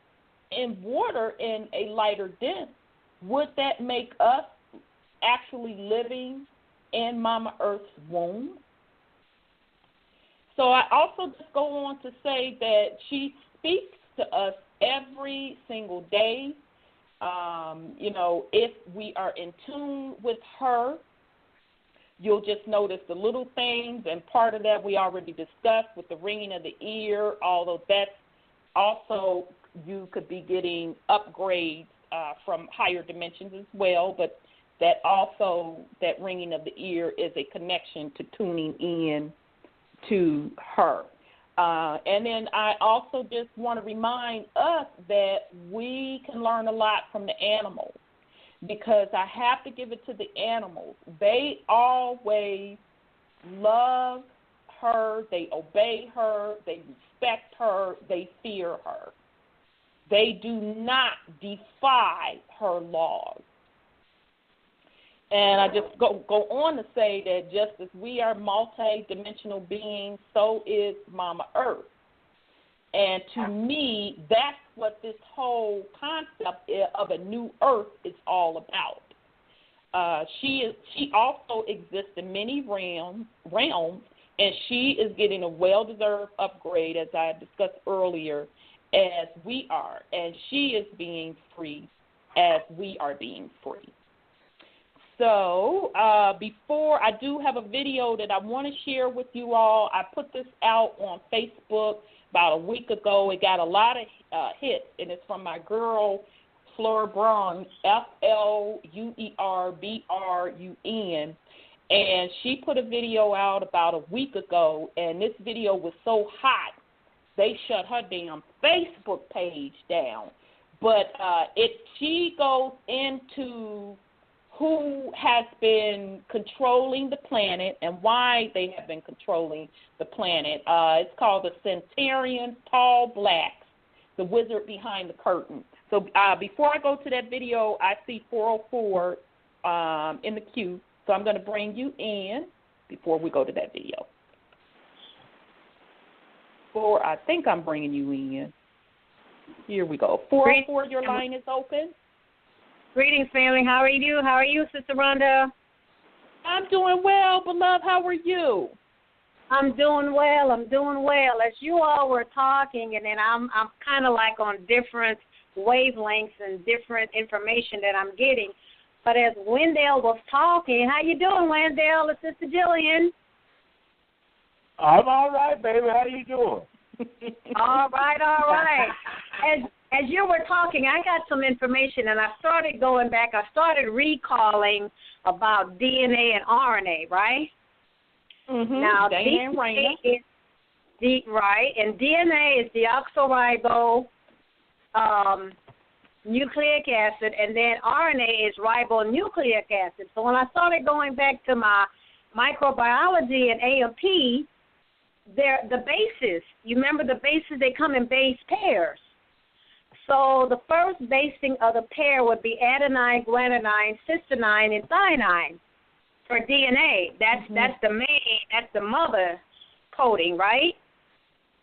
in water in a lighter depth, would that make us actually living in Mama Earth's womb? So I also just go on to say that she speaks to us every single day. You know, if we are in tune with her, you'll just notice the little things, and part of that we already discussed with the ringing of the ear, although that's also, you could be getting upgrades from higher dimensions as well, but that also, that ringing of the ear is a connection to tuning in to her. And then I also just want to remind us that we can learn a lot from the animals, because I have to give it to the animals. They always love her, they obey her, they respect her, they fear her. They do not defy her laws. And I just go on to say that just as we are multi-dimensional beings, so is Mama Earth. And to me, that's what this whole concept of a new Earth is all about. She also exists in many realms, and she is getting a well-deserved upgrade, as I discussed earlier, as we are. And she is being free as we are being free. So before, I do have a video that I want to share with you all. I put this out on Facebook about a week ago. It got a lot of hits, and it's from my girl, Fleur Brun, FLUERBRUN, and she put a video out about a week ago, and this video was so hot, they shut her damn Facebook page down. But she goes into who has been controlling the planet and why they have been controlling the planet. It's called the Centurion Tall Blacks, the wizard behind the curtain. So before I go to that video, I see 404 in the queue, so I'm going to bring you in before we go to that video. I think I'm bringing you in. Here we go. 404, your line is open. Greetings, family. How are you? How are you, Sister Rhonda? I'm doing well, beloved. How are you? I'm doing well. As you all were talking, and then I'm kind of like on different wavelengths and different information that I'm getting. But as Wendell was talking, how you doing, Wendell? It's Sister Jillian. I'm all right, baby. How you doing? All right. As you were talking, I got some information, and I started going back. I started recalling about DNA and RNA, right? Mm-hmm. Now, DNA is and DNA is deoxyribo nucleic acid, and then RNA is ribonucleic acid. So when I started going back to my microbiology and AMP, they're the bases. You remember the bases, they come in base pairs. So the first basing of the pair would be adenine, guanine, cysteine, and thionine for DNA. That's the main, that's the mother coding, right?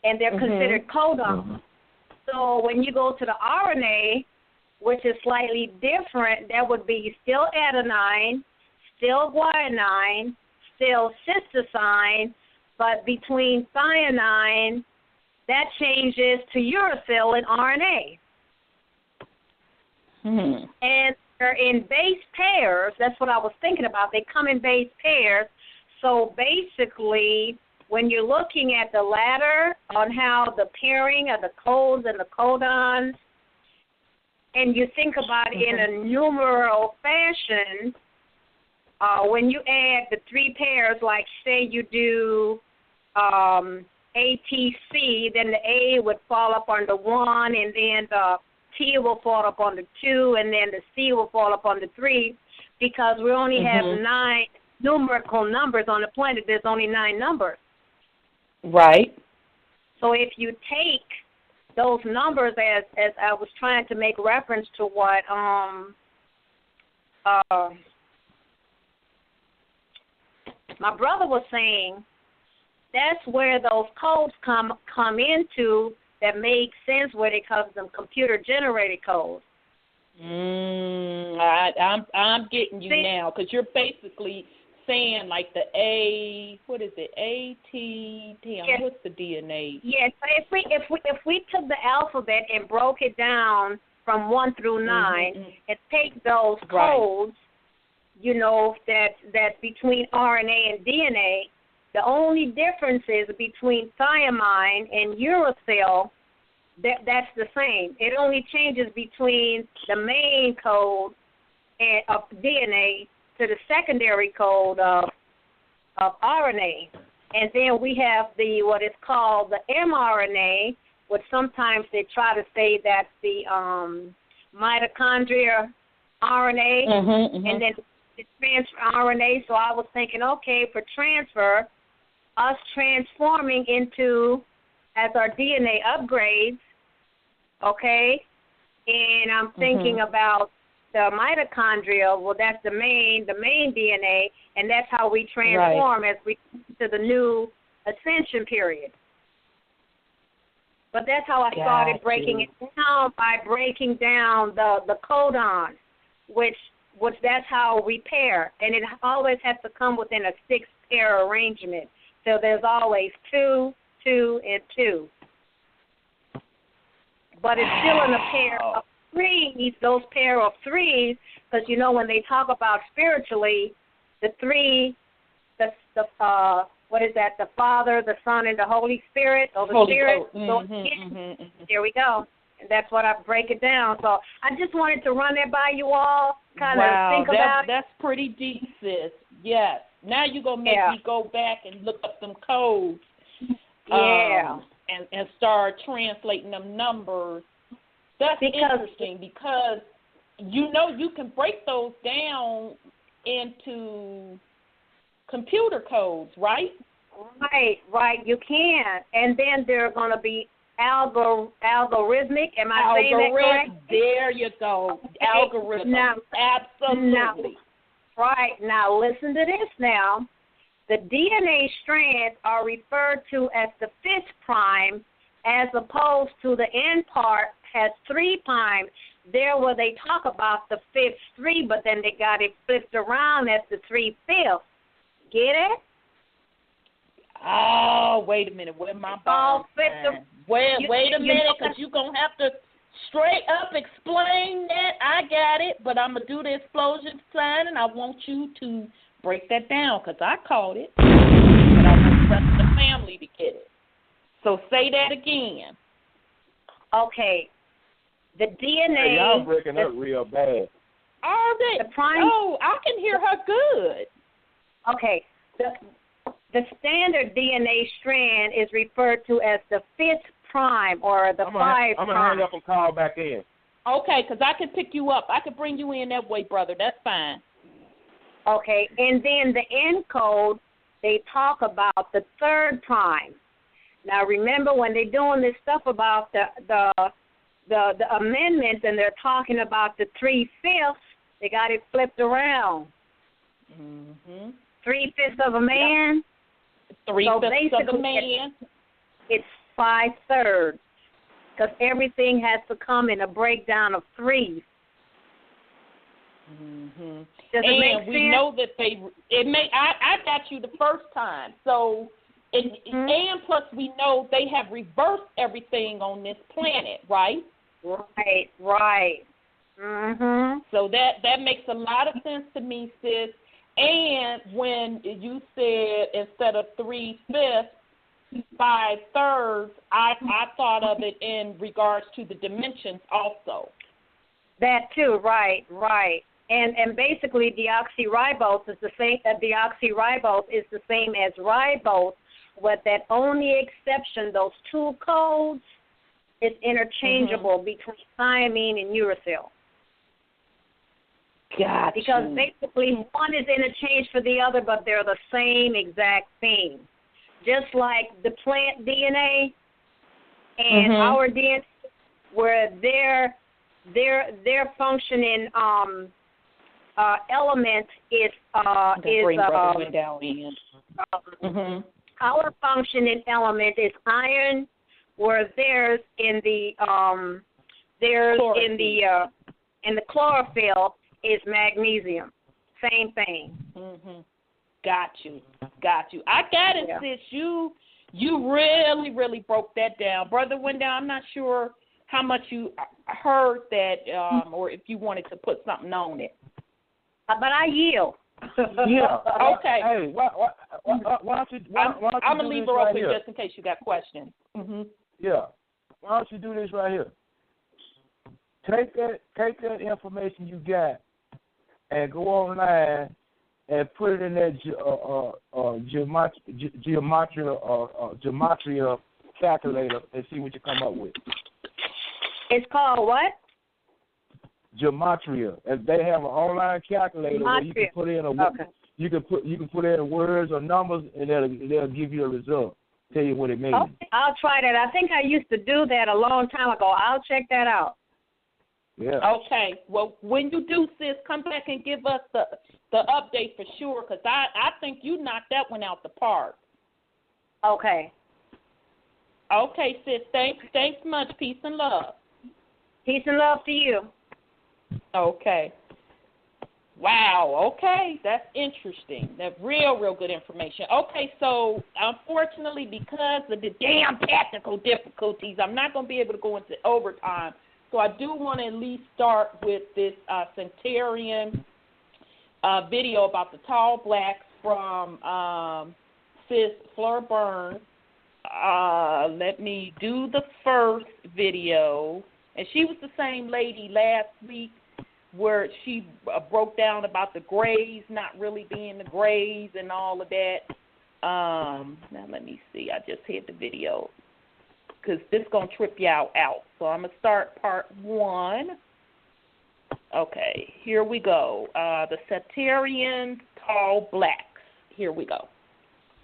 And they're considered codons. So when you go to the RNA, which is slightly different, that would be still adenine, still guanine, still cysteine, but between thionine, that changes to uracil in RNA. And they're in base pairs. That's what I was thinking about. They come in base pairs. So basically, when you're looking at the ladder on how the pairing of the codes and the codons, and you think about it in a numeral fashion, when you add the three pairs, like say you do ATC, then the A would fall up on the 1, and then the T will fall up on the 2, and then the C will fall up on the 3, because we only have 9 numerical numbers on the planet. There's only 9 numbers. Right. So if you take those numbers, as I was trying to make reference to what my brother was saying, that's where those codes come into that make sense, where they call them computer-generated codes. I'm getting you now, because you're basically saying like the A, what is it? Yes. What's the DNA? Yes. If we took the alphabet and broke it down from 1 through 9 and take those codes, you know, that's between RNA and DNA, the only difference is between thiamine and uracil. That's the same. It only changes between the main code of DNA to the secondary code of RNA. And then we have what is called the mRNA, which sometimes they try to say that's the mitochondria RNA, and then it's transfer RNA. So I was thinking, okay, for transfer, us transforming into, as our DNA upgrades, okay, and I'm thinking about the mitochondria. Well, that's the main DNA, and that's how we transform as we come to the new ascension period. But that's how I started breaking it down, by breaking down the codon, which that's how we pair, and it always has to come within a 6-pair arrangement. So there's always 2, 2, and 2. But it's still in a pair of 3s, those pair of 3s, because, you know, when they talk about spiritually, the 3, what is that, the Father, the Son, and the Holy Spirit, or the Holy Spirit. There we go. And that's what I break it down. So I just wanted to run that by you all, kind of think about it. That's pretty deep, sis. Yes. Now you're going to make me go back and look up them codes. And start translating them numbers. That's interesting, because you know you can break those down into computer codes, right? Right, you can. And then they're going to be algorithmic. Am I saying that correct? There you go. Algorithm. Now, absolutely. Now listen to this now. The DNA strands are referred to as the 5th prime, as opposed to the end part has 3 primes. There where they talk about the 5th 3, but then they got it flipped around as the 3/5. Get it? Oh, wait a minute. Where my ball? Wait a minute, because you're going to have to straight up explain that. I got it, but I'm going to do the explosion sign, and I want you to break that down, because I caught it, but I want the rest of the family to get it. So say that again. Okay. The DNA. Hey, y'all breaking up real bad. Are they? Oh, I can hear her good. Okay. The standard DNA strand is referred to as the 5th prime, or the 5 prime. I'm going to hang up and call back in. Okay, because I can pick you up. I can bring you in that way, brother. That's fine. Okay, and then the ENCODE, they talk about the third prime. Now, remember when they're doing this stuff about the amendments and they're talking about the 3/5, they got it flipped around. 3/5 of a man. 3/5 of a man. It's 5/3 because everything has to come in a breakdown of 3. Does it make sense? We know that I got you the first time. So, and plus we know they have reversed everything on this planet, right? Right. So that makes a lot of sense to me, sis. And when you said instead of 3/5, 5/3, I thought of it in regards to the dimensions also. That too, right. And basically deoxyribose is the same. Deoxyribose is the same as ribose, with that only exception, those 2 codes, is interchangeable between thiamine and uracil. Gotcha. Because basically one is interchanged for the other, but they're the same exact thing. Just like the plant DNA and our DNA, where their functioning element is our functioning element is iron, where theirs in the chlorophyll is magnesium. Same thing. Got you. I got it, sis. You really, really broke that down. Brother Wendell, I'm not sure how much you heard that or if you wanted to put something on it. But I yield. Yeah. Okay. Hey, why don't you I'm going to leave her open here? just in case you got questions. Yeah. Why don't you do this right here? Take that information you got and go online and put it in that gematria calculator and see what you come up with. It's called what? Gematria. They have an online calculator where you can put in you can put in words or numbers and they'll give you a result. Tell you what it means. Okay, I'll try that. I think I used to do that a long time ago. I'll check that out. Yeah. Okay. Well, when you do, sis, come back and give us the update for sure, because I think you knocked that one out the park. Okay. Okay, sis. Thanks much. Peace and love. Peace and love to you. Okay. Wow. Okay. That's interesting. That's real good information. Okay, so unfortunately, because of the damn technical difficulties, I'm not going to be able to go into overtime. So I do want to at least start with this Centurion video about the tall blacks from Sis Fleur Burns. Let me do the first video. And she was the same lady last week where she broke down about the grays not really being the grays and all of that. Now let me see. I just hit the video because this is going to trip y'all out. So I'm going to start part 1. Okay, here we go. The Satyrian Tall Blacks. Here we go.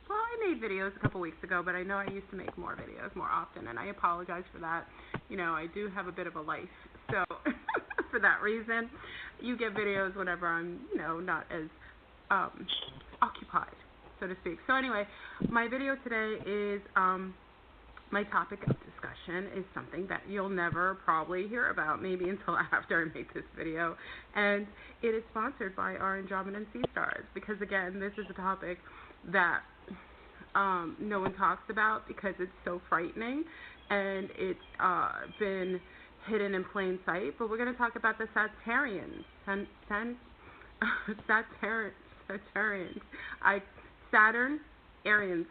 Well, I made videos a couple weeks ago, but I know I used to make more videos more often, and I apologize for that. You know, I do have a bit of a life, so for that reason, you get videos whenever I'm, not as occupied, so to speak. So anyway, my video today is my topic of discussion is something that you'll never probably hear about, maybe until after I make this video, and it is sponsored by our Andromedan Sea Stars, because again, this is a topic that no one talks about because it's so frightening and it's been hidden in plain sight. But we're going to talk about the Satyrians. Saturn Aryans.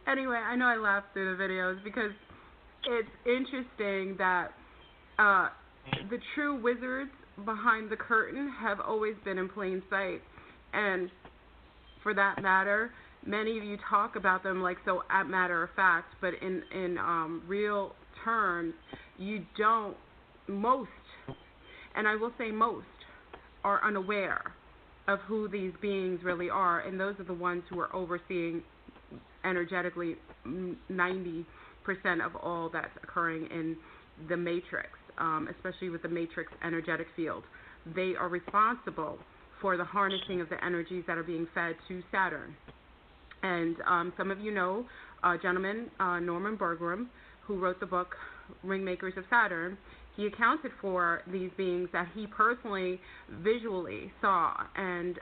Anyway, I know I laugh through the videos because it's interesting that the true wizards behind the curtain have always been in plain sight. And for that matter, many of you talk about them like so matter of fact, but in real terms, you don't, most, and I will say most, are unaware of who these beings really are, and those are the ones who are overseeing energetically 90% of all that's occurring in the matrix, especially with the matrix energetic field. They are responsible for the harnessing of the energies that are being fed to Saturn. And some of you know a gentleman, Norman Bergram, who wrote the book Ringmakers of Saturn. He accounted for these beings that he personally visually saw. And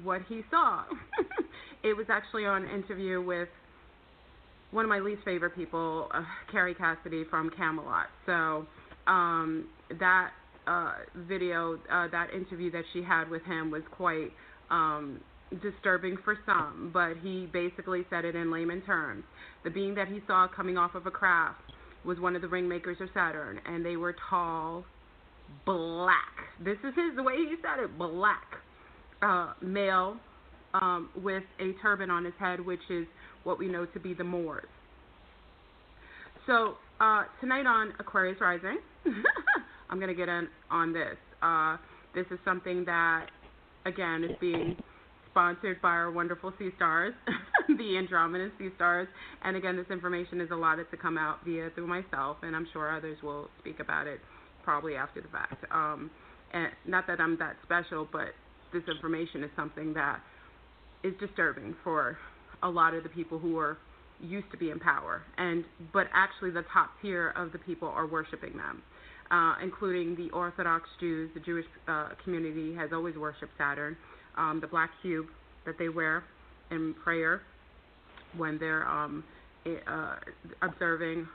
what he saw, it was actually on an interview with one of my least favorite people, Carrie Cassidy from Camelot. So that video, that interview that she had with him was quite disturbing for some, but he basically said it in layman terms. The being that he saw coming off of a craft was one of the ringmakers of Saturn, and they were tall, black. This is the way he said it, black, male, with a turban on his head, which is what we know to be the Moors. So tonight on Aquarius Rising, I'm going to get in on this. This is something that, again, is being sponsored by our wonderful sea stars, the Andromeda sea stars. And again, this information is allotted to come out through myself, and I'm sure others will speak about it probably after the fact. And not that I'm that special, but this information is something that is disturbing for a lot of the people who are used to be in power, but actually the top tier of the people are worshiping them, including the Orthodox Jews. The Jewish community has always worshipped Saturn. The black cube that they wear in prayer when they're observing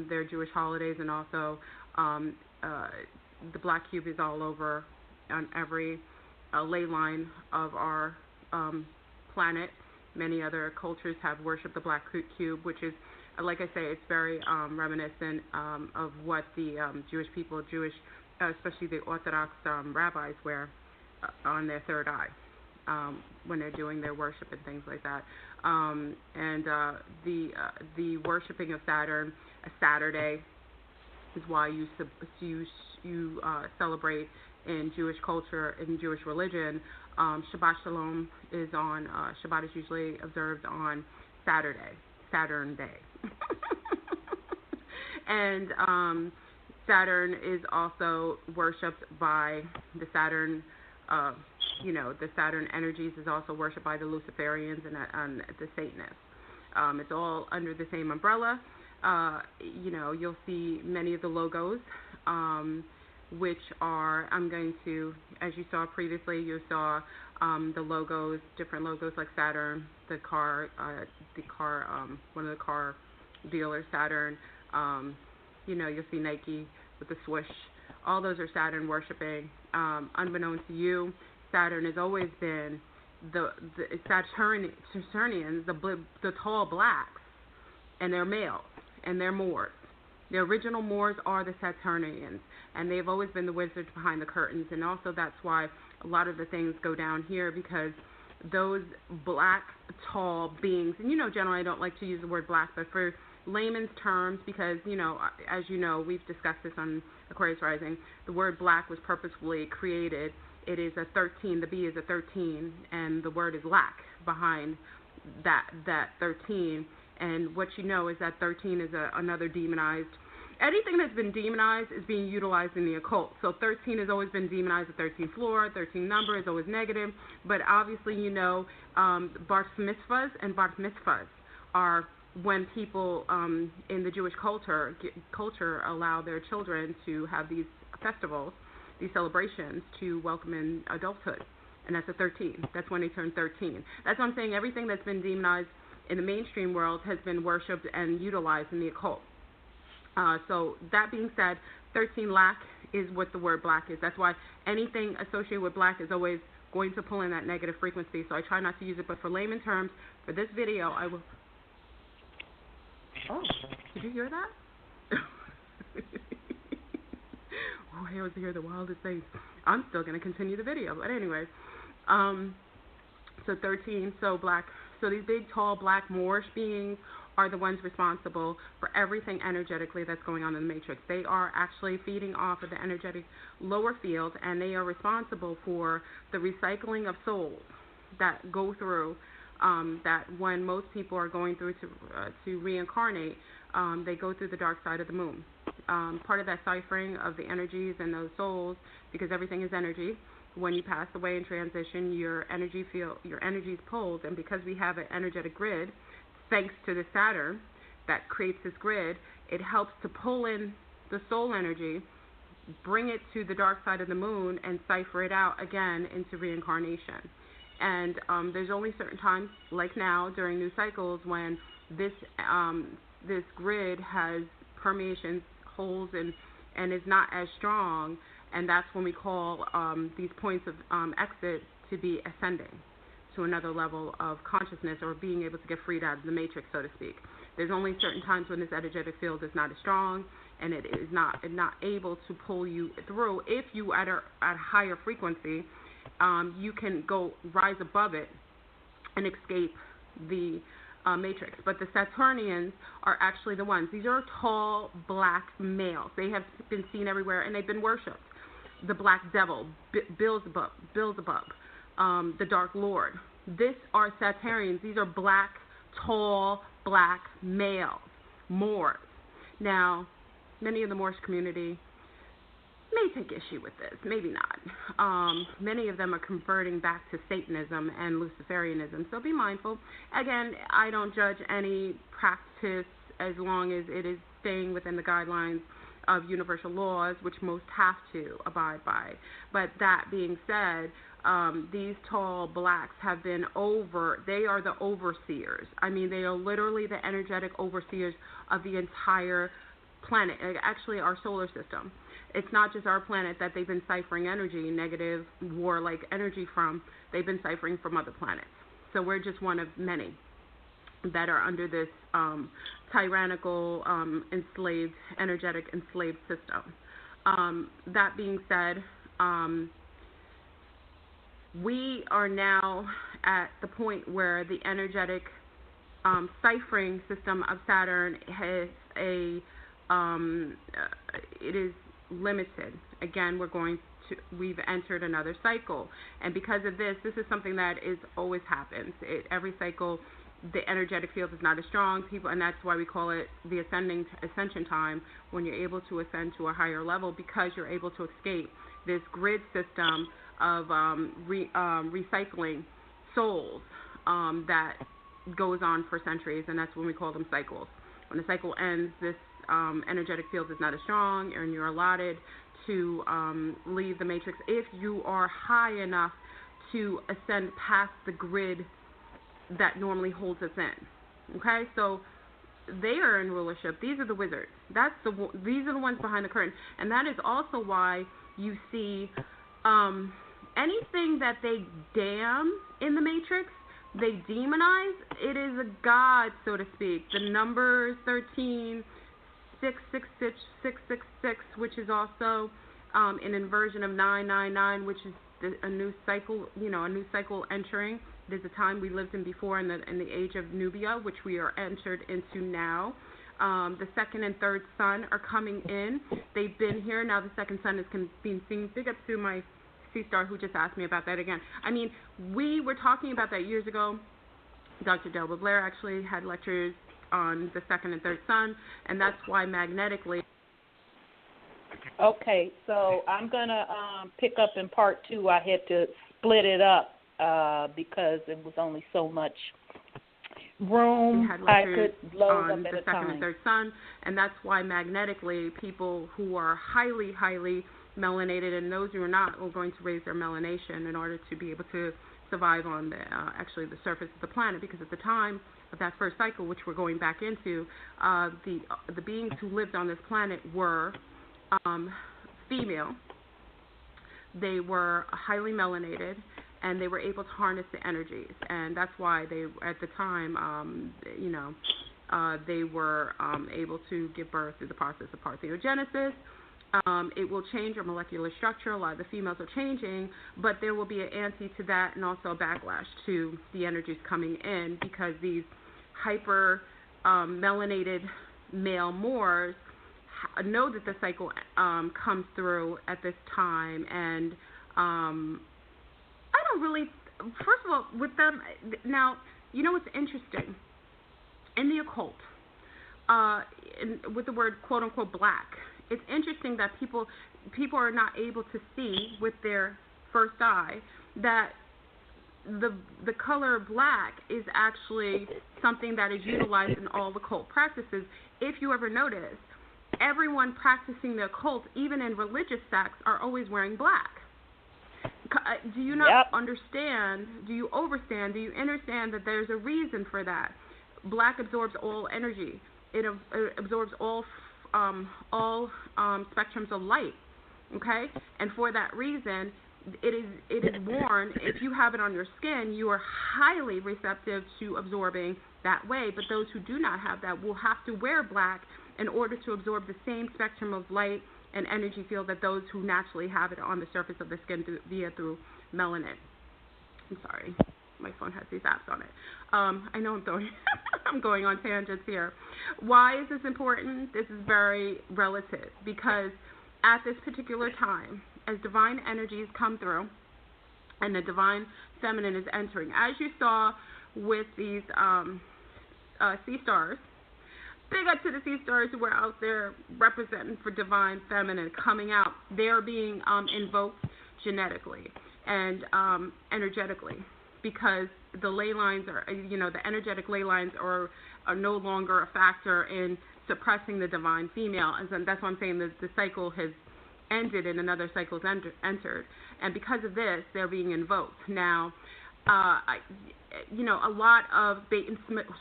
their Jewish holidays, and also the black cube is all over on every ley line of our planet. Many other cultures have worshipped the black cube, which is, like I say, it's very reminiscent of what the Jewish people, especially the Orthodox rabbis, wear on their third eye when they're doing their worship and things like that. The worshiping of Saturn, a Saturday, is why you celebrate in Jewish culture, in Jewish religion. Shabbat Shalom is on, Shabbat is usually observed on Saturn Day. And Saturn is also worshipped by the Saturn, the Saturn energies is also worshipped by the Luciferians and the Satanists. It's all under the same umbrella. You'll see many of the logos, which are, I'm going to, as you saw previously, you saw the logos, different logos like Saturn, one of the car dealers, Saturn. You'll see Nike with the swoosh. All those are Saturn worshiping. Unbeknown to you, Saturn has always been the Saturnians, the tall blacks, and they're males, and they're Moors. The original Moors are the Saturnians, and they've always been the wizards behind the curtains, and also that's why a lot of the things go down here, because those black, tall beings, and generally I don't like to use the word black, but for layman's terms, because, as you know, we've discussed this on Aquarius Rising, the word black was purposefully created. It is a 13, the B is a 13, and the word is lack behind that 13. And what you know is that 13 is another demonized. Anything that's been demonized is being utilized in the occult. So 13 has always been demonized. The 13th floor, 13 number is always negative. But obviously, bar mitzvahs and bar mitzvahs are when people in the Jewish culture allow their children to have these festivals, these celebrations, to welcome in adulthood. And that's a 13. That's when they turn 13. That's what I'm saying. Everything that's been demonized in the mainstream world has been worshipped and utilized in the occult. So that being said, 13 lack is what the word black is. That's why anything associated with black is always going to pull in that negative frequency. So I try not to use it, but for layman terms, for this video, I will. Oh, did you hear that? Oh, I was hear the wildest things. I'm still going to continue the video, but anyway. So 13, so black. So these big, tall, black Moorish beings are the ones responsible for everything energetically that's going on in the matrix. They are actually feeding off of the energetic lower field, and they are responsible for the recycling of souls that go through, that when most people are going through to reincarnate, they go through the dark side of the moon. Part of that ciphering of the energies and those souls, because everything is energy. When you pass away in transition, your energy is pulled, and because we have an energetic grid, thanks to the Saturn that creates this grid, it helps to pull in the soul energy, bring it to the dark side of the moon, and cipher it out again into reincarnation. And there's only certain times, like now during new cycles, when this grid has permeations, holes, and is not as strong, and that's when we call these points of exit to be ascending to another level of consciousness, or being able to get freed out of the matrix, so to speak. There's only certain times when this energetic field is not as strong, and it is not able to pull you through. If you at a higher frequency, you can rise above it and escape the matrix. But the Saturnians are actually the ones. These are tall black males. They have been seen everywhere, and they've been worshipped. The Black Devil, Beelzebub, the Dark Lord. These are Saturnians. These are black, tall, black males, Moors. Now, many of the Moorish community may take issue with this, maybe not. Many of them are converting back to Satanism and Luciferianism, so be mindful. Again, I don't judge any practice as long as it is staying within the guidelines of universal laws, which most have to abide by. But that being said, these tall blacks have been they are the overseers. I mean, they are literally the energetic overseers of the entire planet, actually our solar system. It's not just our planet that they've been ciphering energy, negative, war-like energy from. They've been ciphering from other planets. So we're just one of many that are under this tyrannical, energetic enslaved system. That being said, we are now at the point where the energetic ciphering system of Saturn has it is limited. Again, we've entered another cycle, and because of this is something that always happens. Every cycle, the energetic field is not as strong, and that's why we call it the ascension time, when you're able to ascend to a higher level, because you're able to escape this grid system of recycling souls that goes on for centuries, and that's when we call them cycles. When the cycle ends, this energetic field is not as strong, and you're allotted to leave the matrix if you are high enough to ascend past the grid that normally holds us in. Okay, so they are in rulership. These are the wizards. These are the ones behind the curtain, and that is also why you see anything that they damn in the matrix, they demonize. It is a god, so to speak. The numbers 13, 666, 666, which is also an inversion of 999, which is a new cycle. A new cycle entering. There's a time we lived in before in the age of Nubia, which we are entered into now. The second and third sun are coming in. They've been here. Now the second sun is being seen. Big up to my C-Star who just asked me about that again. I mean, we were talking about that years ago. Dr. Delba Blair actually had lectures on the second and third sun, and that's why magnetically. Okay, so I'm going to pick up in part 2. I had to split it up because it was only so much room I could load up at a time. On the second and third sun, and that's why magnetically people who are highly, highly melanated, and those who are not, are going to raise their melanation in order to be able to survive on the surface of the planet, because at the time of that first cycle, which we're going back into, the beings who lived on this planet were female. They were highly melanated, and they were able to harness the energies, and that's why they, at the time, they were able to give birth through the process of parthenogenesis. It will change your molecular structure. A lot of the females are changing, but there will be an anti to that, and also a backlash to the energies coming in, because these hyper melanated male Moors know that the cycle comes through at this time, and I don't really, first of all, with them, now, you know what's interesting? In the occult, with the word quote-unquote black, it's interesting that people are not able to see with their first eye that the color black is actually something that is utilized in all occult practices. If you ever notice, everyone practicing the occult, even in religious sects, are always wearing black. Do you not understand? Do you overstand? Do you understand that there's a reason for that? Black absorbs all energy. It absorbs all spectrums of light. Okay, and for that reason, it is worn. If you have it on your skin, you are highly receptive to absorbing that way. But those who do not have that will have to wear black in order to absorb the same spectrum of light and energy field that those who naturally have it on the surface of the skin through melanin. I'm sorry, my phone has these apps on it. I know I'm going on tangents here. Why is this important? This is very relative, because at this particular time, as divine energies come through and the divine feminine is entering, as you saw with these sea stars, big up to the sea stars who were out there representing for divine feminine coming out. They're being invoked genetically and energetically, because the ley lines are, the energetic ley lines are no longer a factor in suppressing the divine female. And that's why I'm saying that the cycle has ended and another cycle has entered. And because of this, they're being invoked. Now, a lot of bait and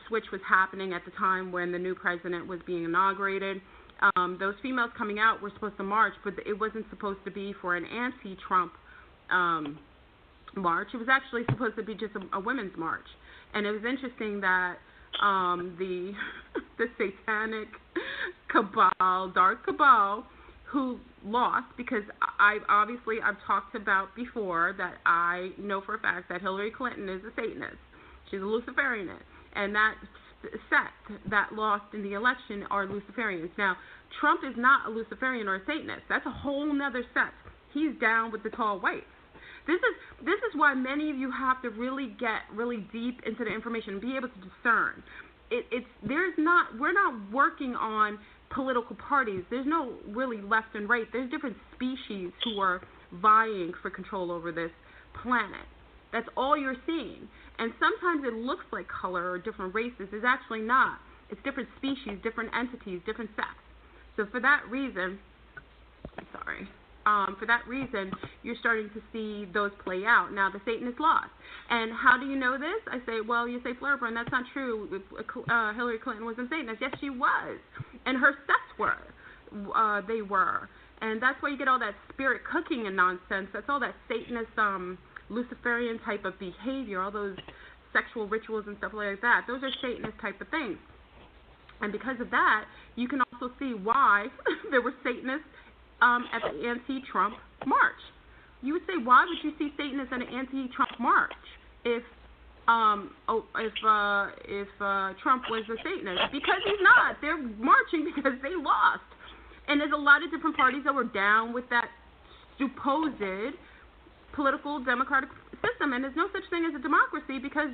switch was happening at the time when the new president was being inaugurated. Those females coming out were supposed to march, but it wasn't supposed to be for an anti-Trump march. It was actually supposed to be just a women's march. And it was interesting that the satanic cabal, dark cabal, who lost, because I've talked about before that I know for a fact that Hillary Clinton is a Satanist. She's a Luciferian. And that sect that lost in the election are Luciferians. Now, Trump is not a Luciferian or a Satanist. That's a whole nother sect. He's down with the tall whites. This is why many of you have to really get really deep into the information and be able to discern. We're not working on political parties. There's no really left and right. There's different species who are vying for control over this planet. That's all you're seeing. And sometimes it looks like color or different races. It's actually not. It's different species, different entities, different sects. So for that reason, you're starting to see those play out. Now, the Satanist lost. And how do you know this? I say, well, you say, Flurburn, that's not true. Hillary Clinton wasn't Satanist. Yes, she was. And her sects were. They were. And that's why you get all that spirit cooking and nonsense. That's all that Satanist, Luciferian type of behavior, all those sexual rituals and stuff like that. Those are Satanist type of things. And because of that, you can also see why there were Satanists at the anti-Trump march. You would say, why would you see Satanists at an anti-Trump march if Trump was a Satanist? Because he's not. They're marching because they lost. And there's a lot of different parties that were down with that supposed political democratic system. And there's no such thing as a democracy, because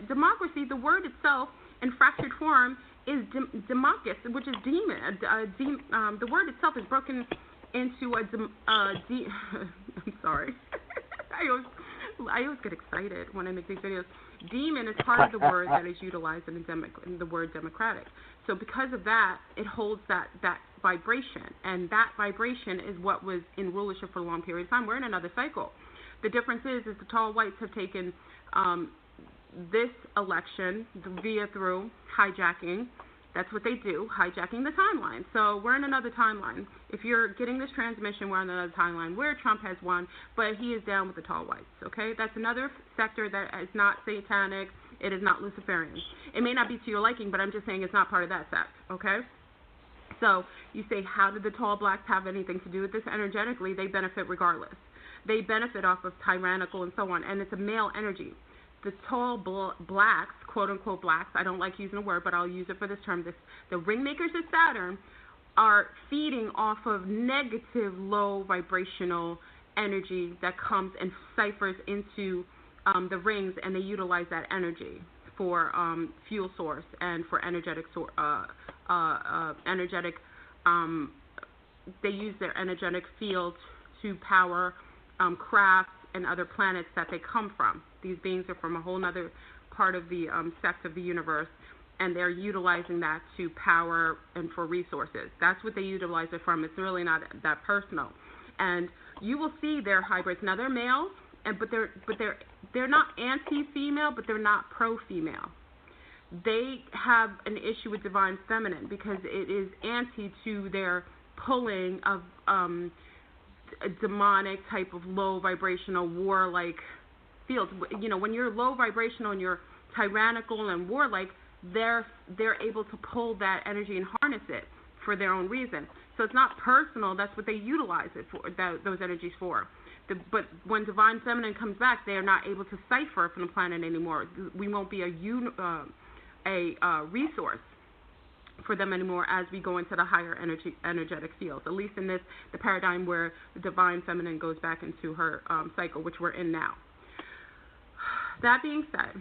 democracy, the word itself in fractured form, is democus, which is demon. The word itself is broken into I'm sorry. I always get excited when I make these videos. Demon is part of the word that is utilized in the word democratic. So because of that, it holds that vibration, and that vibration is what was in rulership for a long period of time. We're in another cycle. The difference is the tall whites have taken this election through hijacking. That's what they do, hijacking the timeline. So we're in another timeline. If you're getting this transmission, we're on another timeline where Trump has won, but he is down with the tall whites, okay? That's another sector that is not satanic. It is not Luciferian. It may not be to your liking, but I'm just saying it's not part of that sect, okay? So you say, how did the tall blacks have anything to do with this? Energetically, they benefit regardless. They benefit off of tyrannical and so on, and it's a male energy. the tall blacks, quote-unquote blacks, I don't like using the word, but I'll use it for this term, the ringmakers of Saturn are feeding off of negative, low vibrational energy that comes and ciphers into the rings, and they utilize that energy for fuel source and for energetic they use their energetic field to power crafts and other planets that they come from. These beings are from a whole other part of the sect of the universe, and they're utilizing that to power and for resources. That's what they utilize it from. It's really not that personal. And you will see their hybrids. Now they're males, but they're not anti-female, but they're not pro-female. They have an issue with divine feminine because it is anti to their pulling of a demonic type of low vibrational warlike fields. You know, when you're low vibrational and you're tyrannical and warlike, they're able to pull that energy and harness it for their own reason. So it's not personal. That's what they utilize it for, those energies for. But when divine feminine comes back, they are not able to cipher from the planet anymore. We won't be a resource for them anymore as we go into the higher energetic fields, at least in the paradigm where the divine feminine goes back into her cycle, which we're in now. That being said,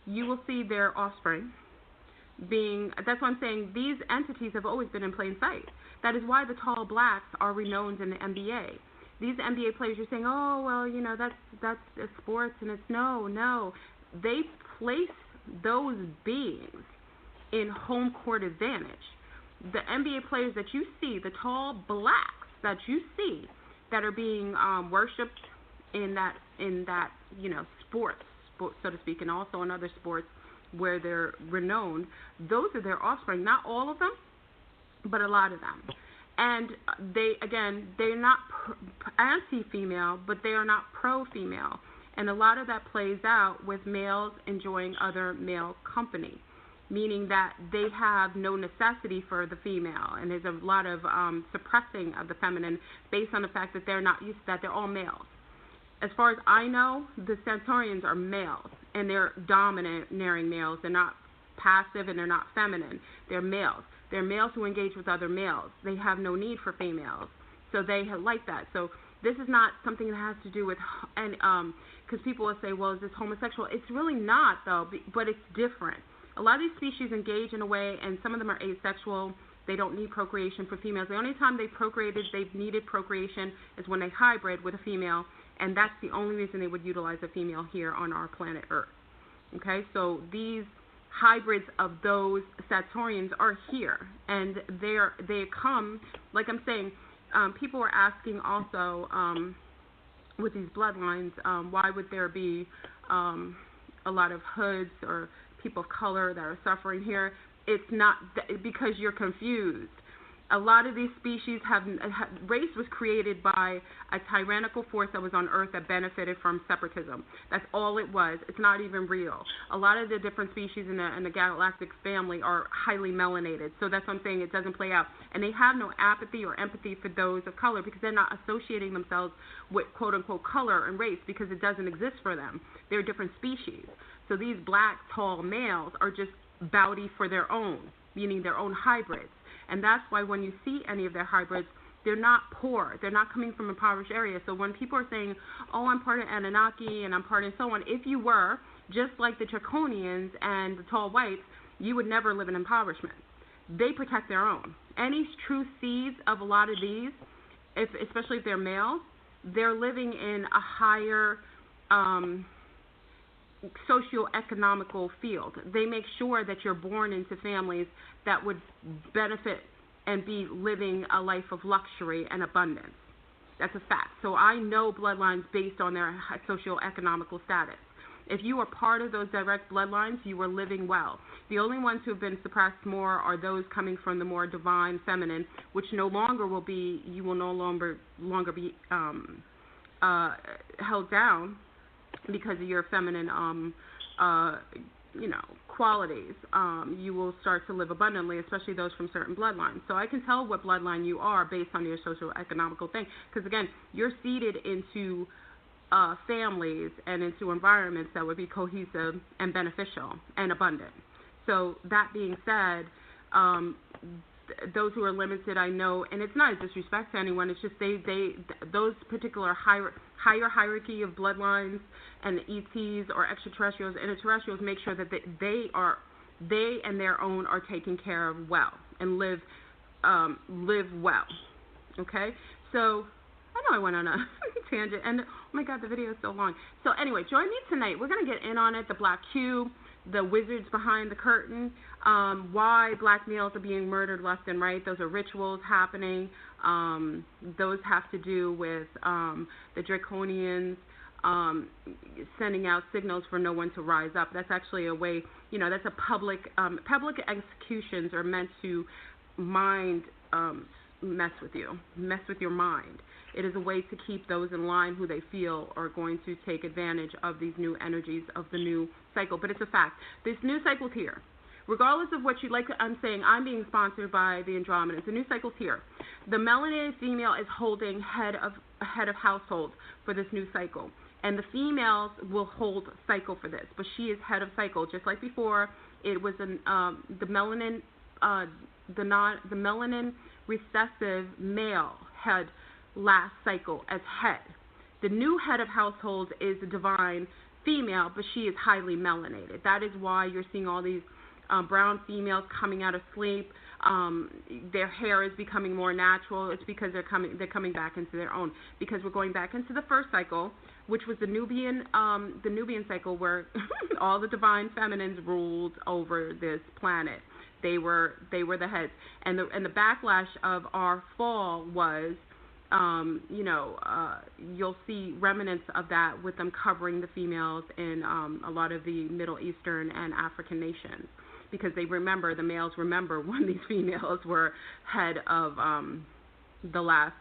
you will see their offspring that's why I'm saying these entities have always been in plain sight. That is why the tall blacks are renowned in the NBA. These NBA players are saying, oh, well, you know, that's sports, and it's no. They place those beings in home court advantage. The NBA players that you see, the tall blacks that you see that are being worshipped in that you know, sports, so to speak, and also in other sports where they're renowned, those are their offspring. Not all of them, but a lot of them. And they're not anti-female, but they are not pro-female. And a lot of that plays out with males enjoying other male company, meaning that they have no necessity for the female. And there's a lot of suppressing of the feminine based on the fact that they're not used to that. They're all males. As far as I know, the Centaurians are males, and they're domineering males. They're not passive, and they're not feminine. They're males. They're males who engage with other males. They have no need for females, so they like that. So this is not something that has to do with, and because people will say, well, is this homosexual? It's really not, though, but it's different. A lot of these species engage in a way, and some of them are asexual. They don't need procreation for females. The only time they've needed procreation is when they hybrid with a female, and that's the only reason they would utilize a female here on our planet Earth. Okay, so these hybrids of those Saturnians are here, and they come, like I'm saying, people are asking also with these bloodlines, why would there be a lot of hoods or people of color that are suffering here? It's not because you're confused. A lot of these species race was created by a tyrannical force that was on Earth that benefited from separatism. That's all it was. It's not even real. A lot of the different species in the Galactic family are highly melanated, so that's what I'm saying. It doesn't play out. And they have no apathy or empathy for those of color because they're not associating themselves with quote-unquote color and race because it doesn't exist for them. They're different species. So these black, tall males are just bouty for their own, meaning their own hybrids. And that's why when you see any of their hybrids, they're not poor. They're not coming from impoverished areas. So when people are saying, oh, I'm part of Anunnaki and I'm part of so on, if you were, just like the Draconians and the tall whites, you would never live in impoverishment. They protect their own. Any true seeds of a lot of these, especially if they're males, they're living in a higher socio-economical field. They make sure that you're born into families that would benefit and be living a life of luxury and abundance. That's a fact. So I know bloodlines based on their socio-economical status. If you are part of those direct bloodlines, you are living well. The only ones who have been suppressed more are those coming from the more divine feminine, which no longer will be, you will no longer be held down because of your feminine, qualities. You will start to live abundantly, especially those from certain bloodlines. So I can tell what bloodline you are based on your socio-economical thing. Because, again, you're seeded into families and into environments that would be cohesive and beneficial and abundant. So that being said, those who are limited, I know, and it's not a disrespect to anyone, it's just those particular higher hierarchy of bloodlines and ETs or extraterrestrials, interterrestrials, make sure that they and their own are taken care of well and live well. Okay? So I know I went on a tangent, and oh my God, the video is so long. So anyway, join me tonight. We're going to get in on it, the Black Cube, the wizards behind the curtain, why black males are being murdered left and right. Those are rituals happening. Those have to do with the draconians sending out signals for no one to rise up. That's actually a way, that's a public executions are meant to mess with your mind. It is a way to keep those in line who they feel are going to take advantage of these new energies of the new cycle. But it's a fact. This new cycle's here. Regardless of what you like, I'm saying I'm being sponsored by the Andromedans. The new cycle's here. The melanated female is holding head of household for this new cycle. And the females will hold cycle for this. But she is head of cycle. Just like before, it was the melanin recessive male had last cycle as head. The new head of household is the divine female, but she is highly melanated. That is why you're seeing all these brown females coming out of sleep. Their hair is becoming more natural. It's because they're coming back into their own. Because we're going back into the first cycle, which was the Nubian cycle, where all the divine feminines ruled over this planet. They were the heads, and the backlash of our fall was, you'll see remnants of that with them covering the females in a lot of the Middle Eastern and African nations, because the males remember when these females were head of the last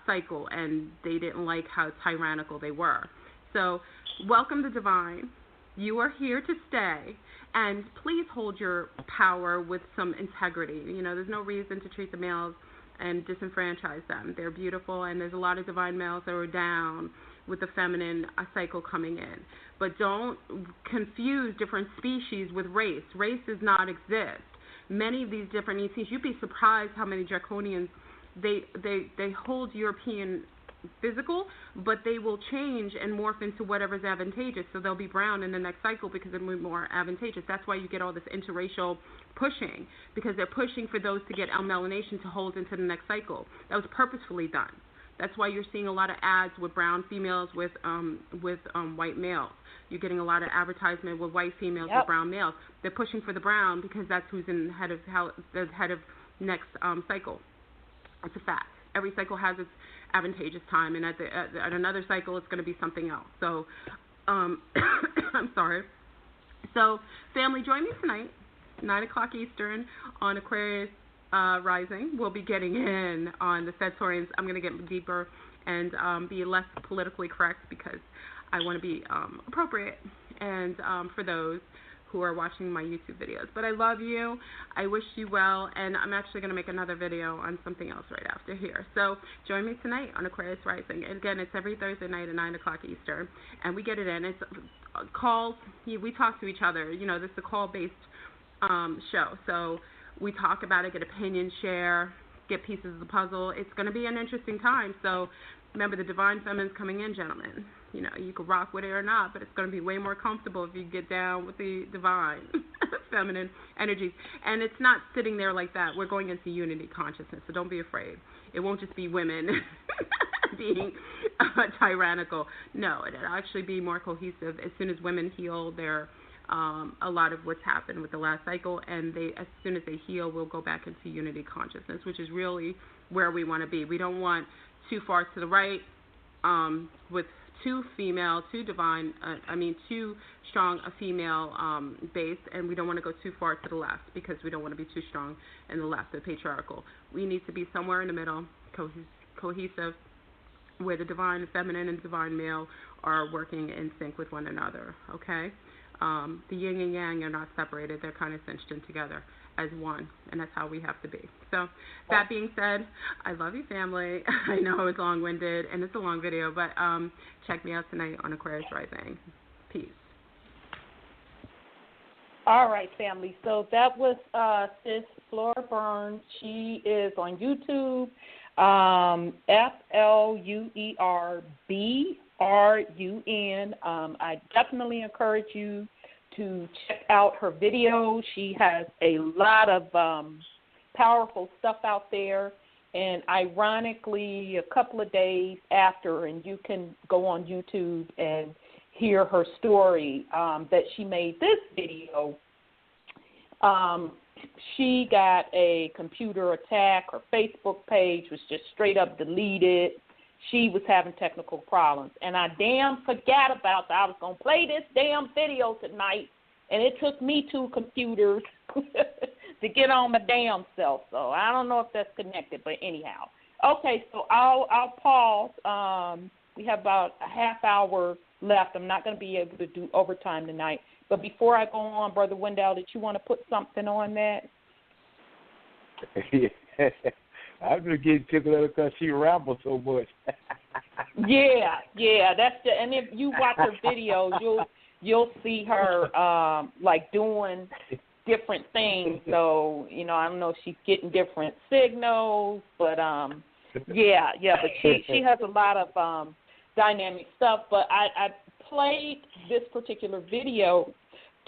cycle, and they didn't like how tyrannical they were. So, welcome to Divine. You are here to stay, and please hold your power with some integrity. There's no reason to treat the males and disenfranchise them. They're beautiful, and there's a lot of divine males that are down with the feminine cycle coming in. But don't confuse different species with race. Race does not exist. Many of these different ETs, you'd be surprised how many draconians, they hold European physical, but they will change and morph into whatever's advantageous. So they'll be brown in the next cycle because they're more advantageous. That's why you get all this interracial pushing, because they're pushing for those to get melanation to hold into the next cycle. That was purposefully done. That's why you're seeing a lot of ads with brown females with white males. You're getting a lot of advertisement with white females with brown males. They're pushing for the brown because that's who's in the head of next cycle. It's a fact. Every cycle has its advantageous time, and at another cycle, it's going to be something else. So, I'm sorry. So, family, join me tonight, 9 o'clock Eastern, on Aquarius Rising. We'll be getting in on the Sagittarians. I'm going to get deeper and be less politically correct, because I want to be appropriate and for those who are watching my YouTube videos. But I love you. I wish you well, and I'm actually going to make another video on something else right after here. So join me tonight on Aquarius Rising. And again, it's every Thursday night at 9 o'clock Eastern, and we get it in. It's calls. We talk to each other. This is a call-based show. So we talk about it, get opinions, share, get pieces of the puzzle. It's going to be an interesting time. So remember, the divine feminine's coming in, gentlemen. You can rock with it or not, but it's going to be way more comfortable if you get down with the divine feminine energies. And it's not sitting there like that. We're going into unity consciousness, so don't be afraid. It won't just be women being tyrannical. No, it'll actually be more cohesive as soon as women heal their a lot of what's happened with the last cycle, and as soon as they heal, we'll go back into unity consciousness, which is really where we want to be. We don't want too far to the right with too strong a female base, and we don't want to go too far to the left, because we don't want to be too strong in the left, the patriarchal. We need to be somewhere in the middle, cohesive, where the divine feminine and divine male are working in sync with one another, okay? The yin and yang are not separated. They're kind of cinched in together as one, and that's how we have to be. So that being said, I love you, family. I know it's long-winded, and it's a long video, but check me out tonight on Aquarius Rising. Peace. All right, family. So that was Sis Flora Burns. She is on YouTube, FLUERBRUN. I definitely encourage you to check out her videos. She has a lot of powerful stuff out there. And ironically, a couple of days after, and you can go on YouTube and hear her story that she made this video. She got a computer attack. Her Facebook page was just straight up deleted. She was having technical problems. And I damn forgot about that. I was going to play this damn video tonight, and it took me 2 computers to get on my damn self. So I don't know if that's connected, but anyhow. Okay, so I'll pause. We have about a half hour left. I'm not going to be able to do overtime tonight. But before I go on, Brother Wendell, did you want to put something on that? I'm just getting tickled at her because she rambles so much. Yeah, that's and if you watch her videos, you'll see her like doing different things. So I don't know if she's getting different signals, but but she has a lot of dynamic stuff. But I played this particular video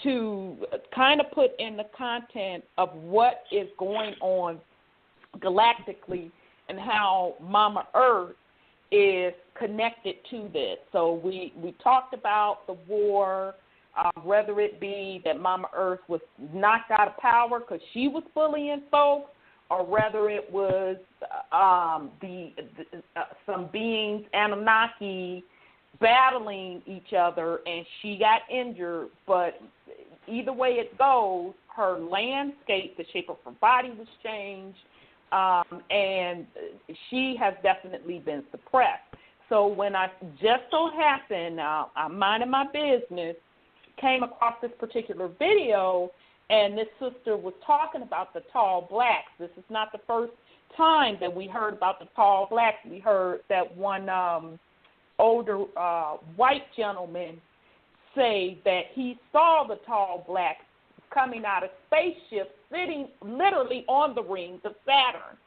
to kind of put in the content of what is going on galactically and how Mama Earth is connected to this. So we talked about the war, whether it be that Mama Earth was knocked out of power because she was bullying folks, or whether it was some beings, Anunnaki, battling each other and she got injured. But either way it goes, her landscape, the shape of her body was changed, and she has definitely been suppressed. So when I just so happened, I'm minding my business, came across this particular video, and this sister was talking about the tall blacks. This is not the first time that we heard about the tall blacks. We heard that one older white gentleman say that he saw the tall blacks coming out of spaceships sitting literally on the rings of Saturn.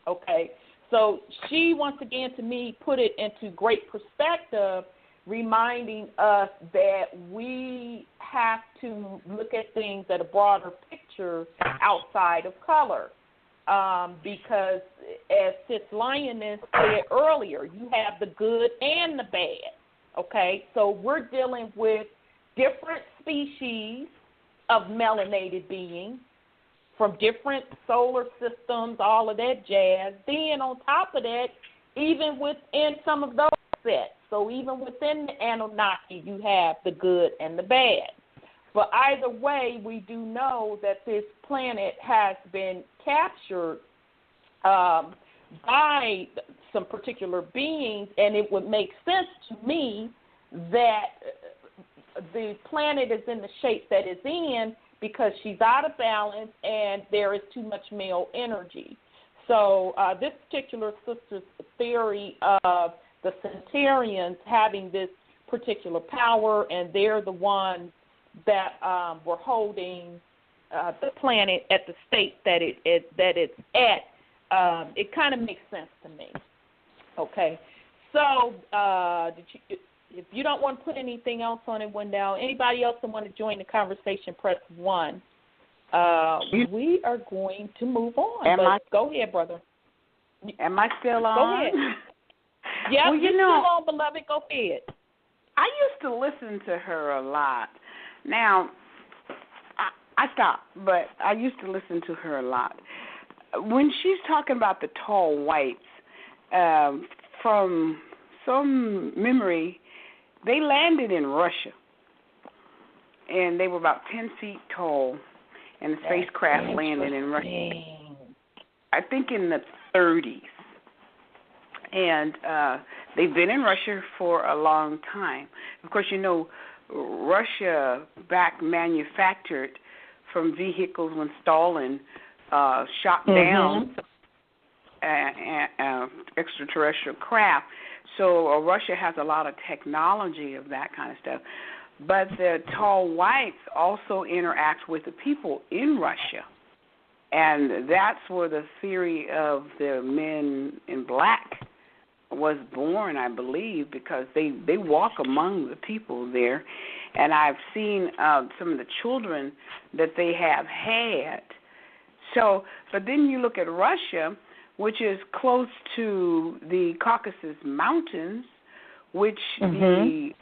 Okay, so she once again to me put it into great perspective, reminding us that we have to look at things at a broader picture outside of color. Because as Sis Lioness said earlier, you have the good and the bad, okay? So we're dealing with different species of melanated beings from different solar systems, all of that jazz. Then on top of that, even within some of those sets, so even within the Anunnaki, you have the good and the bad. But either way, we do know that this planet has been captured by some particular beings, and it would make sense to me that the planet is in the shape that it's in because she's out of balance and there is too much male energy. So this particular sister's theory of the Centaurians having this particular power, and they're the ones that were holding the planet at the state that it's at, it kind of makes sense to me. Okay, so if you don't want to put anything else on it, Wendell, anybody else that want to join the conversation, press 1. We are going to move on. Go ahead, brother. Am I still on? Go ahead. Yeah, well, you're still on, beloved. Go ahead. I used to listen to her a lot. Now, I stopped, but I used to listen to her a lot. When she's talking about the tall whites, from some memory, they landed in Russia, and they were about 10 feet tall, and the spacecraft landed in Russia, I think in the 30s. And they've been in Russia for a long time. Of course, Russia-backed manufactured from vehicles when Stalin shot down extraterrestrial craft. So Russia has a lot of technology of that kind of stuff. But the tall whites also interact with the people in Russia. And that's where the theory of the men in black was born, I believe, because they walk among the people there. And I've seen some of the children that they have had. So, but then you look at Russia, which is close to the Caucasus Mountains, which the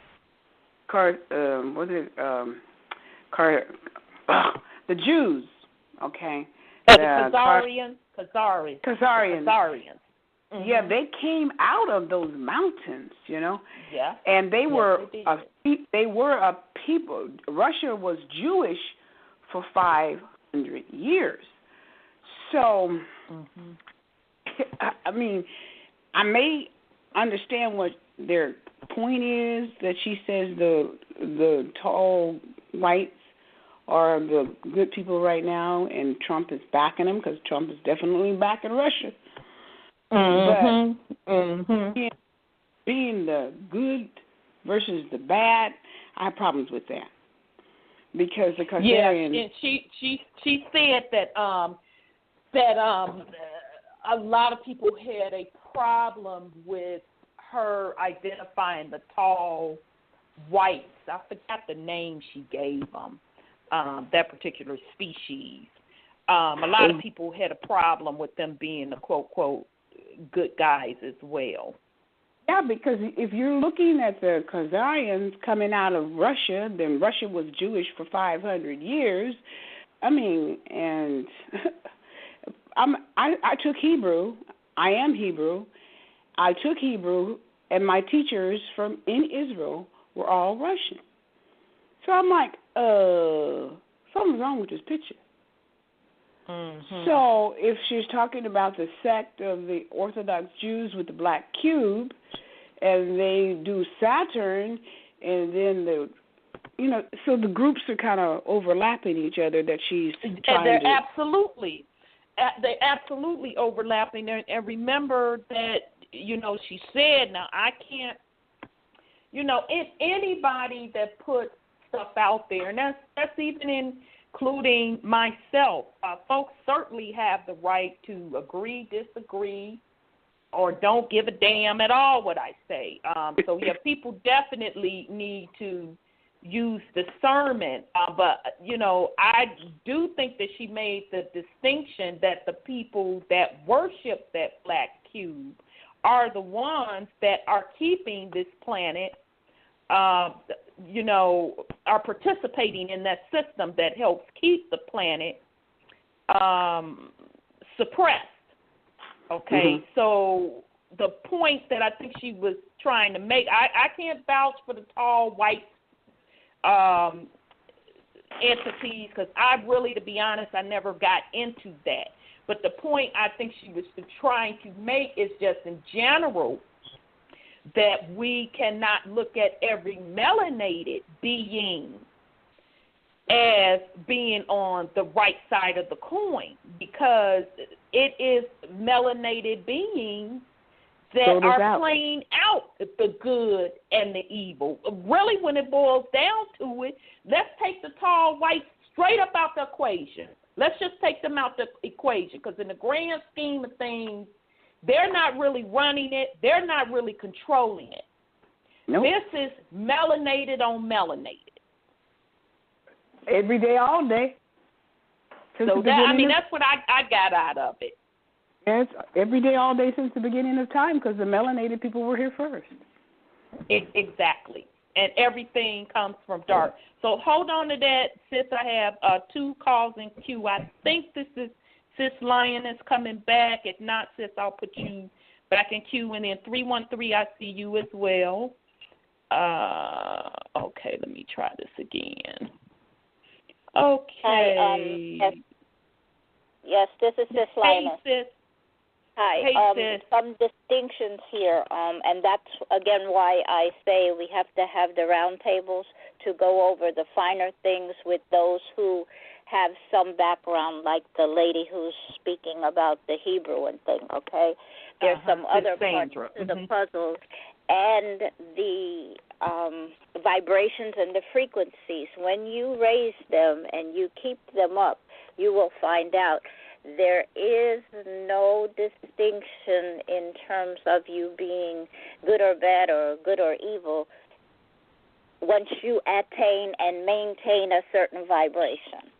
Jews, okay, the Khazarians. Yeah, they came out of those mountains, you know. Yeah. And they were a people. Russia was Jewish for 500 years. So, I mean, I may understand what their point is, that she says the tall whites are the good people right now, and Trump is backing them, because Trump is definitely backing Russia. But being the good versus the bad, I have problems with that, because the Khazarians. Yeah, and she said that a lot of people had a problem with her identifying the tall whites. I forgot the name she gave them, that particular species. A lot of people had a problem with them being the quote good guys as well. Yeah, because if you're looking at the Khazarians coming out of Russia, then Russia was Jewish for 500 years. I mean, and I took Hebrew. I am Hebrew. I took Hebrew, and my teachers in Israel were all Russian. So I'm like, something's wrong with this picture. So if she's talking about the sect of the Orthodox Jews with the black cube, and they do Saturn, and then so the groups are kind of overlapping each other that she's trying they're to. They're absolutely overlapping. And remember that, she said, now I can't, anybody that puts stuff out there, and that's even including myself. Folks certainly have the right to agree, disagree, or don't give a damn at all what I say. So, yeah, people definitely need to use discernment. But, I do think that she made the distinction that the people that worship that black cube are the ones that are keeping this planet, are participating in that system that helps keep the planet suppressed. Okay, so the point that I think she was trying to make, I can't vouch for the tall white entities, because I really, to be honest, I never got into that. But the point I think she was trying to make is just in general that we cannot look at every melanated being as being on the right side of the coin, because it is melanated beings that are playing out the good and the evil. Really, when it boils down to it, let's take the tall whites straight up out the equation. Let's just take them out the equation, because in the grand scheme of things, they're not really running it. They're not really controlling it. Nope. This is melanated on melanated. Every day, all day. So that's what I got out of it. Yes, every day, all day since the beginning of time, because the melanated people were here first. Exactly. And everything comes from dark. So hold on to that, sis. I have 2 calls in queue. I think this is Sis Lioness coming back. If not, sis, I'll put you back in queue. And then 313, I see you as well. Okay, let me try this again. Okay. Yes, this is Sis Lioness. Hey, sis. Hi. Hey, some distinctions here, and that's, again, why I say we have to have the round tables to go over the finer things with those who have some background, like the lady who's speaking about the Hebrew and thing, okay? There's some other parts to the puzzle, and the vibrations and the frequencies. When you raise them and you keep them up, you will find out there is no distinction in terms of you being good or bad or good or evil once you attain and maintain a certain vibration,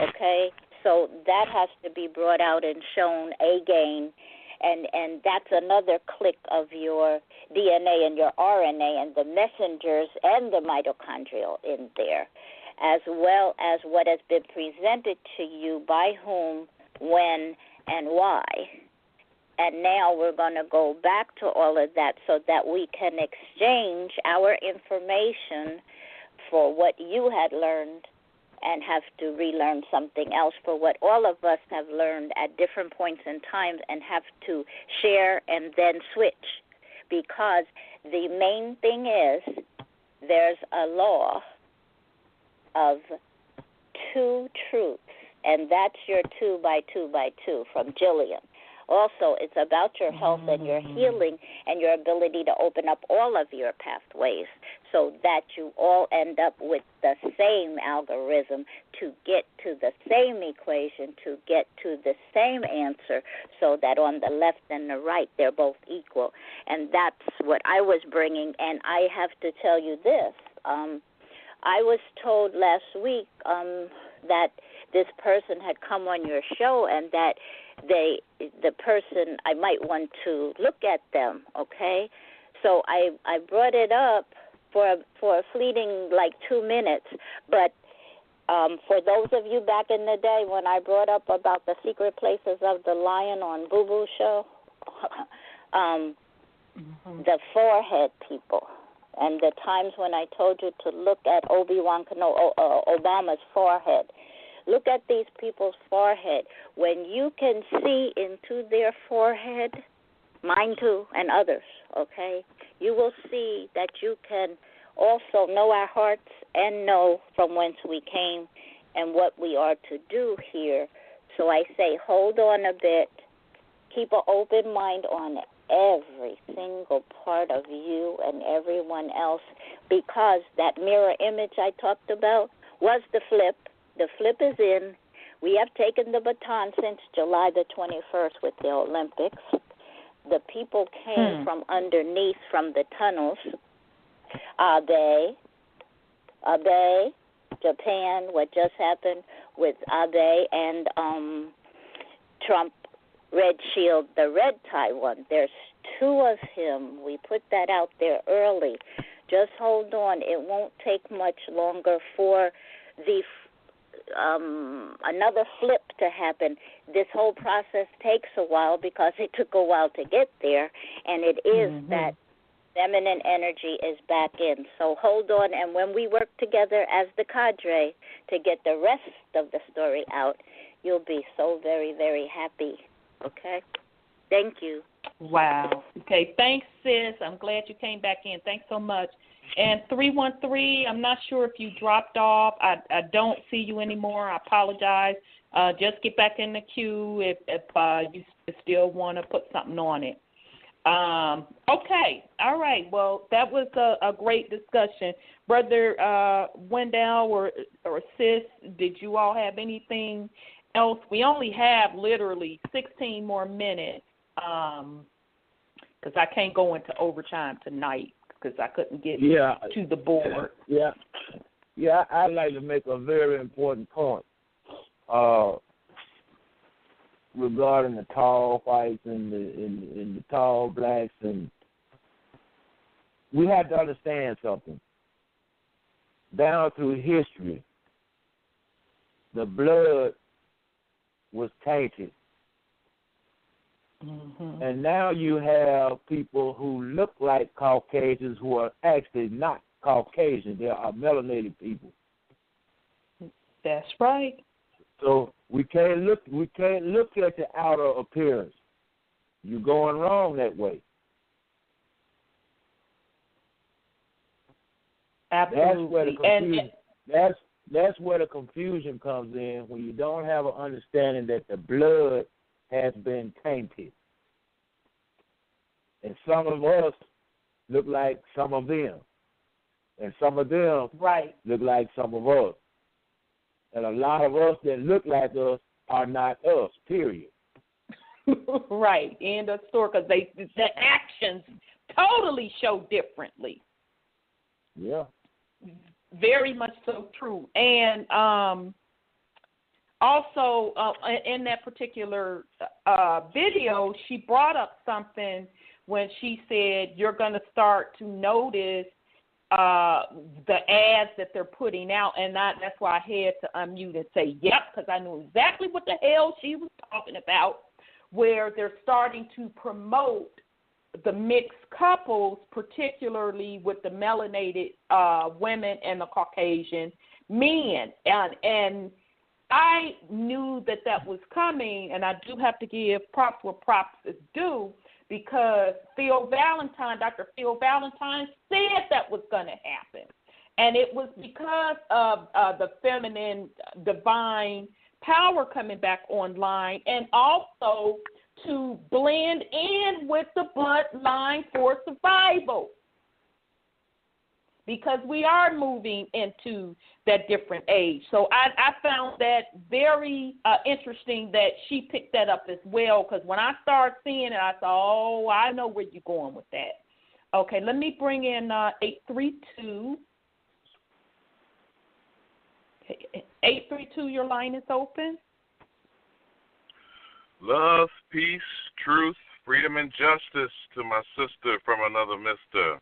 okay? So that has to be brought out and shown again, and that's another click of your DNA and your RNA and the messengers and the mitochondrial in there, as well as what has been presented to you by whom, when, and why. And now we're going to go back to all of that so that we can exchange our information for what you had learned and have to relearn something else for what all of us have learned at different points in time and have to share and then switch. Because the main thing is there's a law of two truths, and that's your 2 by 2 by 2 from Jillian. Also, it's about your health and your healing and your ability to open up all of your pathways so that you all end up with the same algorithm to get to the same equation, to get to the same answer, so that on the left and the right, they're both equal. And that's what I was bringing, and I have to tell you this. I was told last week that this person had come on your show and that the person, I might want to look at them, okay? So I brought it up for a fleeting, 2 minutes, but for those of you back in the day when I brought up about the secret places of the lion on Boo Boo Show, the forehead people, and the times when I told you to look at Obama's forehead. Look at these people's forehead. When you can see into their forehead, mine too, and others, okay, you will see that you can also know our hearts and know from whence we came and what we are to do here. So I say hold on a bit. Keep an open mind on every single part of you and everyone else, because that mirror image I talked about was the flip. The flip is in. We have taken the baton since July the 21st with the Olympics. The people came from underneath, from the tunnels. Abe, Japan, what just happened with Abe and Trump, Red Shield, the red tie one. There's 2 of him. We put that out there early. Just hold on. It won't take much longer for the another flip to happen. This whole process takes a while because it took a while to get there, and it is that feminine energy is back in. So hold on, and when we work together as the cadre to get the rest of the story out, you'll be so very, very happy. Okay? Thank you. Wow. Okay, thanks, sis. I'm glad you came back in. Thanks so much. And 313, I'm not sure if you dropped off. I don't see you anymore. I apologize. Just get back in the queue if you still want to put something on it. Okay. All right. Well, that was a great discussion. Brother Wendell or sis, did you all have anything else? We only have literally 16 more minutes because I can't go into overtime tonight because I couldn't get to the board. Yeah, I'd like to make a very important point regarding the tall whites and the tall blacks, and we have to understand something. Down through history, the blood was tainted. And now you have people who look like Caucasians who are actually not Caucasian. They are melanated people. That's right. So we can't look at the outer appearance. you're going wrong that way. Absolutely. That's where the confusion comes in, when you don't have an understanding that the blood has been tainted. And some of us look like some of them. And some of them look like some of us. And a lot of us that look like us are not us, period. Right. End of story, because the actions totally show differently. Yeah. Very much so true. And also in that particular video, she brought up something when she said you're going to start to notice the ads that they're putting out, and that's why I had to unmute and say yep, because I knew exactly what the hell she was talking about, where they're starting to promote the mixed couples, particularly with the melanated women and the Caucasian men. And I knew that was coming, and I do have to give props where props is due, because Dr. Phil Valentine said that was going to happen. And it was because of the feminine divine power coming back online, and also to blend in with the bloodline for survival, because we are moving into that different age. So I found that very interesting that she picked that up as well, because when I started seeing it, I thought, oh, I know where you're going with that. Okay, let me bring in 832. 832, your line is open. Love, peace, truth, freedom, and justice to my sister from another mister.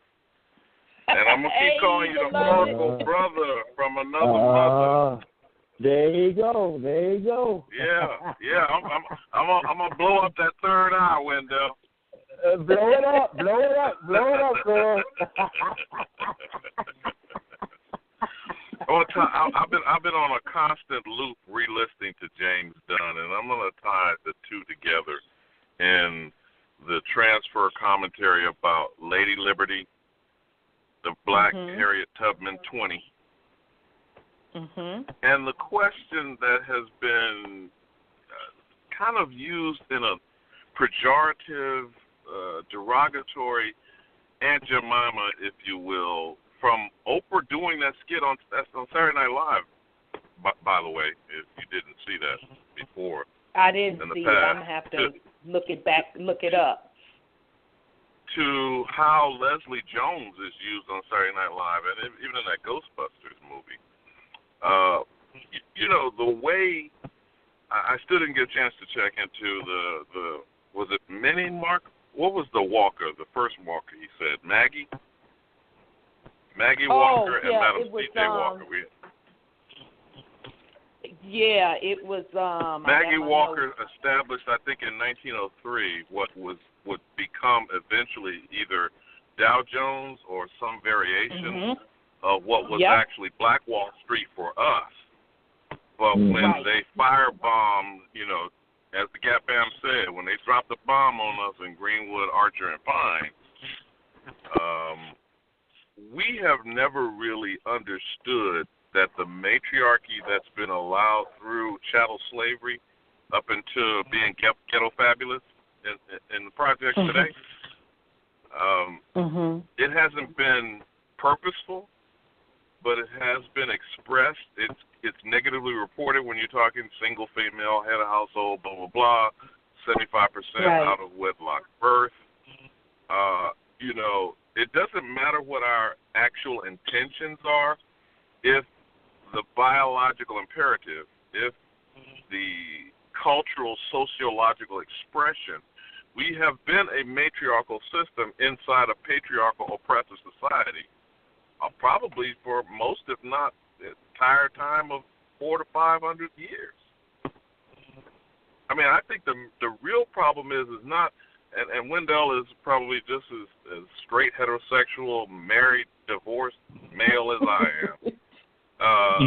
And I'm going to keep calling you the Oracle brother from another mother. There you go. There you go. Yeah. I'm going to blow up that third eye window. Blow it up, girl. I've been on a constant loop re-listening to James Dunn, and I'm going to tie the two together in the transfer commentary about Lady Liberty, the Black Harriet Tubman 20, and the question that has been kind of used in a pejorative, derogatory Aunt Jemima, if you will, from Oprah doing that skit on Saturday Night Live, by the way, if you didn't see that before. I didn't see it. I'm going to have to look it up. To how Leslie Jones is used on Saturday Night Live, and even in that Ghostbusters movie. The way I still didn't get a chance to check into the was it Minnie Mark? What was the Walker, the first Walker he said? Maggie Walker and Madam C.J. Walker. Yeah, it was Maggie Walker established, I think, in 1903 what would become eventually either Dow Jones or some variation of what was actually Black Wall Street for us. But when they firebombed, as the Gap Band said, when they dropped the bomb on us in Greenwood, Archer, and Pine, we have never really understood that the matriarchy that's been allowed through chattel slavery up into being ghetto fabulous in the project today, it hasn't been purposeful, but it has been expressed. It's negatively reported when you're talking single female, head of household, blah, blah, blah, 75% out of wedlock birth. It doesn't matter what our actual intentions are if the biological imperative, if the cultural, sociological expression, we have been a matriarchal system inside a patriarchal oppressive society, probably for most, if not the entire time of 400 to 500 years. I mean, I think the real problem is not, and Wendell is probably just as straight, heterosexual, married, divorced male as I am.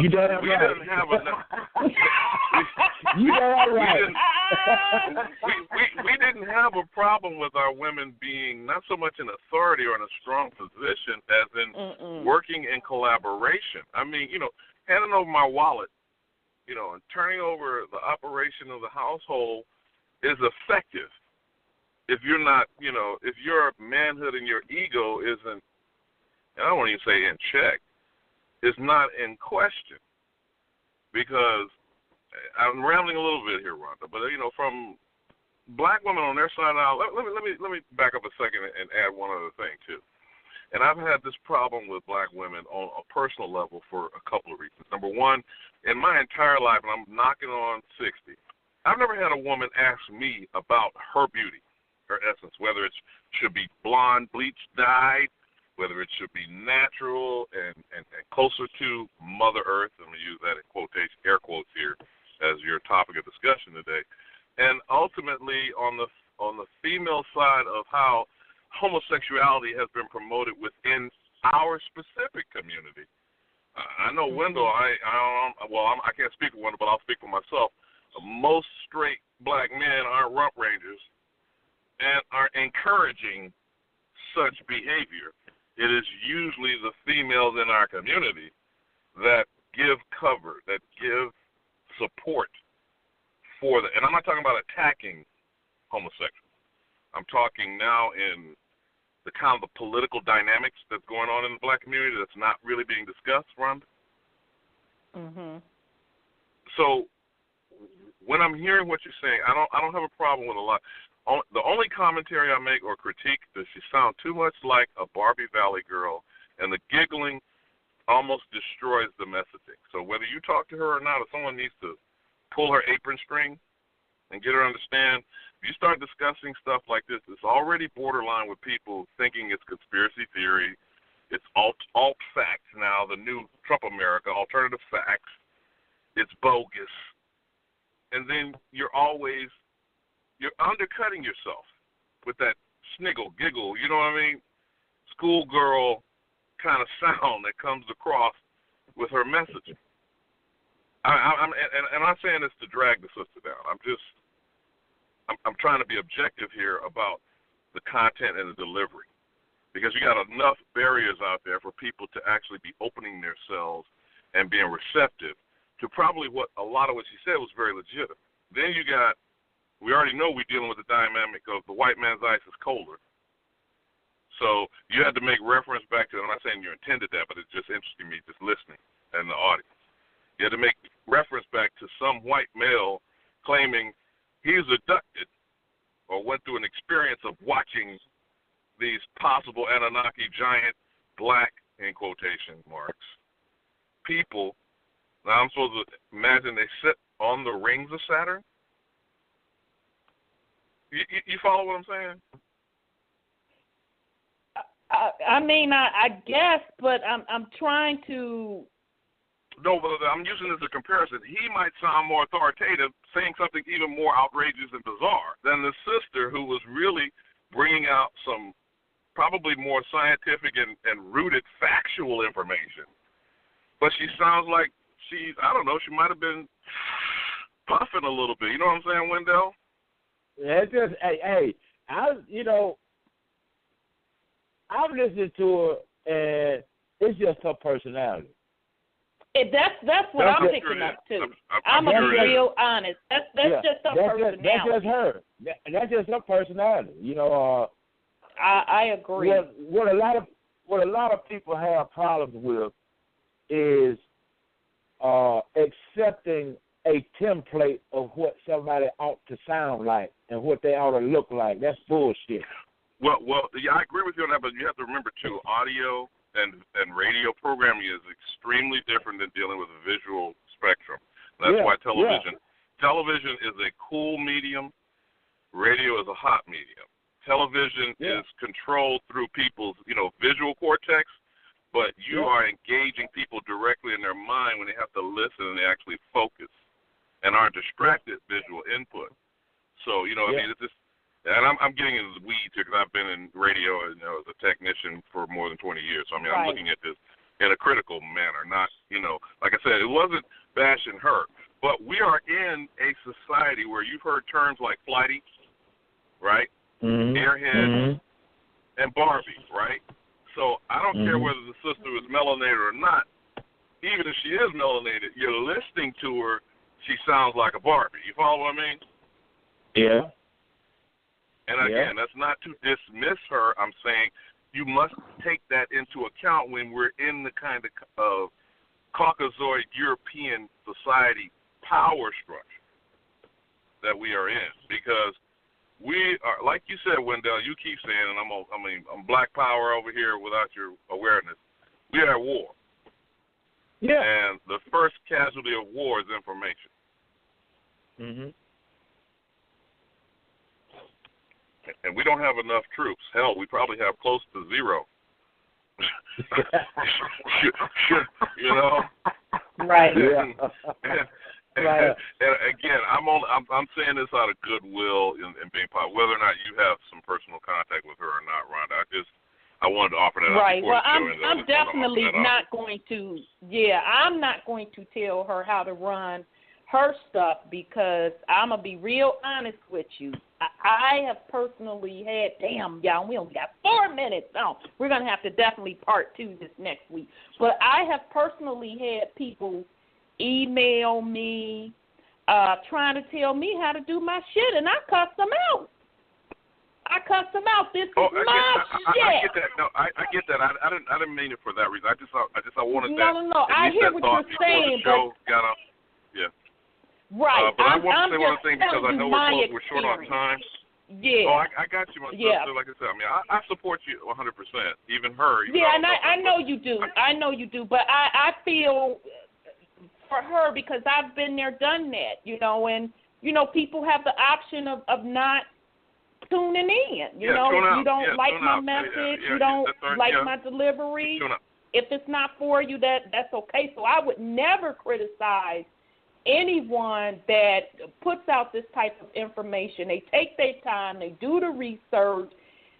You damn right. Didn't have enough. You damn right. we didn't have a problem with our women being not so much in authority or in a strong position as in working in collaboration. I mean, handing over my wallet, and turning over the operation of the household is effective. If you're not, if your manhood and your ego isn't, and I don't want to even say in check, is not in question. Because I'm rambling a little bit here, Rhonda, but from black women on their side now, let me back up a second and add one other thing too. And I've had this problem with black women on a personal level for a couple of reasons. Number one, in my entire life, and I'm knocking on 60, I've never had a woman ask me about her beauty, her essence, whether it should be blonde, bleached, dyed, whether it should be natural and closer to Mother Earth. I'm going to use that in quotation, air quotes here, as your topic of discussion today. And ultimately, on the female side of how homosexuality has been promoted within our specific community. I know Wendell, I can't speak for Wendell, but I'll speak for myself. Most straight black men aren't rump rangers and are encouraging such behavior. It is usually the females in our community that give cover, that give support for the, and I'm not talking about attacking homosexuals. I'm talking now in the kind of the political dynamics that's going on in the black community that's not really being discussed, Rhonda. So when I'm hearing what you're saying, I don't have a problem with a lot. The only commentary I make or critique does she sound too much like a Barbie Valley girl, and the giggling almost destroys the messaging. So whether you talk to her or not, if someone needs to pull her apron string and get her to understand, if you start discussing stuff like this, it's already borderline with people thinking it's conspiracy theory, it's alt facts now, the new Trump America, alternative facts, it's bogus. And then you're undercutting yourself with that sniggle, giggle, you know what I mean? Schoolgirl kind of sound that comes across with her messaging. I'm not saying this to drag the sister down. I'm trying to be objective here about the content and the delivery, because you got enough barriers out there for people to actually be opening themselves and being receptive to probably what a lot of what she said was very legitimate. Then you got, we already know we're dealing with the dynamic of the white man's ice is colder. So you had to make reference back to, I'm not saying you intended that, but it's just interesting me just listening and the audience. You had to make reference back to some white male claiming he was abducted or went through an experience of watching these possible Anunnaki giant black, in quotation marks, people. Now I'm supposed to imagine they sit on the rings of Saturn. You follow what I'm saying? I mean, I guess, but I'm trying to. No, but I'm using this as a comparison. He might sound more authoritative, saying something even more outrageous and bizarre than the sister who was really bringing out some probably more scientific and rooted factual information. But she sounds like I don't know, she might have been puffing a little bit. You know what I'm saying, Wendell? Yeah, it's just, I've listened to her, and it's just her personality. That's what I'm picking up too. I'm a real honest. That's just her personality. That's just her. That's just her personality. I agree. What a lot of people have problems with is accepting a template of what somebody ought to sound like and what they ought to look like. That's bullshit. Well, yeah, I agree with you on that, but you have to remember too, audio and radio programming is extremely different than dealing with a visual spectrum. That's why television is a cool medium. Radio is a hot medium. Television is controlled through people's, visual cortex, but you are engaging people directly in their mind when they have to listen and they actually focus and aren't distracted visual input. So, I mean, it's just, and I'm getting into the weeds here because I've been in radio as a technician for more than 20 years. So, I mean, I'm looking at this in a critical manner, not, like I said, it wasn't bashing her, But we are in a society where you've heard terms like flighty, right? Airhead, and Barbie, right? So I don't care whether the sister is melanated or not. Even if she is melanated, you're listening to her, she sounds like a Barbie. You follow what I mean? Yeah. And again, that's not to dismiss her. I'm saying you must take that into account when we're in the kind of Caucasoid European society power structure that we are in. Because we are, like you said, Wendell, you keep saying, and I'm black power over here without your awareness. We are at war. Yeah. And the first casualty of war is information. And we don't have enough troops. Hell, we probably have close to zero. You know? Right. And again, I'm saying this out of goodwill and being positive. Whether or not you have some personal contact with her or not, Rhonda, I wanted to offer that. Right. Well, I'm definitely not going to. Yeah, I'm not going to tell her how to run her stuff because I'm gonna be real honest with you. I have personally had. Damn, y'all, we only got 4 minutes. Oh, we're gonna have to definitely part 2 this next week. But I have personally had people email me, trying to tell me how to do my shit, and I cuss them out. This is my shit. I get that. No, I get that. I didn't mean it for that reason. I wanted that. No. I hear what you're saying, but yeah. Right. But I want to say one thing because I know we're short on time. Yeah. Oh, I got you, my sister. Like I said, I mean, I support you 100%. Even her. And I know you do. But I feel for her because I've been there, done that. You know, and people have the option of not tuning in. You don't like my message. You don't like my delivery. If it's not for you, that's okay. So I would never criticize anyone that puts out this type of information. They take their time, they do the research.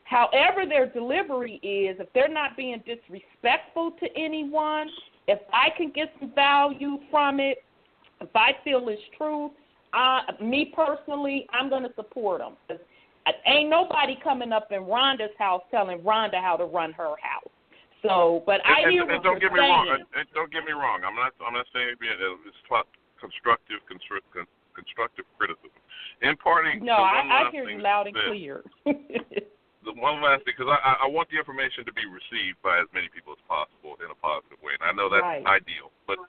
However their delivery is, if they're not being disrespectful to anyone, if I can get some value from it, if I feel it's true, me personally, I'm going to support them. Ain't nobody coming up in Rhonda's house telling Rhonda how to run her house. So, but I hear what you're saying. Don't get me wrong. I'm not saying it's constructive criticism. Imparting. No, I hear you loud and clear. The one last thing, because I want the information to be received by as many people as possible in a positive way, and I know that's ideal. But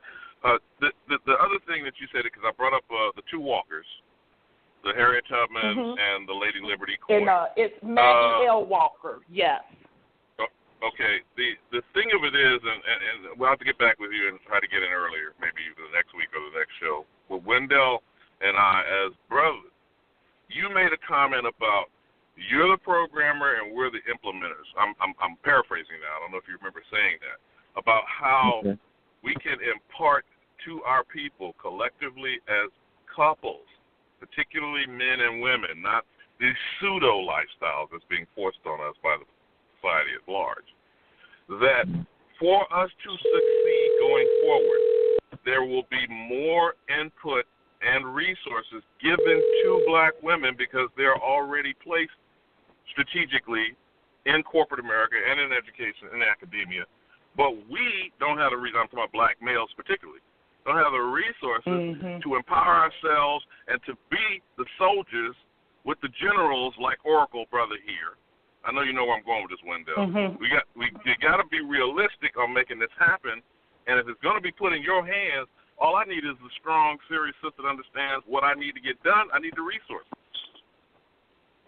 the other thing that you said, because I brought up the two walkers, the Harriet Tubman and the Lady Liberty coin. And it's Maggie L. Walker, yes. Okay, the thing of it is, and we'll have to get back with you and try to get in earlier, maybe the next week or the next show. With Wendell and I, as brothers, you made a comment about you're the programmer and we're the implementers. I'm paraphrasing now. I don't know if you remember saying that, about how we can impart to our people collectively as couples, particularly men and women, not these pseudo lifestyles that's being forced on us by the society at large, that for us to succeed going forward, there will be more input and resources given to black women because they're already placed strategically in corporate America and in education and academia. But we don't have the reason, I'm talking about black males particularly, don't have the resources to empower ourselves and to be the soldiers with the generals like Oracle brother here. I know you know where I'm going with this, Wendell. We got to be realistic on making this happen, and if it's going to be put in your hands, all I need is a strong, serious sister that understands what I need to get done. I need the resources.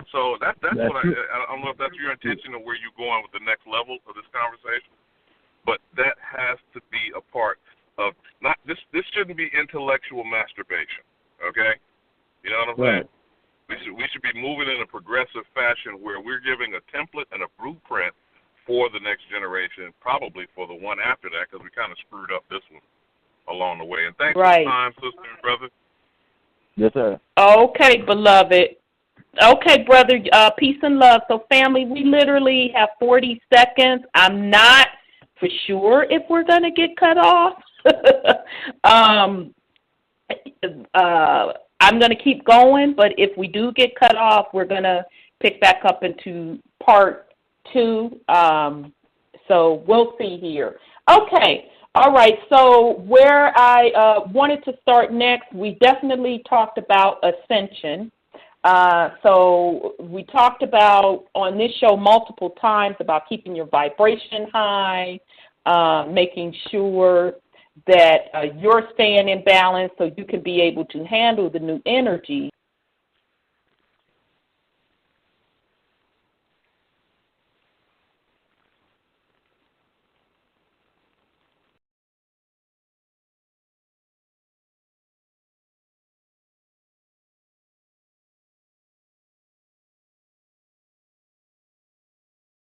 So that's what I don't know if that's your intention or where you're going with the next level of this conversation, but that has to be a part of not this. This shouldn't be intellectual masturbation. Okay, you know what I'm saying? We should be moving in a progressive fashion where we're giving a template and a blueprint for the next generation, probably for the one after that, because we kind of screwed up this one along the way. And thanks for the time, sister and brother. Yes, sir. Okay, beloved. Okay, brother, peace and love. So, family, we literally have 40 seconds. I'm not for sure if we're going to get cut off. I'm going to keep going, but if we do get cut off, we're going to pick back up into part 2. So we'll see here. Okay. All right. So where I wanted to start next, we definitely talked about ascension. So we talked about on this show multiple times about keeping your vibration high, making sure that you're staying in balance so you can be able to handle the new energy